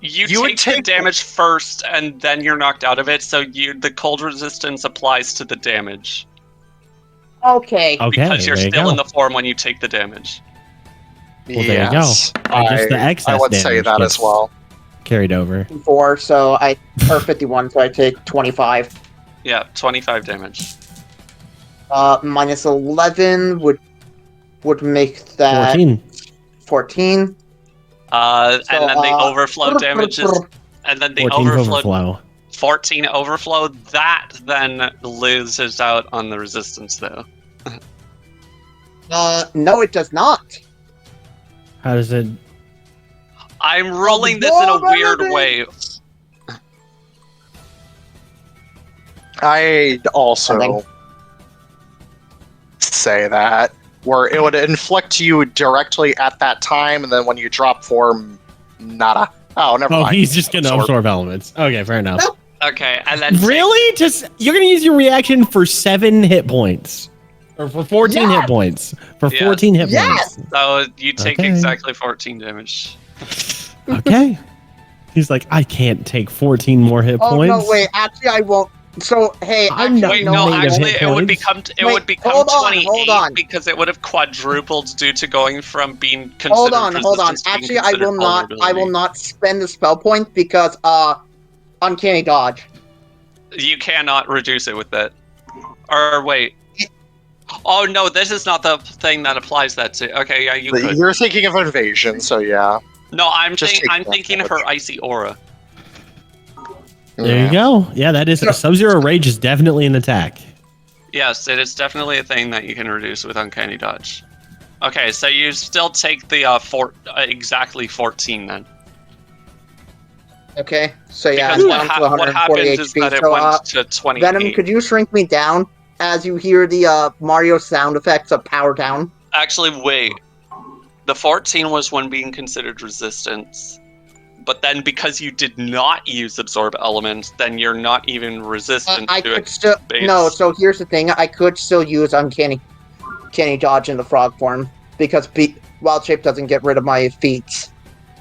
You would take the take- damage first, and then you're knocked out of it, so the cold resistance applies to the damage. Okay. Okay, Because you're there you still go. in the form when you take the damage. Well, there you go. Yes. And just the excess I would say damage that gets as well. carried over. 4, so or 51, so I take 25. Yeah, 25 damage. Minus 11 would make that 14. 14. And So, then the overflow damage is... And then the 14 overflow... overflow. 14 overflow, that then loses out on the resistance, though. No, it does not. How does it? I'm rolling this in a weird way. I'd also Something. say that, where it would inflict you directly at that time, and then when you drop form, nada. Oh, never Oh, mind. he's just gonna absorb elements. Okay, fair enough. Okay, and then Really? Just you're gonna use your reaction for 7 hit points, or for 14 Yes! hit points. For Yes. 14 hit Yes! So you take Okay. exactly 14 damage. points. Okay. He's like, I can't take 14 more hit Oh points. no, wait. Actually, I won't. So hey, I'm actually, not Wait, no no, made of actually, hit it would points. become Wait, hold on, 28 hold on. because it would have quadrupled due to going from being considered Hold on. resistance to being Actually, I considered will not. I will vulnerability. not spend the spell point because uncanny dodge. You cannot reduce it with that. Or wait. Oh no, this is not the thing that applies that to. Okay, yeah, you But could. You're thinking of invasion, so yeah. No, I'm Just take I'm that thinking of her icy aura. There you go. Yeah, that is Sub-Zero Rage is definitely an attack. Yes, it is definitely a thing that you can reduce with uncanny dodge. Okay, so you still take the exactly 14 then. Okay, so yeah, Because I'm down to what 140 happens is HP. that it So went to 28. Venom, could you shrink me down as you hear the Mario sound effects of power down? Actually, wait. The 14 was when being considered resistance. But then because you did not use absorb elements, then you're not even resistant I to could it. still base. no. So here's the thing: I could still use uncanny dodge in the frog form because wild shape doesn't get rid of my feats.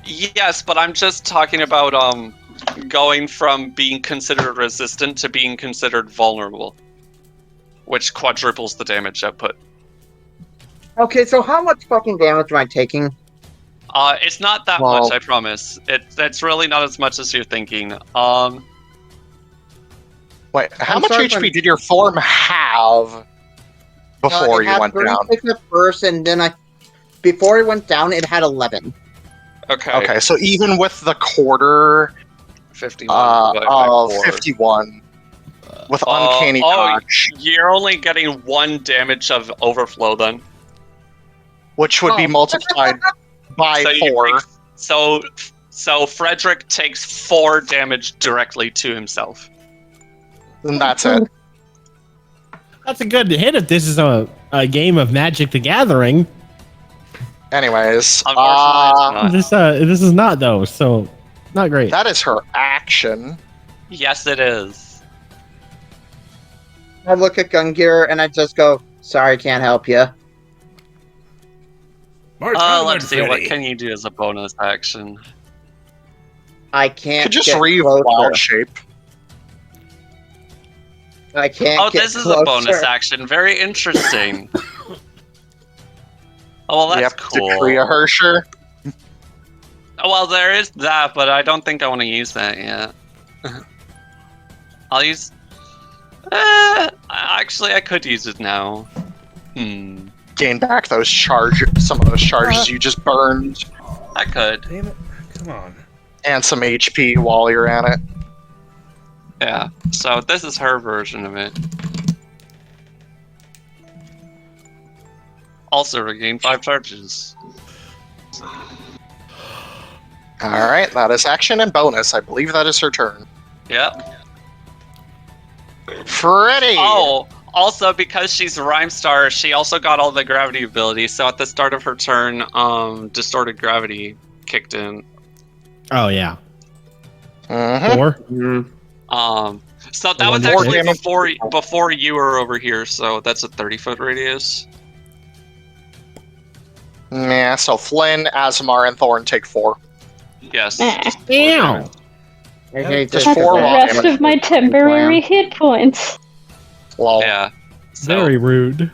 Yes, but I'm just talking about going from being considered resistant to being considered vulnerable, which quadruples the damage output. Okay, so how much fucking damage am I taking? It's not that Well- much, I promise. It's really not as much as you're thinking. Wait, how I'm much sorry, HP did your form have before it you had went down? 36 at first, and then before it went down, it had 11. Okay. Okay, so even with the quarter 51 divided by of 4. 51, with uncanny oh, dodge, You're only getting 1 damage of overflow then. which would be Oh. multiplied by So you 4. take- So Fredrick takes 4 damage directly to himself. And that's it. That's a good hit if this is a game of Magic the Gathering. Anyways, Unfortunately, it's not. This is not though, so not great. that is her action. Yes, it is. I look at Gungir and I just go, sorry, can't help you. Let's see. What can you do as a bonus action? I can't Could just get re-wild closer. shape. I can't Oh, get this is closer. a bonus action. Very interesting. Oh, well, You that's have cool. to decree a Herrscher. Oh, well, there is that, but I don't think I want to use that yet. I'll use... actually, I could use it now. Gain back those some of those charges you just burned, I could. Damn it. Come on. and some HP while you're at it. Yeah. So this is her version of it. Also regain 5 charges. Alright, that is action and bonus. I believe that is her turn. Yep. Freddy! Oh, also because she's Rhyme Star, she also got all the gravity abilities. So at the start of her turn, distorted gravity kicked in. Oh yeah. Mhm. 4. So that One was more actually damage. before you were over here. So that's a 30-foot radius. Yeah, so Flynn, Asemar, and Thorn take 4. Yes. Ow. Okay, Just That's 4 the raw rest damage. of my temporary hit points. Lol. Yeah. So Very rude.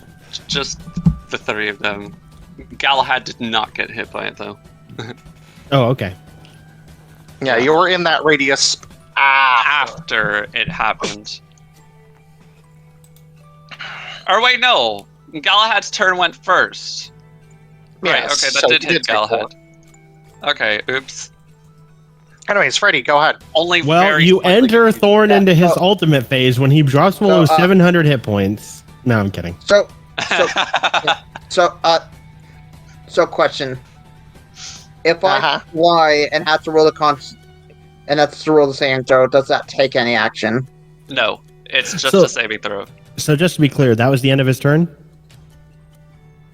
just the 3 of them. Galahad did not get hit by it though. Oh, okay. Yeah, you were in that radius After it happened. Or wait, no. Galahad's turn went first. Right, Yes, okay, that so did you hit take 4. Galahad. Okay, oops. Anyways, Freddy, go ahead. Only Well, very you slightly enter confused. Thorn into his Oh. ultimate phase when he drops below 700 hit points. No, I'm kidding. So, question. If I fly and have to roll the saving throw, does that take any action? No, it's just So- a saving throw. So just to be clear, that was the end of his turn?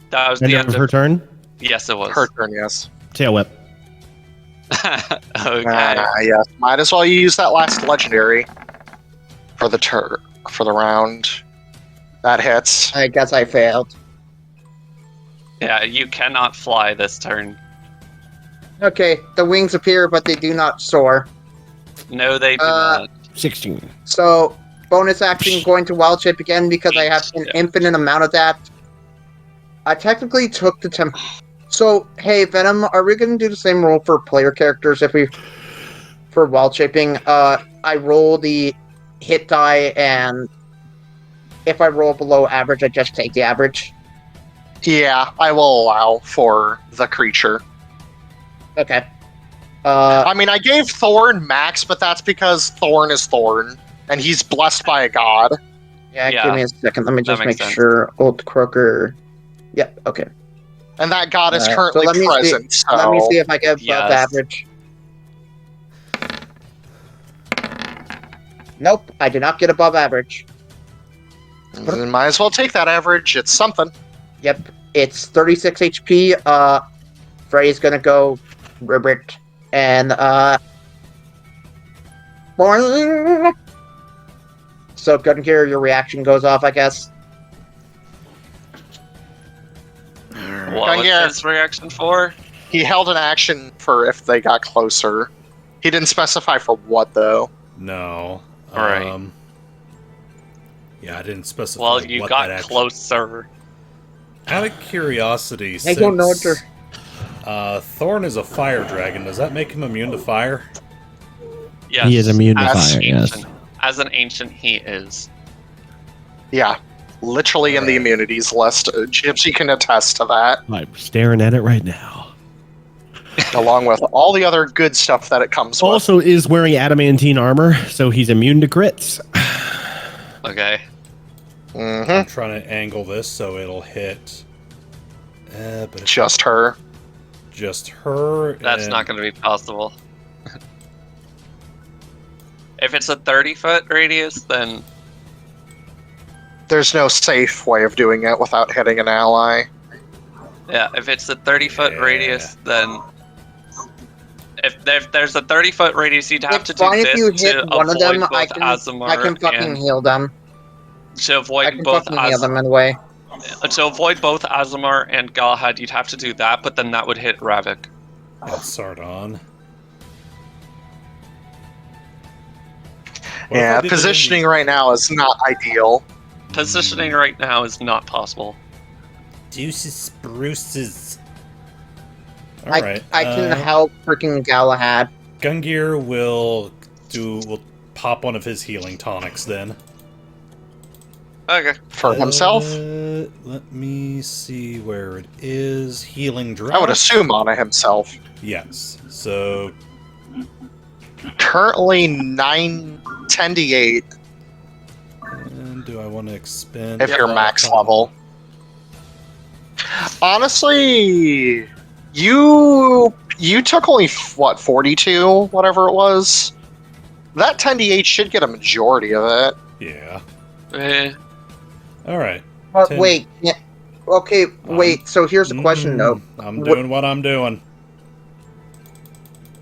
That was End the of end her of... turn? Yes, it was. Her turn, yes. Tail whip. Okay. Yes. Might as well use that last legendary for the round. That hits. I guess I failed. Yeah, you cannot fly this turn. Okay, the wings appear, but they do not soar. No, they do not. 16. So, bonus action going to wild shape again because I have an infinite amount of that. I technically took the temp. So, hey, Venom, are we going to do the same rule for player characters for wild shaping? I roll the hit die, and if I roll below average, I just take the average. Yeah, I will allow for the creature. Okay. I mean, I gave Thorn max, but that's because Thorn is Thorn, and he's blessed by a god. Yeah, Yeah, give me a second. Let me just that make makes sense. sure. Old Croaker. Yep, okay. And that god is Alright, currently so let me see- present, so... Let me see if I get above Yes. average. Nope, I did not get above average. Then might as well take that average. It's something. Yep, it's 36 HP. Freddy's gonna go Ribbit and boing. So Gungir, your reaction goes off, I guess. What was Gungir. his reaction for? He held an action for if they got closer. He didn't specify for what, though. No. Alright. Yeah, I didn't specify. Well, you what got that action- closer. Out of curiosity, I don't know what since Thorn is a fire dragon, does that make him immune to fire? Yes. He is immune to as fire, yes. ancient. As an ancient, he is. Yeah. Literally in the immunities list. Gipsy can attest to that, I'm staring at it right now. along with all the other good stuff that it comes with. Also is wearing adamantine armor, so he's immune to crits. Okay. Mm-hmm. I'm trying to angle this so it'll hit. But it's Just her. just her. That's and- not going to be possible. If it's a 30-foot radius, then There's no safe way of doing it without hitting an ally. Yeah, if it's a 30-foot radius, then if there's a 30-foot radius, you'd have It's to do fine if you this hit to one of avoid them. I both can Asemar fucking and heal them. to I avoid can both fucking heal them in a way. to avoid both Asemar and Galahad, you'd have to do that, but then that would hit Ravak. And Sardon. What if I Yeah, did it in positioning the right now is not ideal. Positioning right now is not possible. Deuces spruces. I Alright. can help freaking Galahad. Gungir will pop one of his healing tonics then. Okay. For himself? Let me see where it is. Healing drop. I would assume on himself. Yes. So Currently 10d8 and do I want to expend if you're that max on- level. Honestly, you took only, what, 42? Whatever it was? That 10d8 should get a majority of it. Yeah. Eh. Alright. But 10. wait, yeah, okay, wait. So here's the question, though. I'm doing what I'm doing.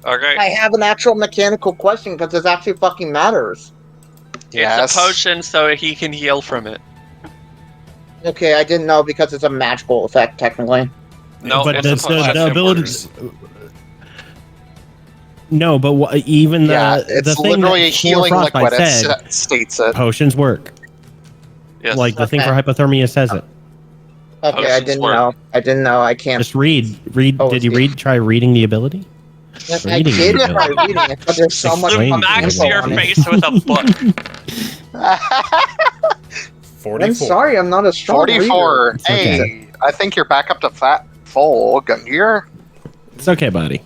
Okay. I have an actual mechanical question because this actually fucking matters. Yes. It's a potion, so he can heal from it. Okay, I didn't know because it's a magical effect, technically. No, but it's a that's potion. the ability. No, but even the Yeah, the it's thing literally a that healing Frostbite liquid. said, It states it. potions work. Yes. Like the thing for Okay. hypothermia says it. Okay, I Potions didn't work. know. I didn't know. I can't. Just read. Oh, Did you see. try reading the ability? I reading did the try ability. reading it, but there's so much Explain fucking the Max info your on it. face with a book. 44. I'm sorry, I'm not a strong 44. reader. It's okay. Hey, I think you're back up to full Gungir. It's okay, buddy.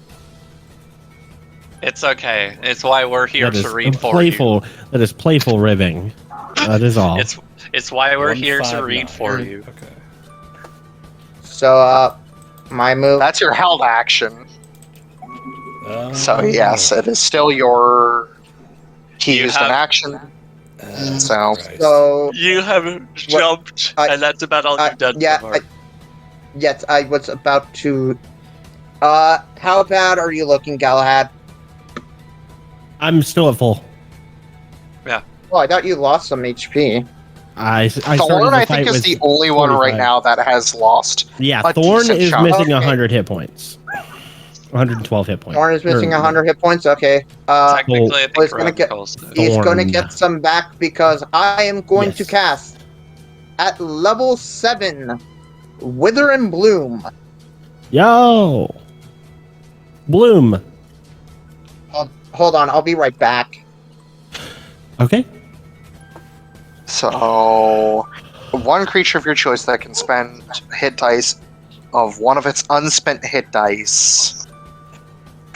It's okay. It's why we're here That to is read for you. playful. That is playful ribbing. That is all. It's why we're here to 159. read for you. Okay. So, my move. That's your held action. So yes, it is still your. He You used have- an action. So- Christ. So, You have jumped, I- and that's about all you've done yeah, so far. yes, I was about to. How bad are you looking, Galahad? I'm still at full. Oh, I thought you lost some HP. I started Thorn, the I fight think, is with the only one right 45. now that has lost. Yeah, a Thorn decent is chunk. missing Okay. 100 hit points. 112 hit points. Thorn is missing Or- 100 hit points. Okay. Technically, I was think gonna get- Ravak also. He's Thorn. gonna get some back because I am going to Yes. cast at level 7, Wither and Bloom. Yo! Bloom. Hold on, I'll be right back. Okay. So, one creature of your choice that can spend hit dice of one of its unspent hit dice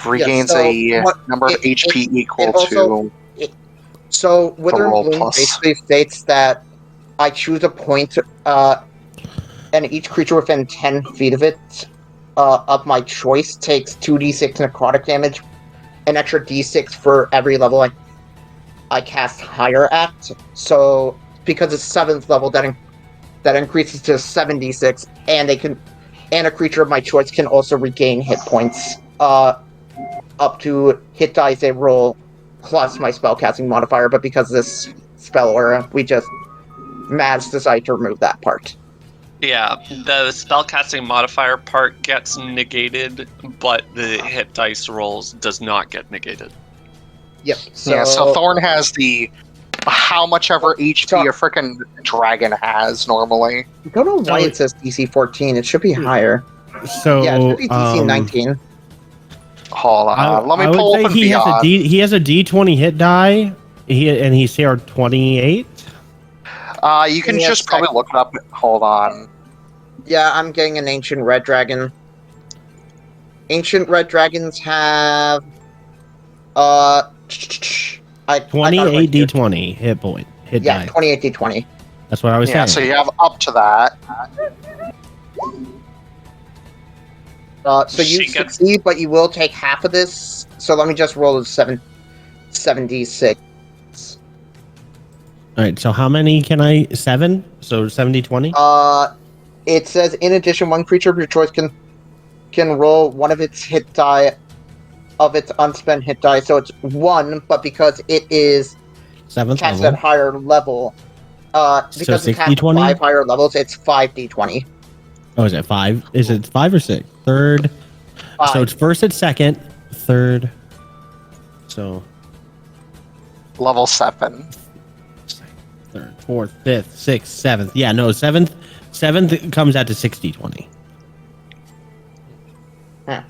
regains so a what- number of it- HP equal it also- to. So Wither and roll Bloom plus. basically states that I choose a point, and each creature within 10 feet of it, of my choice, takes 2d6 necrotic damage, an extra d6 for every level I cast higher at. So because it's 7th level, that increases to 7d6, and a creature of my choice can also regain hit points, up to hit dice they roll plus my spellcasting modifier. But because of this spell aura, Mads decided to remove that part. Yeah, the spellcasting modifier part gets negated, but the hit dice rolls does not get negated. Yep. So Thorn has the how much ever HP So- a freaking dragon has normally. I don't know why So- it says DC 14. It should be higher. So, Yeah, it should be DC 19. Hold on, let me I would pull say open he has Beyond. he has a D20 hit die, and he's CR 28. You can Yes, just probably look it up. Hold on. Yeah, I'm getting an Ancient Red Dragon. Ancient Red Dragons have... I thought it 28 was- D20 hit point. Hit Yeah, die. 28 D20. That's what I was Yeah, saying. so you have up to that. So you She gets- succeed, but you will take half of this. So let me just roll a 7d6. All right, so how many can I? 7? So 70, 20? It says, in addition, one creature of your choice can roll one of its hit die of its unspent hit die. So it's 1, but because it is 7th cast level. at higher level, because So it's 60, cast at 20? 5 higher levels, it's 5d20. Oh, is it 5? Is it 5 or 6? Third. So 5. it's first and second, third. So Level 7. third, fourth, fifth, sixth, seventh. Yeah, no, seventh. Seventh comes out to 60, 20. Huh.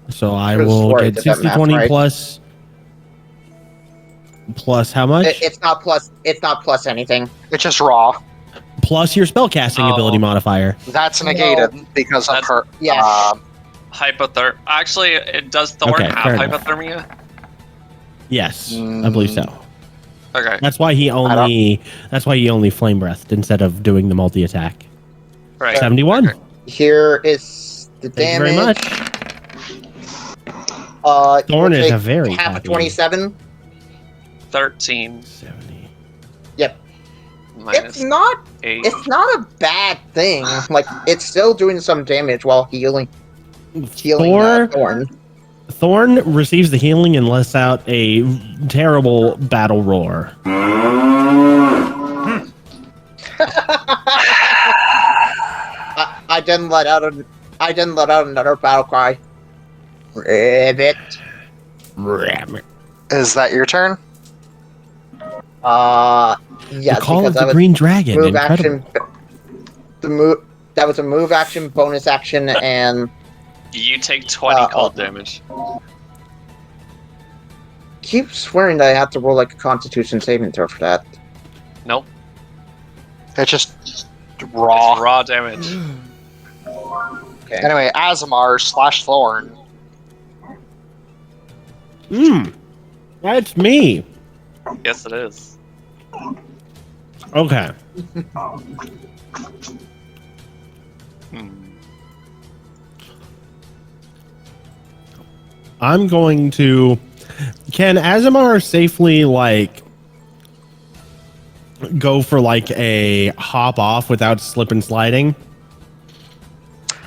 So I Could've will swore I get did that 60, math 20 right. plus how much? It's not plus. It's not plus anything. It's just raw. Plus your spellcasting Oh. ability modifier. That's negated because of That's- her. Yeah. Hypothermia. Actually, it does Thorn Okay, have fair enough. hypothermia? Yes, I believe so. Okay. That's why he only. That's why he only flame breathed instead of doing the multi attack. Right. 71. Okay. Here is the Thank you very damage. much. Thorn you'll is take a very half of happy. 27. 13 70. Yep. minus It's not. 8. It's not a bad thing. Like, it's still doing some damage while healing. Thorn. Thorn receives the healing and lets out a terrible battle roar. I didn't let out another battle cry. Ribbit. Is that your turn? Yes, The call of because the that was Green Dragon. move Incredible. action. That was a move action, bonus action, and You take 20 cold oh. damage. keep swearing that I have to roll like a Constitution saving throw for that. Nope. It's just raw. It's raw damage. Okay. Anyway, Asemar / Thorn. That's me. Yes, it is. Okay. I'm going to. Can Asemar safely go for a hop off without slip and sliding?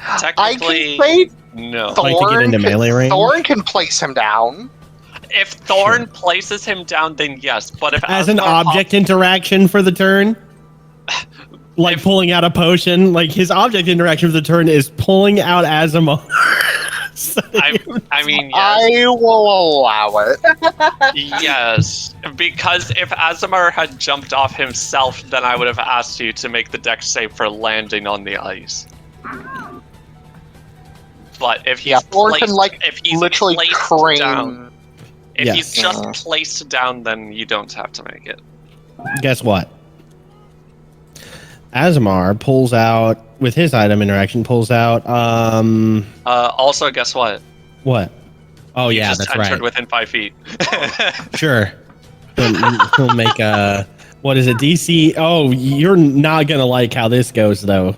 I Technically, can say no. Like to get into melee range? Thorn can place him down. If Thorn places him down, then yes. But if As an Asemar object interaction for the turn? Like pulling out a potion? Like his object interaction for the turn is pulling out Asemar. I mean, yes. I will allow it. Yes, because if Asemar had jumped off himself, then I would have asked you to make the dex save for landing on the ice. But if he's Thorn placed, can if he's literally placed crane. down, if Yes. he's just placed down, then you don't have to make it. Guess what? Asemar pulls out, with his item interaction, Also, guess what? what? Oh, You yeah, just that's entered right. within 5 feet. Sure. He'll make a, what is it, DC? Oh, you're not going to like how this goes, though.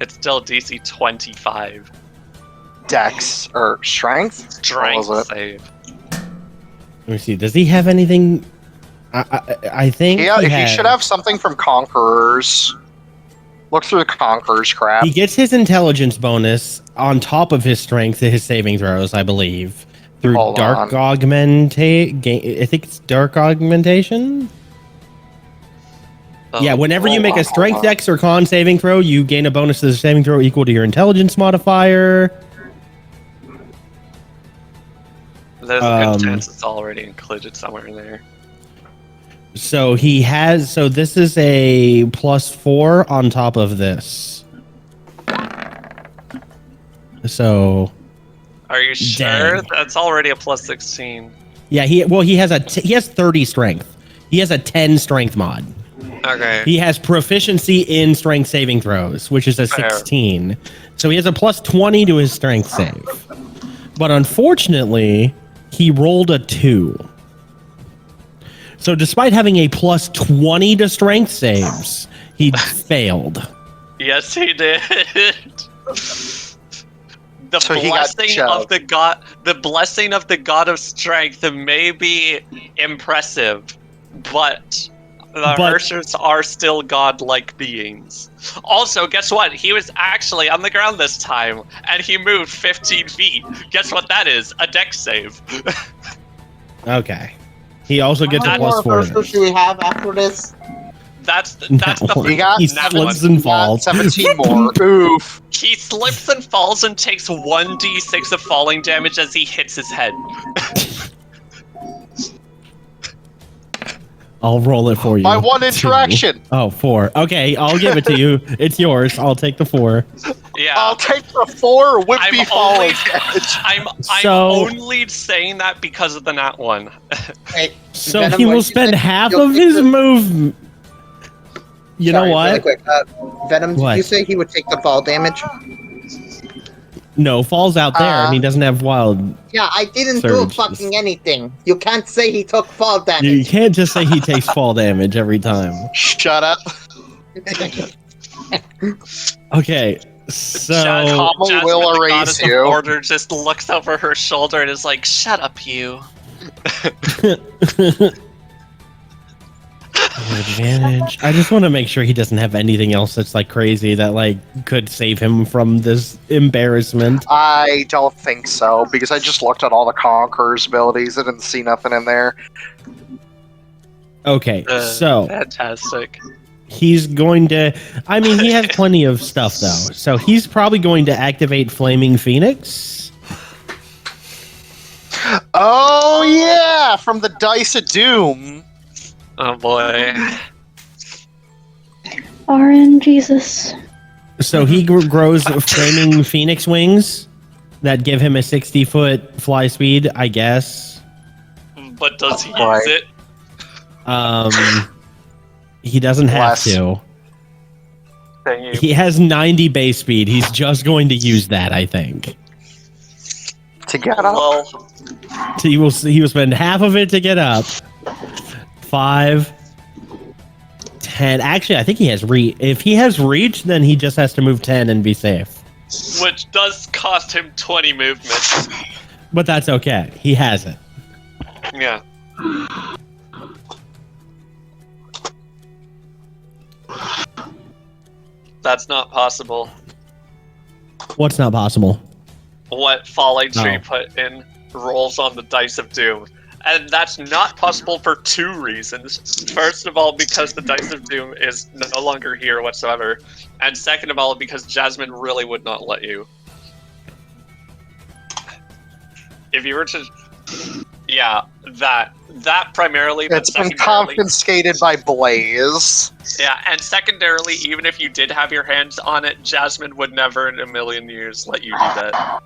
It's still DC 25. Dex or strength? Strength What was it? save. Let me see. Does he have anything? I think Yeah, he he has. should have something from Conquerors. Look through the Conquerors crap. He gets his intelligence bonus on top of his strength to his saving throws, I believe, through Hold dark on. I think it's dark augmentation. Oh, Yeah, whenever you hold make on, a strength, hold on. dex, or con saving throw, you gain a bonus to the saving throw equal to your intelligence modifier. There's a Um, good chance it's already included somewhere in there. So he has. So this is a +4 on top of this. So Are you sure? Dang. That's already a plus 16. yeah, he has he has 30 strength. He has a 10 strength mod. Okay. He has proficiency in strength saving throws, which is a Fair. 16. So he has a +20 to his strength save. But unfortunately, he rolled a 2. So despite having a +20 to strength saves, he failed. Yes, he did. The So he got blessing of shoved. the blessing of the god of strength may be impressive, but the Herrschers are still godlike beings. Also, guess what? He was actually on the ground this time, and he moved 15 feet. Guess what that is? A dex save. Okay. He also gets a How many plus more 4 to Herschers this. do we have after this? That's He the got- he that slips one. and falls. 17 more. Oof. He slips and falls and takes 1d6 of falling damage as he hits his head. I'll roll it for you. My one 2. interaction. Oh, 4. Okay, I'll give it to you. It's yours. I'll take the 4. Yeah. I'll take the 4 whippy I'm falling only- damage. I'm So- only saying that because of the nat one. Wait, So Venom, he what will you spend said? half You'll of take his the- move. You know Sorry, what? Really quick. Venom, did What? you say he would take the fall damage? No, falls out there, and he doesn't have wild. Yeah, I didn't do Surge. fucking anything. You can't say he took fall You damage. can't just say he takes fall damage every time. Shut up. Okay, so Hommel will the erase goddess of you. order just looks over her shoulder and is like, "Shut up, you." advantage. I just want to make sure he doesn't have anything else that's like crazy that like could save him from this embarrassment. I don't think so, because I just looked at all the Conqueror's abilities. I didn't see nothing in there. Okay, so Fantastic. he's going to. I mean, he has plenty of stuff though, so he's probably going to activate Flaming Phoenix. Oh, yeah! From the Dice of Doom. Oh boy. RN Jesus. So he grows Flaming Phoenix wings that give him a 60-foot fly speed, I guess. But does he Right. use it? He doesn't have Less. to. Dang you. He has 90 base speed. He's just going to use that, I think. To get up. Well, So he will spend half of it to get up. 5, 10. Actually, I think he has reach. If he has reach, then he just has to move 10 and be safe. which does cost him 20 movements. But that's okay. He has it. Yeah. That's not possible. What's not possible? What Falling Tree Oh. put in rolls on the Dice of Doom. And that's not possible for two reasons. First of all, because the Dice of Doom is no longer here whatsoever. And second of all, because Jasmine really would not let you. If you were to... Yeah, that primarily, but It's been secondarily... confiscated by Blaze. Yeah, and secondarily, even if you did have your hands on it, Jasmine would never in a million years let you do that.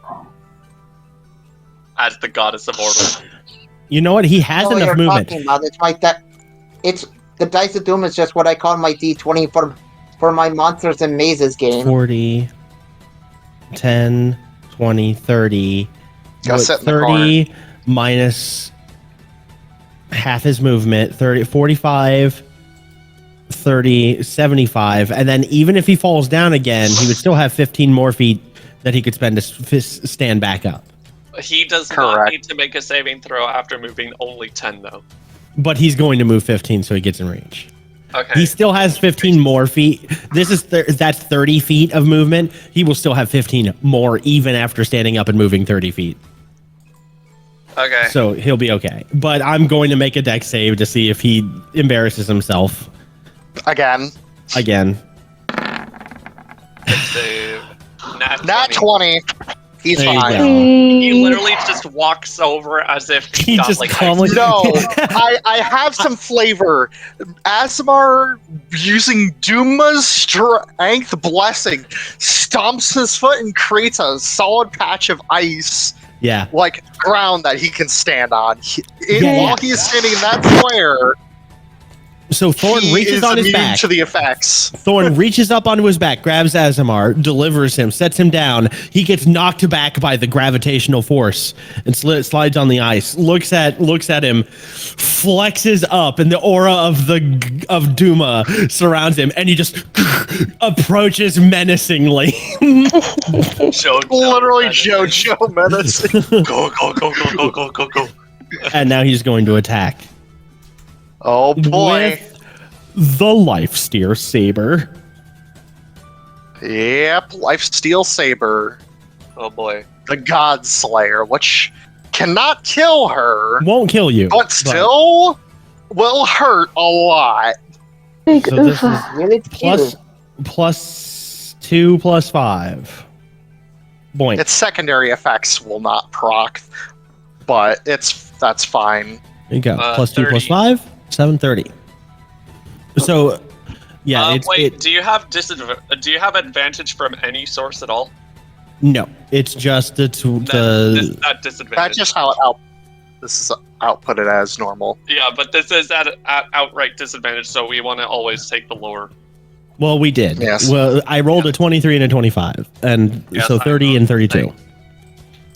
As the goddess of order. You know what? He has Oh, enough you're movement. talking about it's like that. It's the Dice of Doom is just what I call my D20 for my monsters and mazes game. 40, 10, 20, 30. Go sit in the 30 minus half his movement, 30, 45, 30, 75. And then even if he falls down again, he would still have 15 more feet that he could spend to stand back up. He does not Correct. need to make a saving throw after moving only 10, though. But he's going to move 15 so he gets in range. Okay. He still has 15 more feet. This is that's 30 feet of movement. He will still have 15 more even after standing up and moving 30 feet. Okay. So he'll be okay. But I'm going to make a dex save to see if he embarrasses himself Again. again. Good save. Nat 20. He's There you fine. go. He literally just walks over as if He got, just like, calmly- No, I have some flavor. Asemar, using Duma's strength blessing, stomps his foot and creates a solid patch of ice, Yeah. like ground that he can stand on. Yeah. While he is standing in that square, So Thorn he reaches is on his immune back. to the effects. Thorn reaches up onto his back, grabs Asemar, delivers him, sets him down. He gets knocked back by the gravitational force and slides on the ice. Looks at him, flexes up, and the aura of Duma surrounds him, and he just approaches menacingly. Literally JoJo menacing. Go, go, go, go, go, go, go, go. And now he's going to attack. Oh boy. With the Lifesteal Saber. Yep, Lifesteal Saber. Oh boy. The God Slayer, which cannot kill her, Won't kill you. but still will hurt a lot. Big So this Ulthar. is Will it kill? plus 2 plus 5. Boink. Its secondary effects will not proc, but that's fine. There you go. Plus 2 plus 30. 5, 730. So, yeah, wait, do you have advantage from any source at all? no, it's just Not That's disadvantage. just how this is outputted as normal. Yeah, but this is at outright disadvantage, so we want to always take the lower. well, we did. Yes. Well, I rolled a 23 and a 25, and Yes, so I 30 know. and 32.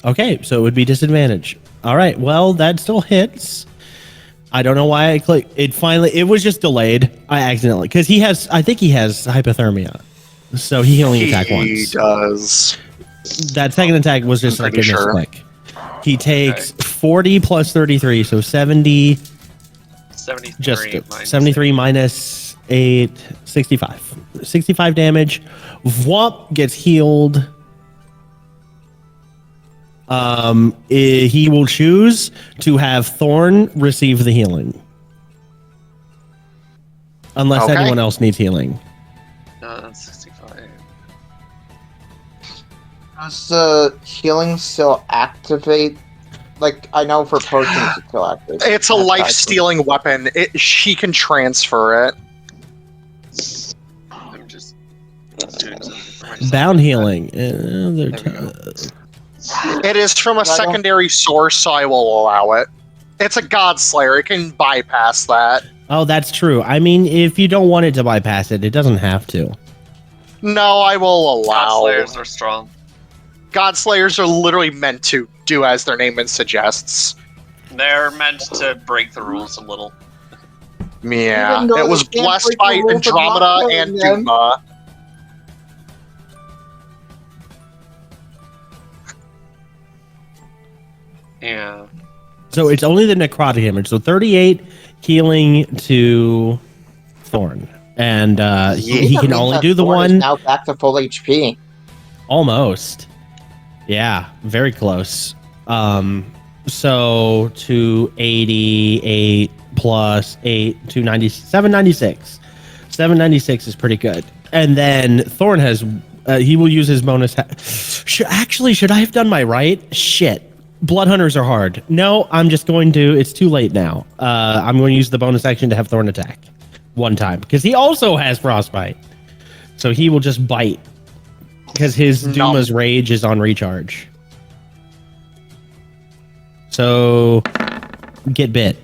Okay, so it would be disadvantage. All right, well, that still hits. I don't know why I clicked. It was just delayed. I accidentally, because I think he has hypothermia, so he can only attack He once. does. That second attack was just I'm like a pretty sure. misclick. He takes 40 plus 33, so 70. 73. Just minus 73 minus 8, 65. 65 damage. Vwomp gets healed. He will choose to have Thorn receive the healing. Unless Okay. anyone else needs healing. That's 65. Does the healing still activate? Like, I know for potions it still activates. It's a life-stealing weapon. She can transfer it. I'm just doing something for myself. Bound healing. It is from a secondary source, so I will allow it. It's a God Slayer. It can bypass that. Oh, that's true. I mean, if you don't want it to bypass it, it doesn't have to. No, I will God allow. Slayers are strong. God Slayers are literally meant to do as their name suggests. They're meant to break the rules a little. Yeah, Even though it was they can't blessed break the by rules of Andromeda not and killing them. Duma. Yeah. So it's only the necrotic damage. So 38 healing to Thorn. And he That can means only that do the Thorn is one. now back to full HP. Almost. Yeah, very close. So to 88 plus 8 to 90, 796. 796 is pretty good. And then Thorn has he will use his bonus. Should I have done my right? Shit. Blood hunters are hard. No, I'm just going to. It's too late now. I'm going to use the bonus action to have Thorn attack one time because he also has frostbite. So he will just bite because his Duma's rage is on recharge. So get bit.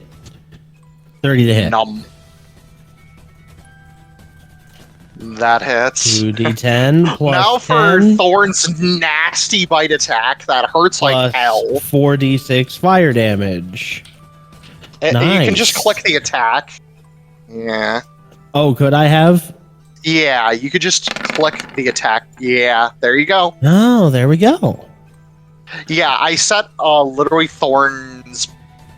30 to hit. Numb. That hits. 2d10 plus Now for 10 Thorn's nasty bite attack that hurts plus like hell. 4d6 fire damage. You can Nice. just click the attack. Yeah. Oh, could I have? Yeah, you could just click the attack. Yeah, there you go. Oh, there we go. Yeah, I set literally Thorn's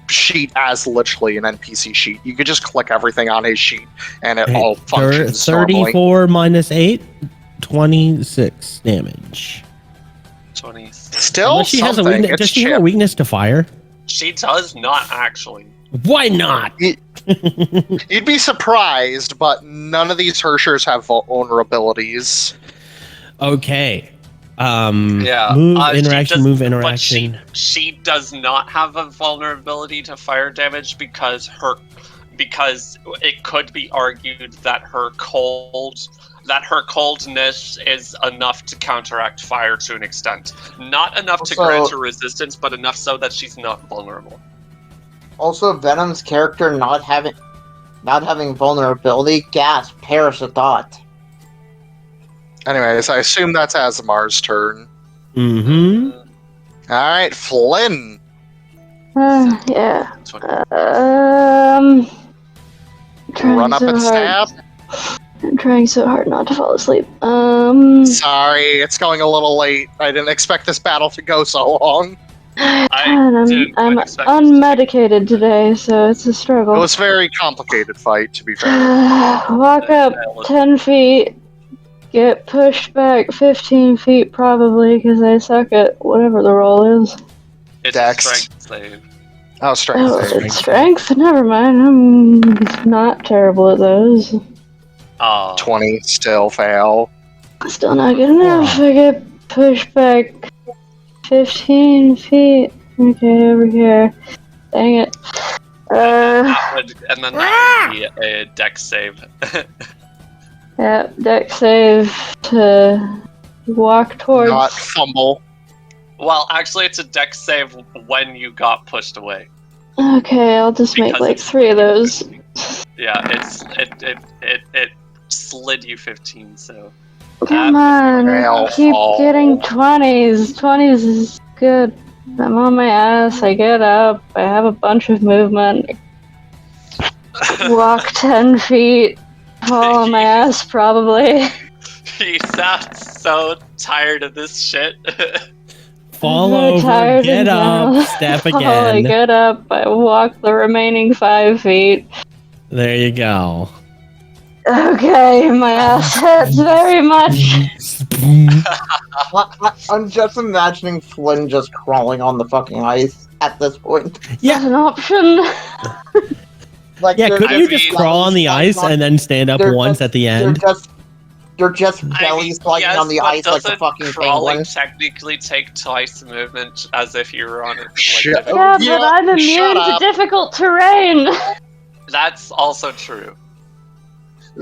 sheet as literally an NPC sheet. You could just click everything on his sheet and it all functions normally. 34 minus 8, 26 damage. 20. Still Unless she has a something. weakness. Does It's she have a chip. weakness to fire? She does not actually. Why not? You'd be surprised, but none of these Herrschers have vulnerabilities. Okay. Yeah. Move, she interaction, does- move, But interaction. she does not have a vulnerability to fire damage because it could be argued that her coldness is enough to counteract fire to an extent. Not enough to Also- grant her resistance, but enough so that she's not vulnerable. Also, Venom's character not Not having vulnerability? Gasp, perish a thought. Anyways, I assume that's Asemar's turn. Mm-hmm. Alright, Flynn. Yeah. Run up and stab. I'm trying so hard not to fall asleep. Sorry, it's going a little late. I didn't expect this battle to go so long. I'm didn't expect unmedicated today, so it's a struggle. It was a very complicated fight, to be fair. Walk up 10 feet, get pushed back 15 feet probably, because I suck at whatever the roll is. It's Dex. a strength save. Oh, strength. Oh, save. it's strength? Never mind, I'm not terrible at those. Oh. 20 still fail. Still not good enough. I get pushed back 15 feet. Okay, over here. Dang it. And then that would be a dex save. Yeah, deck save to walk towards. Not fumble. Well, actually, it's a dex save when you got pushed away. Okay, I'll just make Because like it's 3 of those. Yeah, it slid you 15. So Come on, Rail keep fall. getting 20s. 20s is good. I'm on my ass. I get up. I have a bunch of movement. Walk 10 feet. Fall on my ass, probably. you sound so tired of this shit. Fall I'm over, tired get in general. up, step Oh, I again. get up. I walk the remaining 5 feet. There you go. Okay, my ass hurts very much. I'm just imagining Flynn just crawling on the fucking ice at this point. That's an option. Like, Yeah, they're- couldn't I you mean- just crawl on the ice and then stand up They're once just- at the end? They're just belly sliding on the but ice like the doesn't fucking crawling penguin. technically take twice the movement as if you were on it? Shut Like, up. Yeah, but I'm immune shut to up. difficult terrain. that's also true.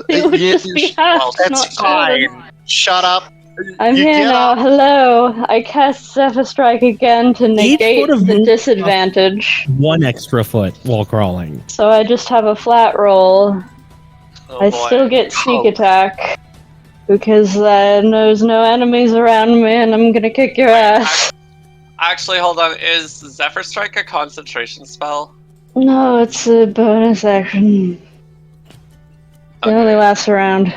It would just be half, well, not That's quarter. fine. Shut up. I'm You here get now. up. Hello. I cast Zephyr Strike again to Each negate foot of the movement- disadvantage. 1 extra foot while crawling. So I just have a flat roll. Oh, I boy. still get sneak Oh. attack. Because there's no enemies around me and I'm gonna kick your ass. Actually, hold on. Is Zephyr Strike a concentration spell? No, it's a bonus action. It only lasts a round.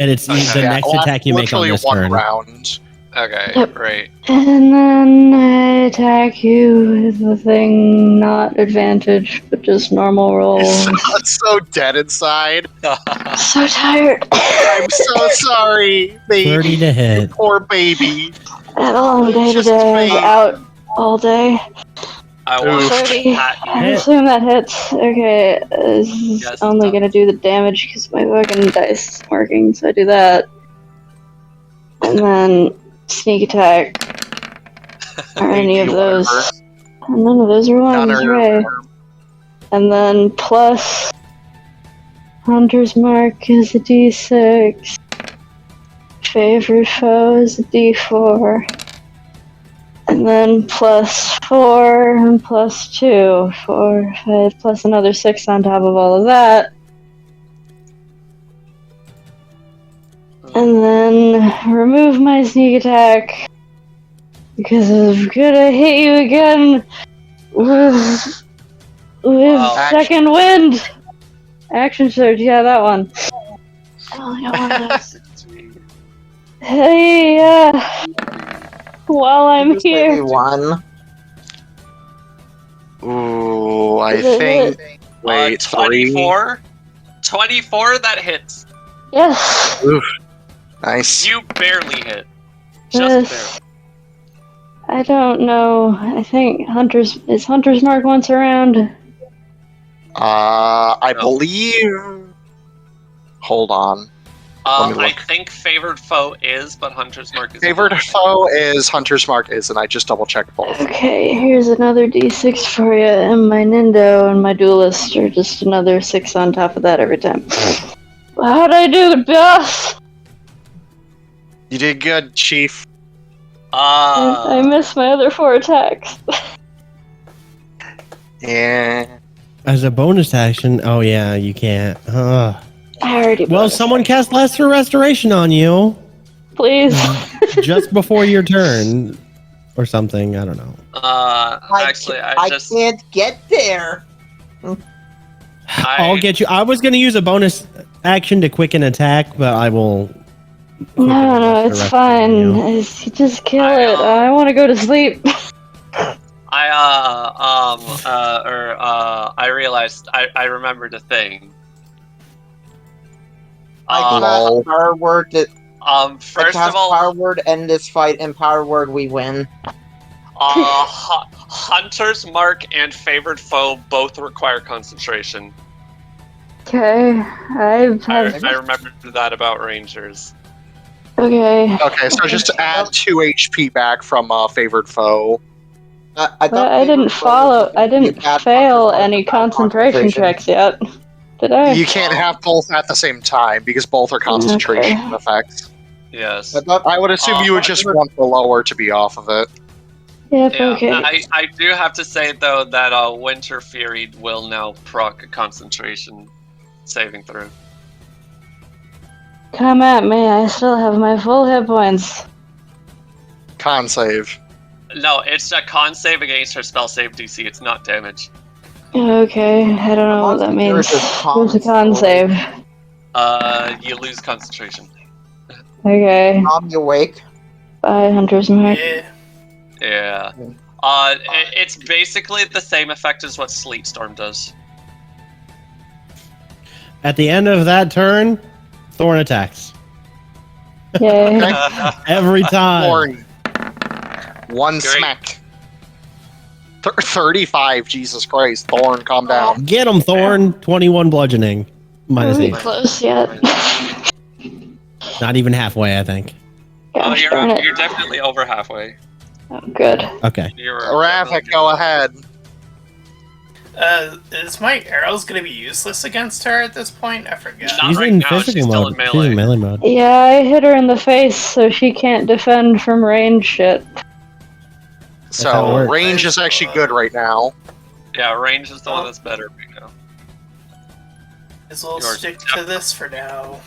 And it's Okay. the Yeah, next well, attack you make on literally this one turn. round. Okay, Yep. great. And then I attack you with the thing, not advantage, but just normal roll. You sound so dead inside. So tired. I'm so sorry, baby. 30 to hit. Poor baby. I had a long day Just today. I was wait. out all day. I want Oof. to 30. pat I you. assume that hits. Okay, this is Yes, it only does. gonna do the damage because my fucking dice is working, so I do that. And then sneak attack. Or any of those. And none of those are None ones, are- right? And then plus Hunter's Mark is a d6. Favorite foe is a d4. And then plus 4 and plus 2. 4, 5, plus another 6 on top of all of that. And then remove my sneak attack. Because I'm gonna hit you again with Wow. second wind. Action surge, yeah, that one. Oh, yeah, one of those. Hey, while I'm Just maybe here. one. Ooh, I Is it think. Wait, 24? 24, that hits. Yes. Oof. Nice. You barely hit. Yes. Just I don't know. I think Hunter's Mark once around. I No. believe. Hold on. barely. Let me I look. think favored foe is, but Hunter's Mark is Favored foe is Hunter's Mark is, and I just double checked both. Okay, here's another d6 for you, and my Nindo and my Duelist are just another 6 on top of that every time. How'd I do, boss? You did good, Chief. I missed my other 4 attacks. Yeah. As a bonus action, oh yeah, you can't. I already. Well, bonus someone action. cast Lesser Restoration on you Please. just before your turn, or something. I don't know. Actually, I just can't get there. I'll get you. I was going to use a bonus action to quicken attack, but I will. No, it's fine. Just kill it. I want to go to sleep. I realized I remembered a thing. I cast Power Word. First of all, Power Word, end this fight, and Power Word, we win. Hunter's Mark and Favored Foe both require concentration. Okay, I remembered that about Rangers. Okay. Okay, so just add 2 HP back from Favored Foe. I didn't fail any concentration checks yet. Did I? You can't have both at the same time because both are concentration effects. Yes. I would assume you would just want the lower to be off of it. Yep, Yeah, okay. I do have to say though that Winter Fury will now proc a concentration saving throw. Come at me, I still have my full hit points. Con save. No, it's a con save against her spell save DC. It's not damage. Okay, I don't know what that means. What's a con save? You lose concentration. Okay. I'm awake. Bye, Hunter's Mark. Yeah. It's basically the same effect as what Sleet Storm does. At the end of that turn, Thorn attacks. Yay. Every time. Thorn. One Great. smack. 35, Jesus Christ. Thorn, calm down. Get him, Thorn. 21 bludgeoning. Minus Not 8. close yet. Not even halfway, I think. Gosh darn it. You're definitely over halfway. Oh, good. Okay. Ravak, go ahead. Is my arrows gonna be useless against her at this point? I forgot. Not She's right in now, she's physical still mode. in She's melee. in melee mode. Yeah, I hit her in the face, so she can't defend from range shit. how it So, works. range is actually good right now. Yeah, range is the one that's better right now. As well Yours. stick to this for now.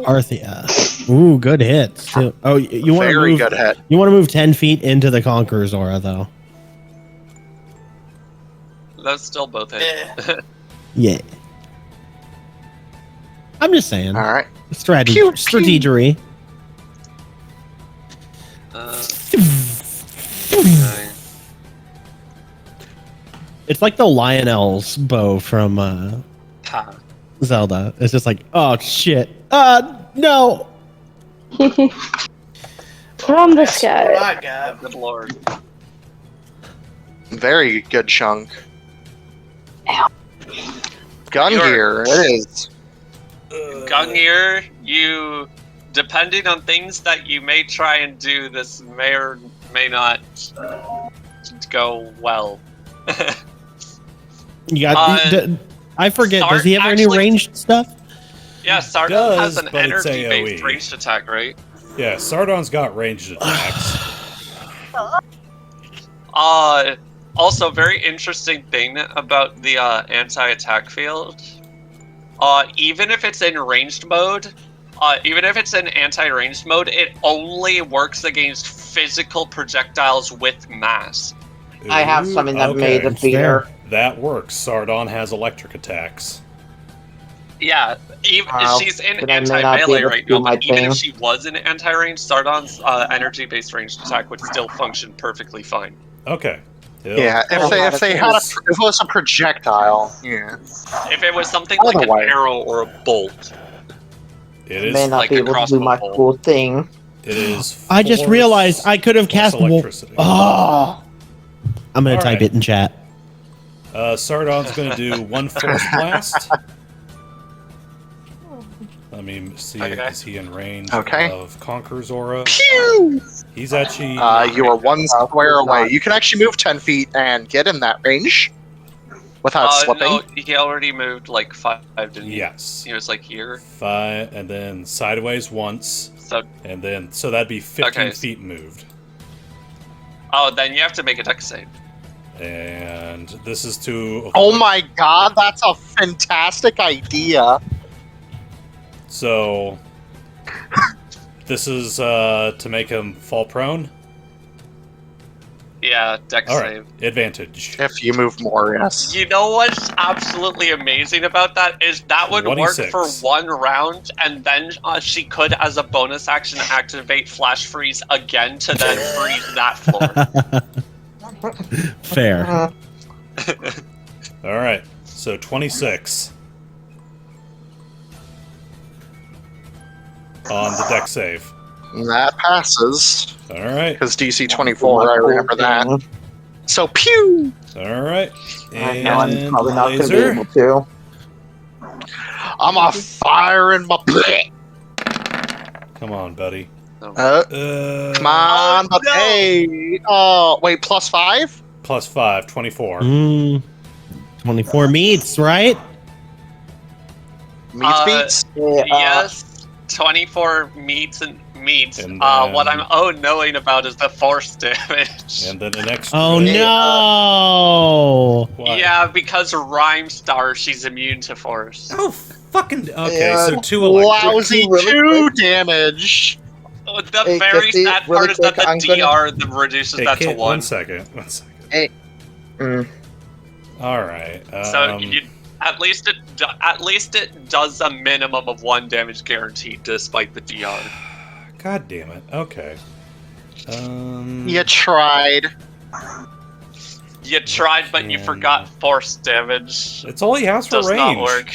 Arthea. Ooh, good hits. Too. Oh, you want to Very move? good hit. You want to move 10 feet into the Conqueror's aura, though. That's still both hit. Yeah. I'm just saying. Alright. Strategy. Strategery. Okay. It's like the Lionel's bow from Ha. Zelda. It's just like, oh shit. No. From the sky. Oh my god. Good lord. Very good chunk. Gungir, it is. Gungir, you, depending on things that you may try and do, this may or may not go well. You got. I forget. Does he have any actually- ranged stuff? Yeah, Sardon Does, has an but it's energy-based AoE. ranged attack, right? Yeah, Sardon's got ranged attacks. Also, very interesting thing about the anti-attack field. Even if it's in ranged mode, even if it's in anti-ranged mode, it only works against physical projectiles with mass. I have Ooh, something that okay. may defeat her. That works. Sardon has electric attacks. Yeah, even Wow. she's in Then I may not be anti-melee able to right do now, my but even thing. if she was in anti-range, Sardon's energy-based ranged attack would still function perfectly fine. Okay. Yeah, if it was a projectile, yeah. If it was something like an Otherwise- arrow or a bolt. It I is. may not like be a able to do crossbow my bolt. cool thing. It is. I just force realized I could have plus cast. electricity. Oh. I'm gonna All type right. it in chat. Sardon's going to do one force blast. Let me see. Okay. Is he in range Okay. of Conqueror's aura? Pew! He's actually. You are one square away. You can actually move 10 feet and get in that range without slipping. No, he already moved like 5, didn't he? yes. He was like here. 5, and then sideways once, So, and then so that'd be 15 Okay. feet moved. oh, then you have to make a dex save. And this is to... Oh my god, that's a fantastic idea. So... This is to make him fall prone? Yeah, dex All right, save. advantage. If you move more, yes. You know what's absolutely amazing about that is that would 26. work for 1 round, and then she could, as a bonus action, activate Flash Freeze again to then freeze that floor. Fair. Alright, so 26. On the deck save. That passes. Alright. Because DC 24, I remember that. So, pew! Alright. I know I'm And probably not going to be laser. able to. I'm a fire in my plate. Come on, buddy. Come Come on, Oh, but no. hey. Wait, plus 5? Plus 5, 24. 24 meets, right? Meets beats? Yeah, Yes, 24 meets and meets. And What then- I'm knowing about is the force damage. And then an extra. Oh no! What? Yeah, because Rhyme Star, she's immune to force. Oh, fucking. Okay, Yeah, so 2 electric. Lousy Really 2 quick. damage. The Hey, very Gipsy, sad really part is that quick, the I'm gonna- DR that reduces Hey, that to Kit, 1. 1 second. 1 second. Mm. Alright. So at least it does a minimum of 1 damage guaranteed despite the DR. God damn it. Okay. You tried. You tried, but you Yeah. forgot force damage. It's all he has for Does range. not work.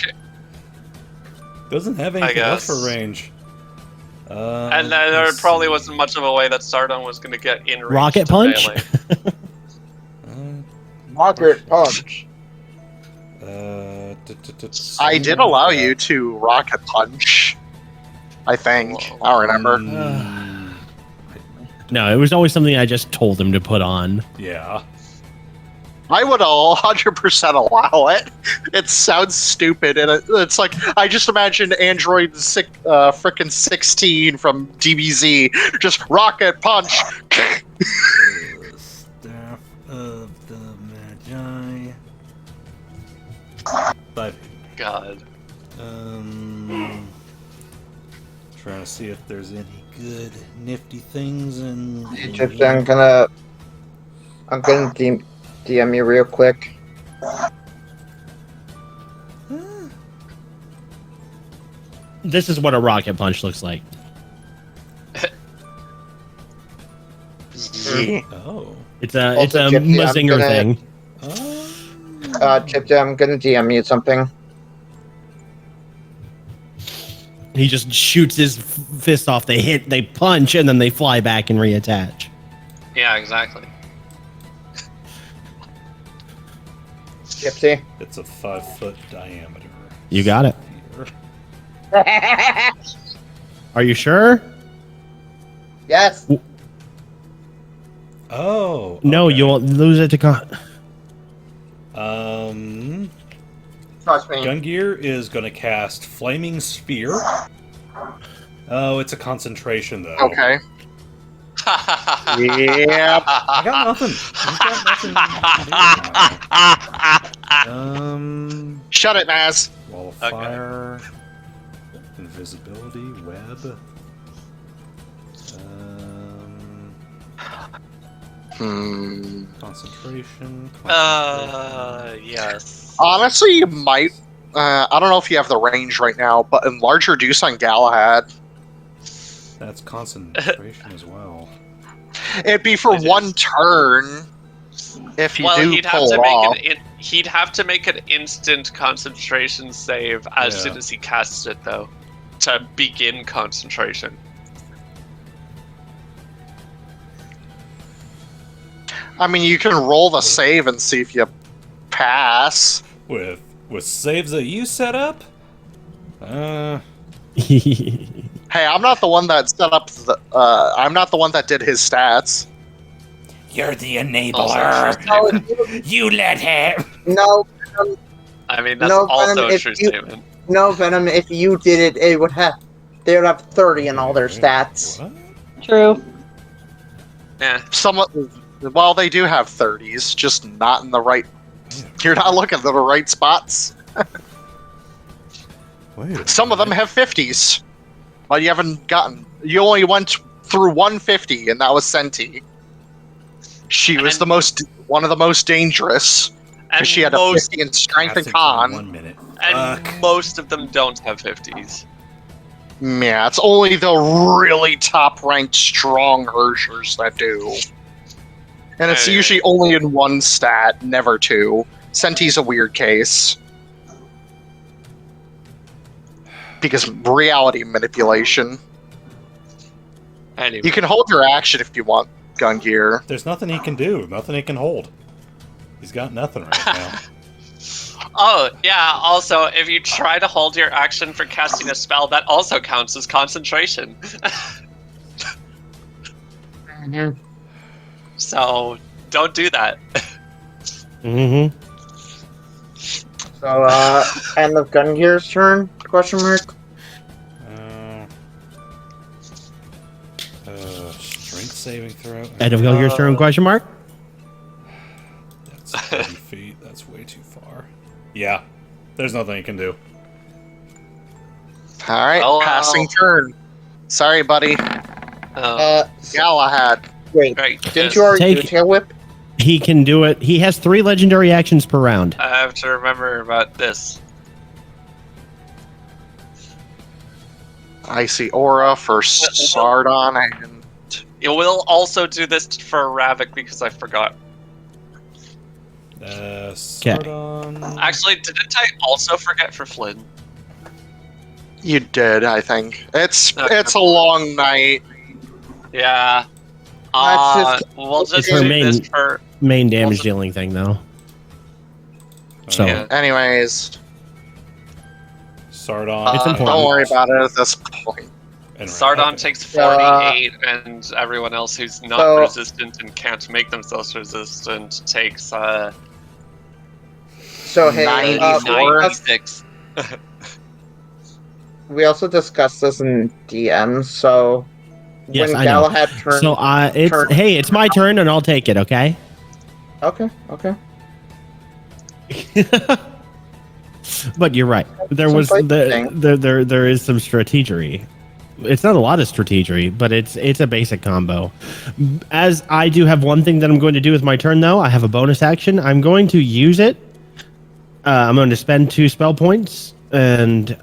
Doesn't have anything else for guess. range. And then there let's probably see. wasn't much of a way that Sardon was going to get in range. Rocket to punch? melee. Rocket punch. I did allow you to rocket punch. I think. I don't remember. No, it was always something I just told him to put on. Yeah. I would 100% allow it. It sounds stupid, and it's like I just imagine Android frickin' 16 from DBZ just rocket punch. Staff of the Magi. 5. God. Trying to see if there's any good nifty things in. I'm gonna DM you real quick. This is what a rocket punch looks like. Oh. It's a Also, Gypsy, I'm Mazinger gonna- thing. Chip, I'm gonna DM you something. He just shoots his fist off. They hit, they punch, and then they fly back and reattach. Yeah, exactly. Gypsy. It's a 5-foot diameter. You got it. sphere. Are you sure? Yes. Oh. No, okay. you'll lose it to Trust me. Gungir is going to cast Flaming Spear. Oh, it's a concentration, though. Okay. Yep. I got nothing. I've got nothing. Shut it, Maz. Wall of Okay. Fire. Invisibility. Web. Concentration. Yes. Honestly, you might. I don't know if you have the range right now, but enlarge your Deuce on Galahad. That's concentration as well. It'd be for It is. one turn if you Well, do he'd have pull to it off. make he'd have to make an instant concentration save as Yeah. soon as he casts it, though, to begin concentration. I mean, you can roll the save and see if you pass. With saves that you set up? Hey, I'm not the one that set up the. I'm not the one that did his stats. You're the Also No, true statement. You let him! no, I mean, that's No, also Venom, a if true you- statement. no, Venom. If you did it, it would have. They would have 30 in all their stats. What? True. Yeah. Someone. Well, they do have 30s, just not in the right. You're not looking at the right spots. Wait. Some of them have 50s, but you haven't gotten. You only went through 150, and that was Senti. She was one of the most dangerous. And She had a 50 in strength and con. 1 minute. And most of them don't have 50s. Yeah, it's only the really top-ranked strong Herrschers that do. And it's Hey. usually only in one stat, never two. Senti's a weird case. Because reality manipulation. Anyway. You can hold your action if you want, Gungir. There's nothing he can do. Nothing he can hold. He's got nothing right now. Oh, yeah, also, if you try to hold your action for casting a spell, that also counts as concentration. So, don't do that. Mm-hmm. So, end of Gungir's turn? Question mark. Strength saving throw. End of Gungir's turn? Question mark. That's 30 feet. That's way too far. Yeah, there's nothing he can do. Alright, Oh, wow. passing turn. Sorry, buddy. Galahad. Wait, Right, didn't you already do Take- Tail Whip? He can do it. He has 3 legendary actions per round. I have to remember about this. Icy Aura for Sardon and... It will also do this for Ravak because I forgot. Sardon. Actually, didn't I also forget for Flynn? You did, I think. It's Okay. a long night. Yeah. That's We'll just It's her do main- this for... Main damage Also- dealing thing, though. So, Yeah. Anyways, Sardon. It's important. don't worry about it at this point. and Sardon Ravak. takes 48, and everyone else who's not So- resistant and can't make themselves resistant takes So, hey, 94. 96. we also discussed this in DM, so Yes, when I know. Galahad turned... so turn- hey, it's my turn, and I'll take it. Okay. Okay. But you're right. There Some was fight thing. there is some strategery. It's not a lot of strategery, but it's a basic combo. As I do have one thing that I'm going to do with my turn, though. I have a bonus action. I'm going to use it. I'm going to spend 2 spell points and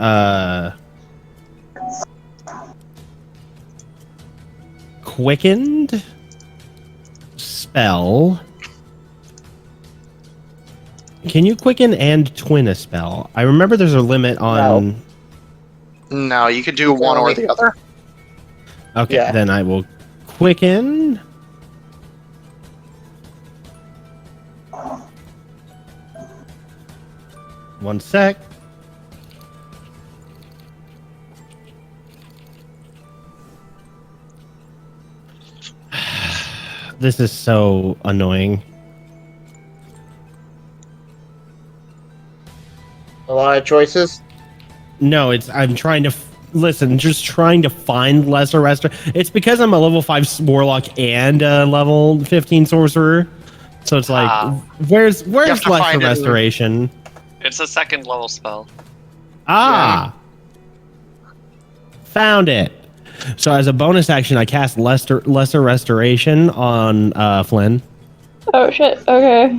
quickened spell. Can you quicken and twin a spell? I remember there's a limit on. No, you can do one or the other. Okay, Yeah. then I will quicken. One sec. This is so annoying. A lot of choices. No, I'm trying to listen. Just trying to find lesser restoration. It's because I'm a level 5 warlock and a level 15 sorcerer. So it's like, where's have lesser to find it. restoration? It's a second level spell. Ah, found it. So as a bonus action, I cast lesser restoration on Flynn. Oh shit, okay.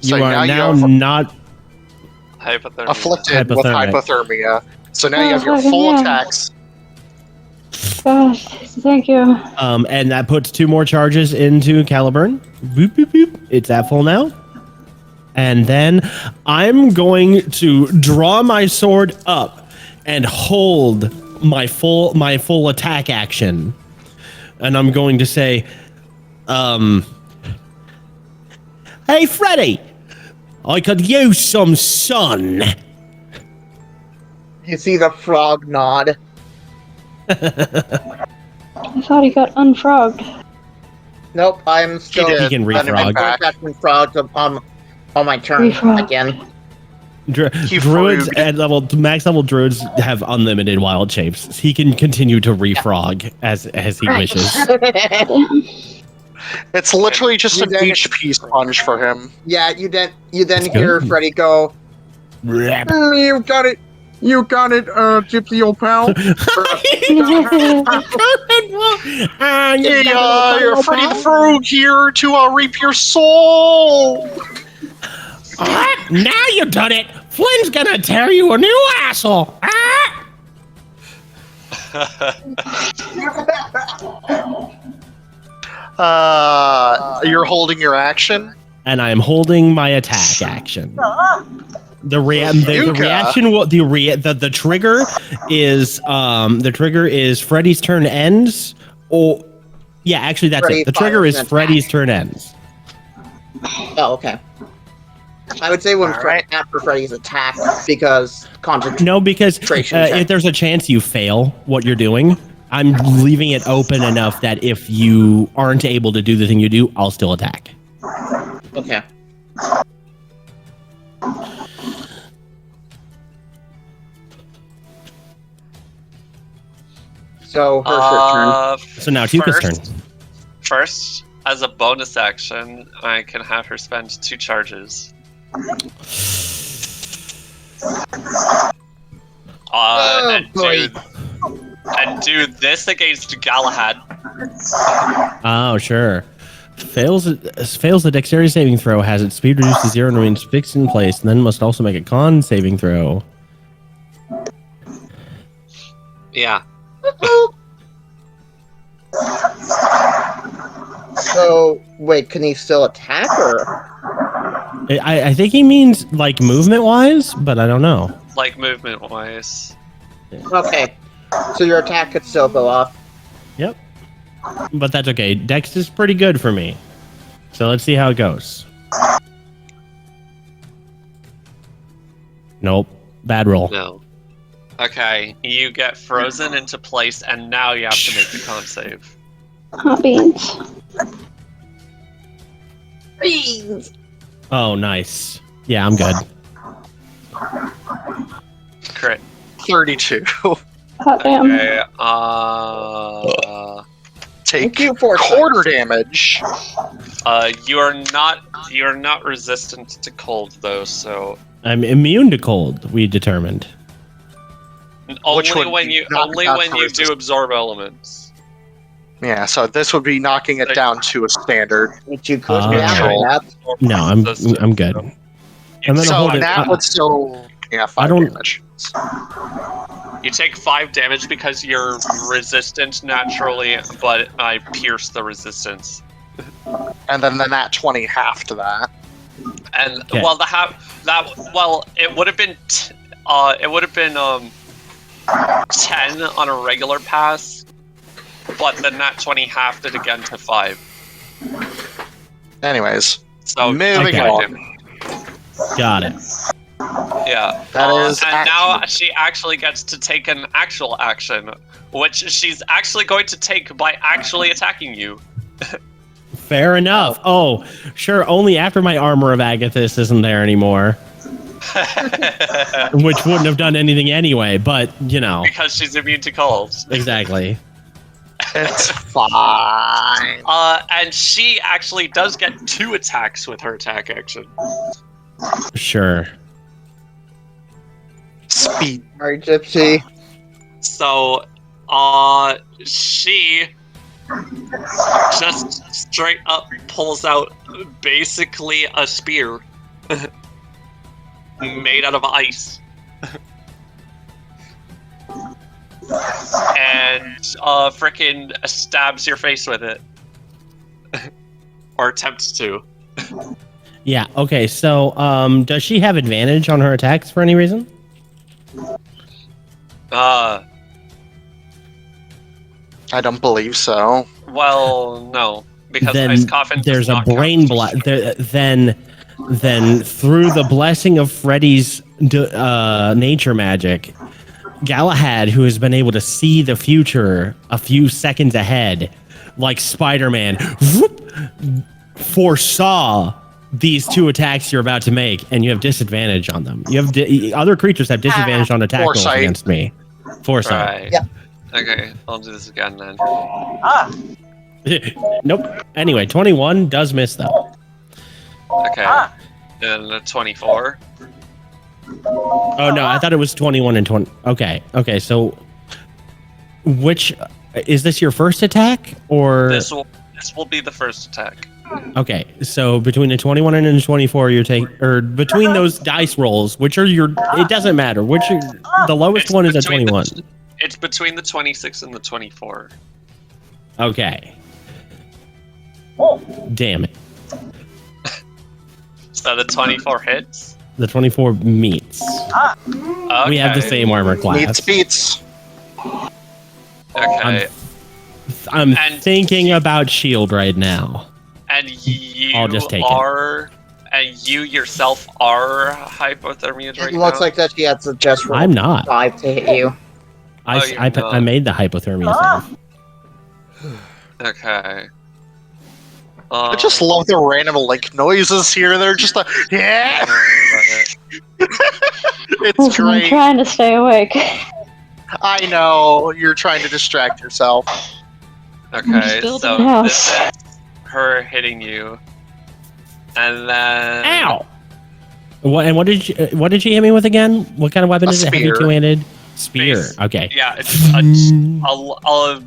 So You are now you have not. Hypothermia. afflicted with Hypothermic. hypothermia. So now you have your Oh, full yeah. attacks. Gosh, thank you. And that puts 2 more charges into Caliburn. Boop, boop, boop. It's at full now. And then I'm going to draw my sword up and hold my full attack action. And I'm going to say, hey, Freddy, I could use some sun. You see the frog nod. I thought he got unfrogged. Nope, I'm still... did. He can Let him in refrog. back. back and frogs on my turn Refrog. again. He Druids froged. at max level druids have unlimited wild shapes. He can continue to refrog as he wishes. It's literally just You an didn't- HP sponge for him. Yeah, you then hear good. Freddy go, Rap. You got it, Gypsy old pal. Hey, Freddy the Frog here to reap your soul! Now you've done it. Flynn's gonna tear you a new asshole. You're holding your action? And I'm holding my attack action. The Yuka. reaction will the trigger is Freddy's turn ends. Or yeah, actually that's Freddy it. The trigger fires is an Freddy's turn ends. Oh, okay. I would say after Freddy's attack because concentration. No, because check. if there's a chance you fail what you're doing, I'm leaving it open enough that if you aren't able to do the thing you do, I'll still attack. Okay. So Herrscher's turn. So now Tuka's turn. First, as a bonus action, I can have her spend 2 charges. And do this against Galahad. Oh, sure. Fails the dexterity saving throw, has its speed reduced to 0 and remains fixed in place, and then must also make a con saving throw. Yeah. So wait, can he still attack her? I think he means like movement wise, but I don't know. Like movement wise. Okay. So your attack could still go off. Yep. But that's okay. Dex is pretty good for me. So let's see how it goes. Nope. Bad roll. No. Okay, you get frozen into place, and now you have to make the con save. Hot beans. Oh, nice. Yeah, I'm good. Crit. 32. Hot damn. Okay, Take Thank you for quarter damage. you're not resistant to cold though, so I'm immune to cold, we determined. Which only would when be you not only enough when for you resistance. do absorb elements. Yeah, so this would be knocking it down to a standard. Which you could Ah. react that. No, I'm good. And then I'll So hold it. that would still, 5 don't- damage. You take 5 damage because you're resistant naturally, but I pierce the resistance. And then the nat 20 half to that. And Okay. well, it would have been 10 on a regular pass, but the nat 20 halved it again to 5. Anyways, So moving Okay. on. Got it. Yeah. That is and now action. she actually gets to take an actual action, which she's actually going to take by actually attacking you. Fair enough. Oh, sure. Only after my armor of Agathis isn't there anymore, which wouldn't have done anything anyway. But you know, Because she's immune to cold. exactly. It's fine. And she actually does get 2 attacks with her attack action. Sure. Speed. Alright, Gypsy. So, she just straight up pulls out basically a spear made out of ice. And frickin' stabs your face with it. Or attempts to. Yeah. Okay. So, does she have advantage on her attacks for any reason? I don't believe so. Well, no. Because Then Ice Coffin does there's a not brain count. block. Then through the blessing of Freddy's nature magic, Galahad, who has been able to see the future a few seconds ahead, like Spider-Man, foresaw these 2 attacks you're about to make, and you have disadvantage on them. You have other creatures have disadvantage on attack rolls Foresight. against me. Foresight. Right. Yeah. Okay, I'll do this again then. Nope. Anyway, 21 does miss though. Okay. And a 24. Oh no, I thought it was 21 and 20. Okay. So, which is this your first attack or? This will be the first attack. Okay, so between the 21 and the 24, you're taking, or between those dice rolls, which are your? It doesn't matter. Which the lowest one is a 21. It's between the 26 and the 24. Okay. Damn it. So the 24 hits. The 24 meets. Okay. We have the same armor class. Meets beats. Okay. I'm And thinking about shield right now. And you I'll just take it. are, and you yourself are hypothermia right It looks now? like that she has to just roll I'm not. 5 to hit you. I made the hypothermia save. Okay. I just love the random like noises here. They're just like, yeah. It's Listen, I'm great. trying to stay awake. I know you're trying to distract yourself. Okay, still so in the this house. is her hitting you, and then Ow! What did she hit me with again? What kind of weapon A is it? Heavy spear. two-handed spear. Base- Okay. Yeah, it's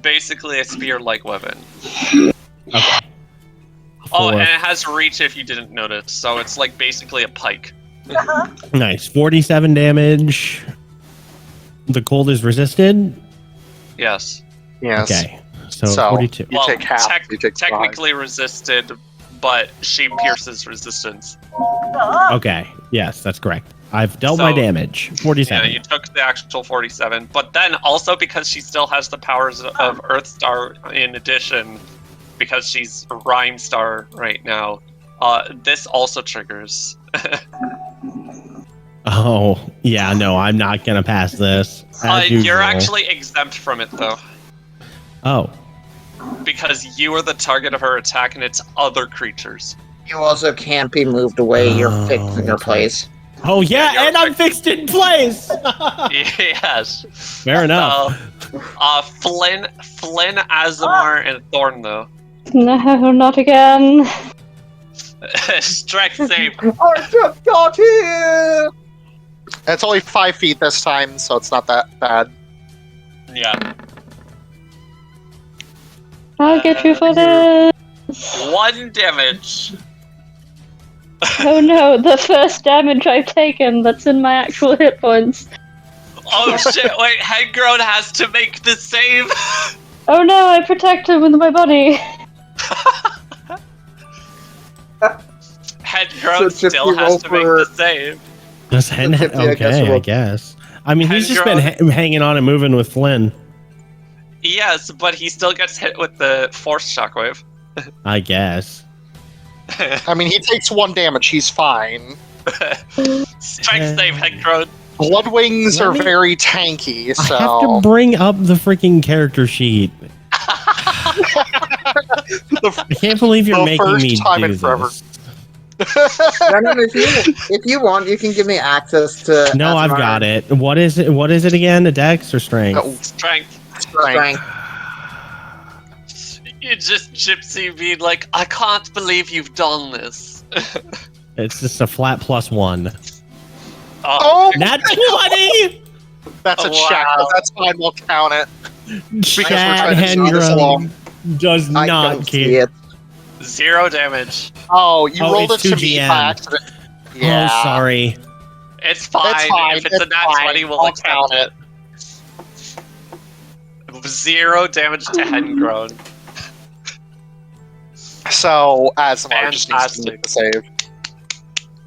basically a spear-like weapon. Okay. Oh, and Four. it has reach if you didn't notice, so it's like basically a pike. Nice. 47 damage. The cold is resisted. Yes. Yes. Okay. So, So- 42. You take half, you take five. technically resisted, but she pierces resistance. Okay. Yes, that's correct. I've dealt my So- damage. Yeah, 47. you took the actual 47, but then also because she still has the powers of Earthstar in addition, because she's Rhyme Star right now, this also triggers. Oh, yeah, no, I'm not going to pass this. As You're usual. actually exempt from it though, Oh, because you are the target of her attack and it's other creatures. You also can't be moved away. You're Oh, fixed in your okay. place. oh yeah, you're and I'm fixed in place. Yes. Fair enough. Flynn, Asemar, and Thorn though. No, not again. Strength save. I just got here! It's only 5 feet this time, so it's not that bad. Yeah. I'll get you for this. 1 damage. Oh no, the first damage I've taken that's in my actual hit points. Oh shit, wait, Headgrown has to make the save. Oh no, I protect him with my body. Headgrown So still Gypsy has to make roll the for- save. Just hen- I guess okay, I we'll- guess. I mean, he's just been Hendron. hanging on and moving with Flynn. Yes, but he still gets hit with the force shockwave. I guess. I mean, he takes 1 damage. He's fine. Strength save, Headgrown. Blood wings Let are me- very tanky, I have to so bring up the freaking character sheet. the I can't believe you're The making first me time do in forever. this. Brandon, if you want, you can give me access to. No, I've Asemar got it. What is it? What is it again? A dex or strength? Oh, Strength. strength. strength. You just Gypsy being like, I can't believe you've done this. It's just a flat +1. Oh, Nat 20. that's a Oh, check, wow. but that's fine. We'll count it. Chad trying to do this Hendron along. does I not don't see care. it. 0 damage. Oh, you Oh, rolled it it's to 2 me GM. by accident. Yeah. Oh, sorry. It's fine. fine, If it's a it's nat fine. 20, we'll I'll accept count it. 0 damage to Headgrown. So Asemar just needs to make the save,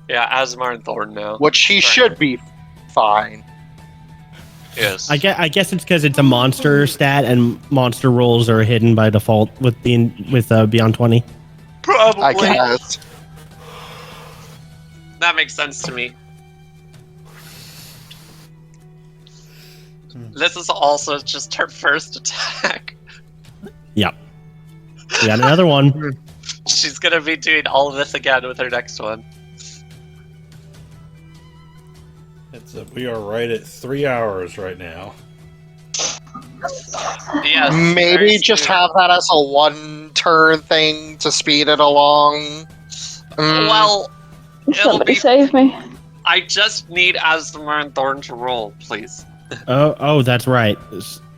Yeah, Asemar and Thorn now. which he should be fine. Yes. I guess it's because it's a monster stat, and monster rolls are hidden by default with Beyond 20. Probably. I guess. That makes sense to me. This is also just her first attack. Yep. We got another one. She's gonna be doing all of this again with her next one. We are right at 3 hours right now. Yes. Maybe very just soon. have that as a 1 turn thing to speed it along. Well, it'll Somebody be. save me. I just need Asemar and Thorn to roll, please. Oh, that's right.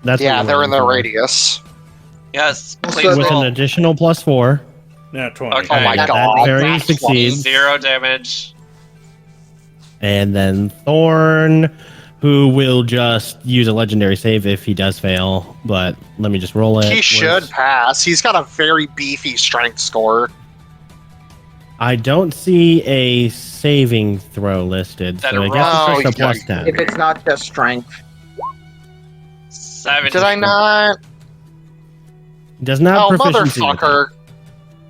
That's yeah, what they're you're in the looking for. radius. Yes, So please With roll. an additional +4. Nat 20. Okay. Oh my That god. very that's succeeds. 0 damage. And then Thorn, who will just use a legendary save if he does fail. But let me just roll it. He should pass. He's got a very beefy strength score. I don't see a saving throw listed, Then so I roll. guess it's just a Oh, plus 10. If it's not just strength. 17. Did I not? Does not Oh, proficiency with motherfucker.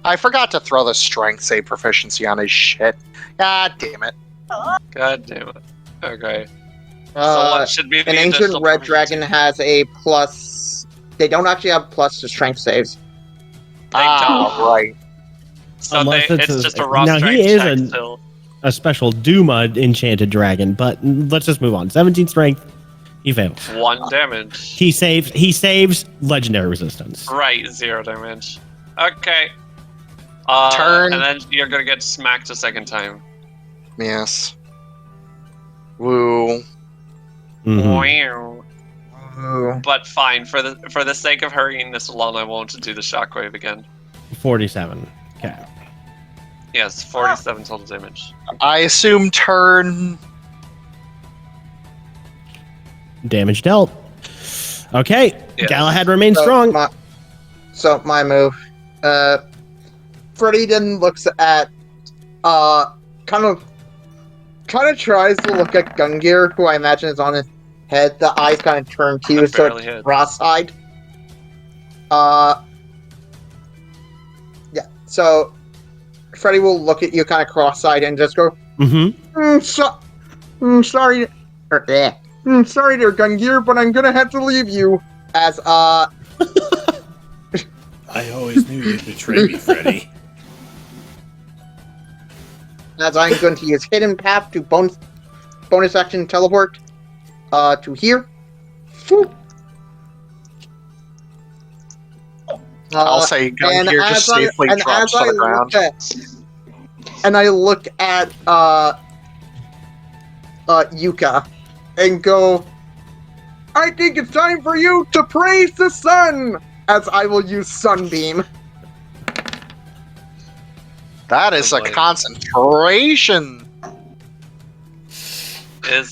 I forgot to throw the strength save proficiency on his shit. God damn it. God damn it. Okay. So Uh, what should be the an ancient additional red proficiency? dragon has a plus. They don't actually have plus to strength saves. They Right. So Unless they, it's it's a- just a raw now, he strength is check a- still. a special Duma enchanted dragon, but let's just move on. 17 strength, he fails. 1 damage. He saves legendary resistance. Right, 0 damage. Okay. Turn. And then you're gonna get smacked a second time. Yes. Woo. Mhm. Wow. Ooh. But fine, for the sake of hurrying this along, I won't do the shockwave again. 47. Okay. Yes, 47 total damage. I assume turn. Damage dealt. Okay. Yes. Galahad remains So strong. my move. Freddy then looks at kind of tries to look at Gungir, who I imagine is on his head. The eyes kind of turn to you, so Barely it's hit. cross-eyed. Yeah. So Freddy will look at you kind of cross-eyed and just go, Mm-hmm. sorry, sorry there, Gungir, but I'm gonna have to leave you. As I always knew you'd betray me, Freddy. as I'm going to use Hidden Path to bonus action teleport to here. Whoop. I'll say and Gungir just safely drops to the ground. And I look at Yuka and go, I think it's time for you to praise the sun, as I will use Sunbeam. That is Oh a boy. concentration.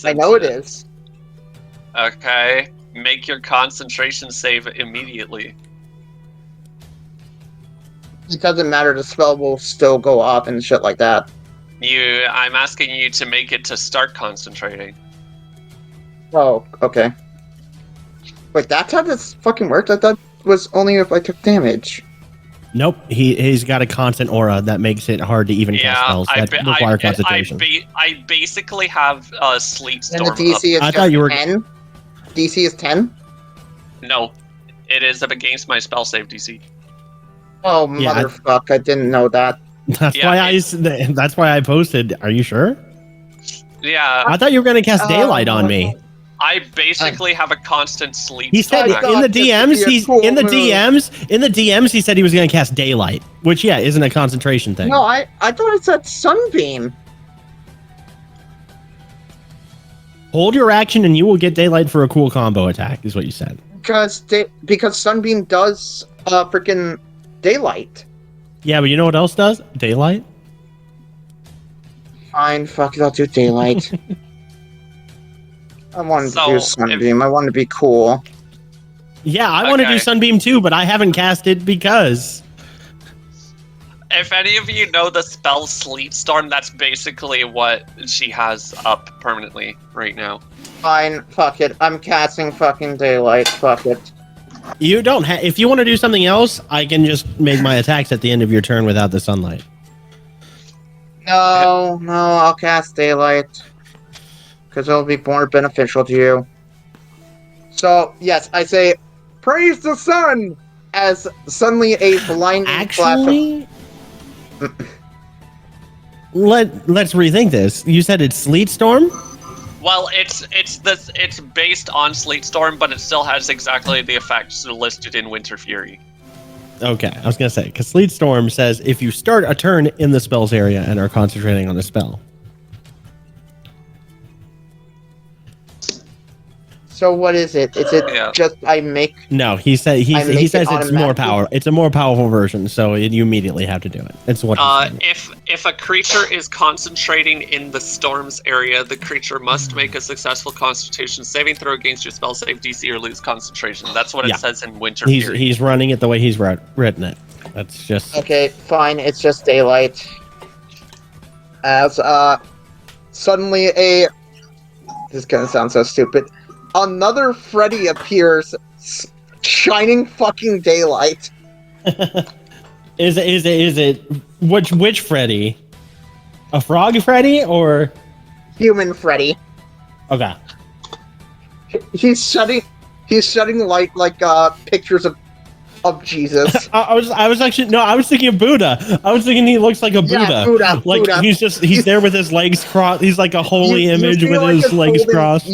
I know it is. Okay. Make your concentration save immediately. It doesn't matter, the spell will still go up and shit like that. I'm asking you to make it to start concentrating. Oh, okay. Wait, that's how this fucking worked? I thought it was only if I took damage. Nope. He's got a constant aura that makes it hard to even cast Yeah, spells that require concentration. I basically have Sleet And Storm the DC up. is I just thought you were- 10? DC is 10? No, it is up against my spell save DC. Oh, Yeah, motherfuck, I didn't know that. That's Yeah, why that's why I posted. Are you sure? Yeah, I thought you were going to cast daylight on me. I basically have a constant sleep. He said I thought in the this would DMs. be a He's cool in the move. DMs. He said he was going to cast daylight, which isn't a concentration thing. No, I thought it said Sunbeam. Hold your action and you will get daylight for a cool combo attack. Is what you said. Because Sunbeam does freaking daylight. Yeah, but you know what else does? Daylight. Fine, fuck it, I'll do daylight. I wanted to So, do if- Sunbeam, I wanted to be cool. Yeah, I want to Okay. do Sunbeam too, but I haven't cast it because. If any of you know the spell Sleet Storm, that's basically what she has up permanently right now. Fine, fuck it, I'm casting fucking daylight, fuck it. You don't have. If you want to do something else, I can just make my attacks at the end of your turn without the sunlight. No, I'll cast daylight. Because it'll be more beneficial to you. So, yes, I say, praise the sun! As suddenly a blinding flash of... Actually, let's rethink this. You said it's Sleet Storm. Well, it's based on Sleet Storm, but it still has exactly the effects listed in Winter Fury. Okay, I was gonna say, because Sleet Storm says if you start a turn in the spell's area and are concentrating on the spell. So what is it? Is it Yeah. just I make? No, he said he I make says it it's more automatically? power. It's a more powerful version, so you immediately have to do it. It's what. he's saying. If a creature is concentrating in the storm's area, the creature must make a successful Constitution saving throw against your spell save DC or lose concentration. That's what Yeah. it says in Winter He's Fury. he's running it the way he's written it. That's just Okay, fine. It's just daylight. As suddenly This is gonna sound so stupid. Another Freddy appears, shining fucking daylight. Is it which Freddy? A frog Freddy or Human Freddy. okay? He's shedding light like pictures of Jesus. I was actually no, I was thinking of Buddha. I was thinking he looks like a Buddha. Yeah, Buddha. Like Buddha. he's there with his legs crossed. He's like a holy You image see with like his a legs golden- crossed.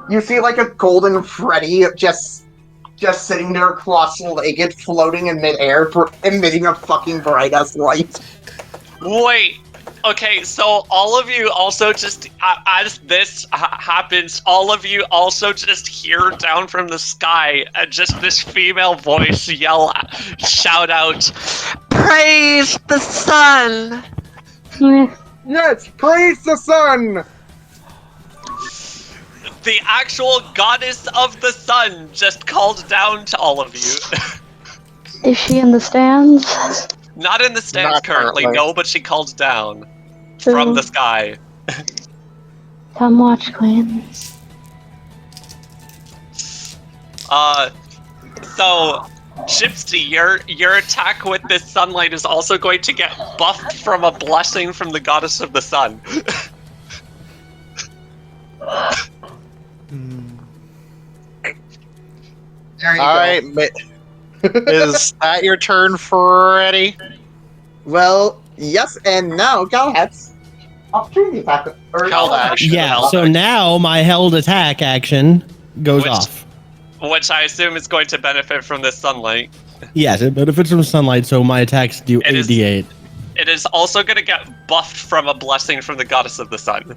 You see like a golden Freddy just sitting there cross-legged, floating in midair, emitting a fucking bright ass light. Wait. Okay, so all of you also just, as this happens, all of you also just hear down from the sky just this female voice shout out, "Praise the sun!" Yes, praise the sun. The actual goddess of the sun just called down to all of you. Is she in the stands? Not in the stands Not currently, currently. no, but she called down from the sky. Come watch, Queen. So, Gipsy, your attack with this sunlight is also going to get buffed from a blessing from the goddess of the sun. There you All go. right, is that your turn, Freddy? Well, yes, and now Galahad's opportunity attack. Galahad. Yeah. So now my held attack action goes Which- off. Which I assume is going to benefit from this sunlight. Yes, it benefits from sunlight, so my attacks do It is- 8d8. It is also going to get buffed from a blessing from the goddess of the sun.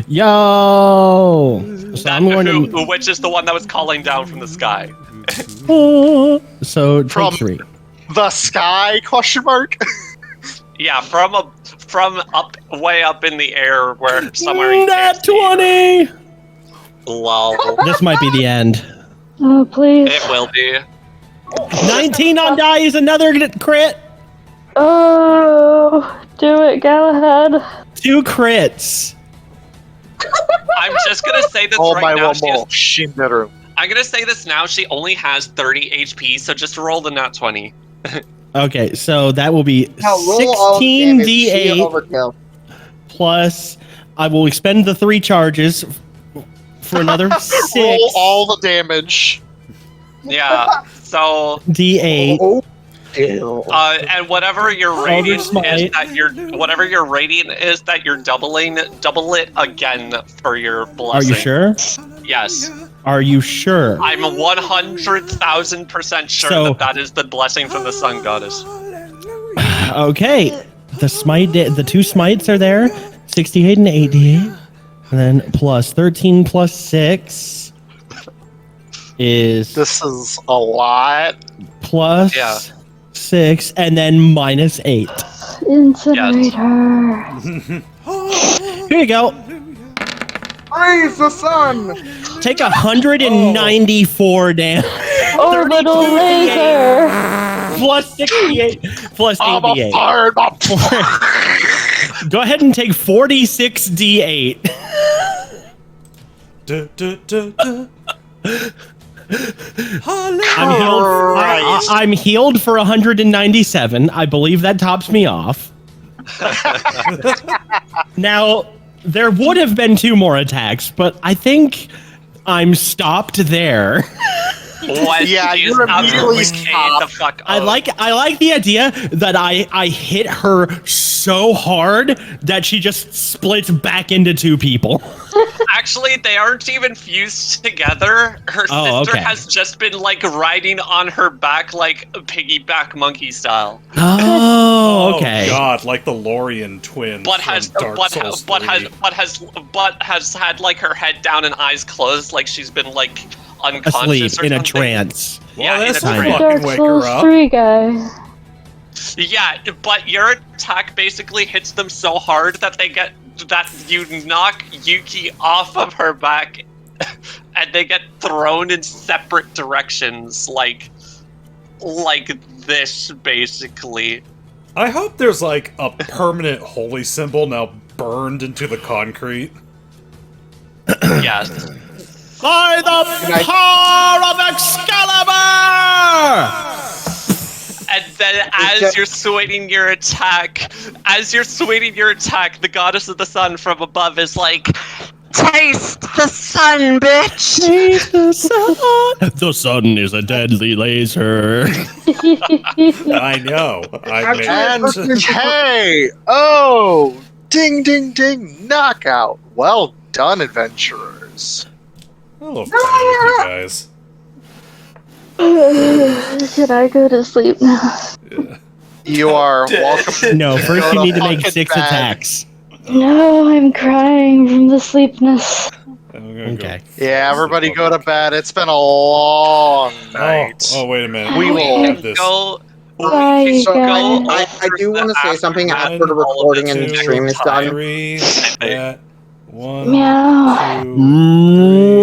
Yo! So I'm going to. Which is the one that was calling down from the sky. So From- take 3. The sky? Question mark. Yeah, from up way up in the air where somewhere you can't Nat see. 20! Lol. This might be the end. Oh, please. It will be. 19 on die is another crit. Oh, do it, Galahad. 2 crits. I'm just gonna say this Oh right my now. one Shinderu. I'm gonna say this now. She only has 30 HP, so just roll the nat 20. Okay, so that will be Now roll all the damage, sheer 16d8 overkill. plus. I will expend the 3 charges for another 6 Roll all the damage. Yeah. So, d8. Oh, ew. and whatever your rating is smite. that you're doubling, double it again for your Are blessing. you sure? Yes. Are you sure? I'm 100,000% sure So- that is the blessing from the sun goddess. Okay. The smite, the 2 smites are there. 68 and 88. And then plus 13 plus 6 is This is a lot. plus Yeah. 6 and then minus 8. Incinerator. Here you go. Praise the sun. Take 194 damage. Orbital 32 laser. Plus 68 plus I'm a 88. fire. Go ahead and take 46 d8. I'm healed for 197. I believe that tops me off. Now, there would have been 2 more attacks, but I think I'm stopped there. What? Yeah, She you're is absolutely immediately K'd stopped. the fuck I up. like the idea that I hit her so hard that she just splits back into 2 people. Actually, they aren't even fused together. Her sister okay. has just been like riding on her back like a piggyback monkey style. Oh, okay. Oh god, like the Lorien twins But from has Dark Souls 3. has had like her head down and eyes closed, like she's been like unconscious Asleep or in a something. trance. Well, Yeah, this in a will trance. fucking Dark wake Souls her up. 3 guy. Yeah, but your attack basically hits them so hard that you knock Yuki off of her back, and they get thrown in separate directions, like this, basically. I hope there's like a permanent holy symbol now burned into the concrete. Yes. By the power of Excalibur! And then as you're swinging your attack, the goddess of the sun from above is like, taste the sun, bitch! Taste the sun. The sun is a deadly laser. I know. I made And it. hey, oh, ding, ding, ding, knockout. Well done, adventurers. Hello, you guys. Should I go to sleep now? You are welcome. No, first Go you to need to make fucking 6 bed. attacks. No, I'm crying from the sleepness. I'm gonna Okay. Yeah, everybody go to bed. It's been a long night. Oh, wait a minute. We will have this. Go. Bye, we So, guys. I do want to say something after the One, recording and the Two, stream is done. three, that, one, Meow. two, Mm.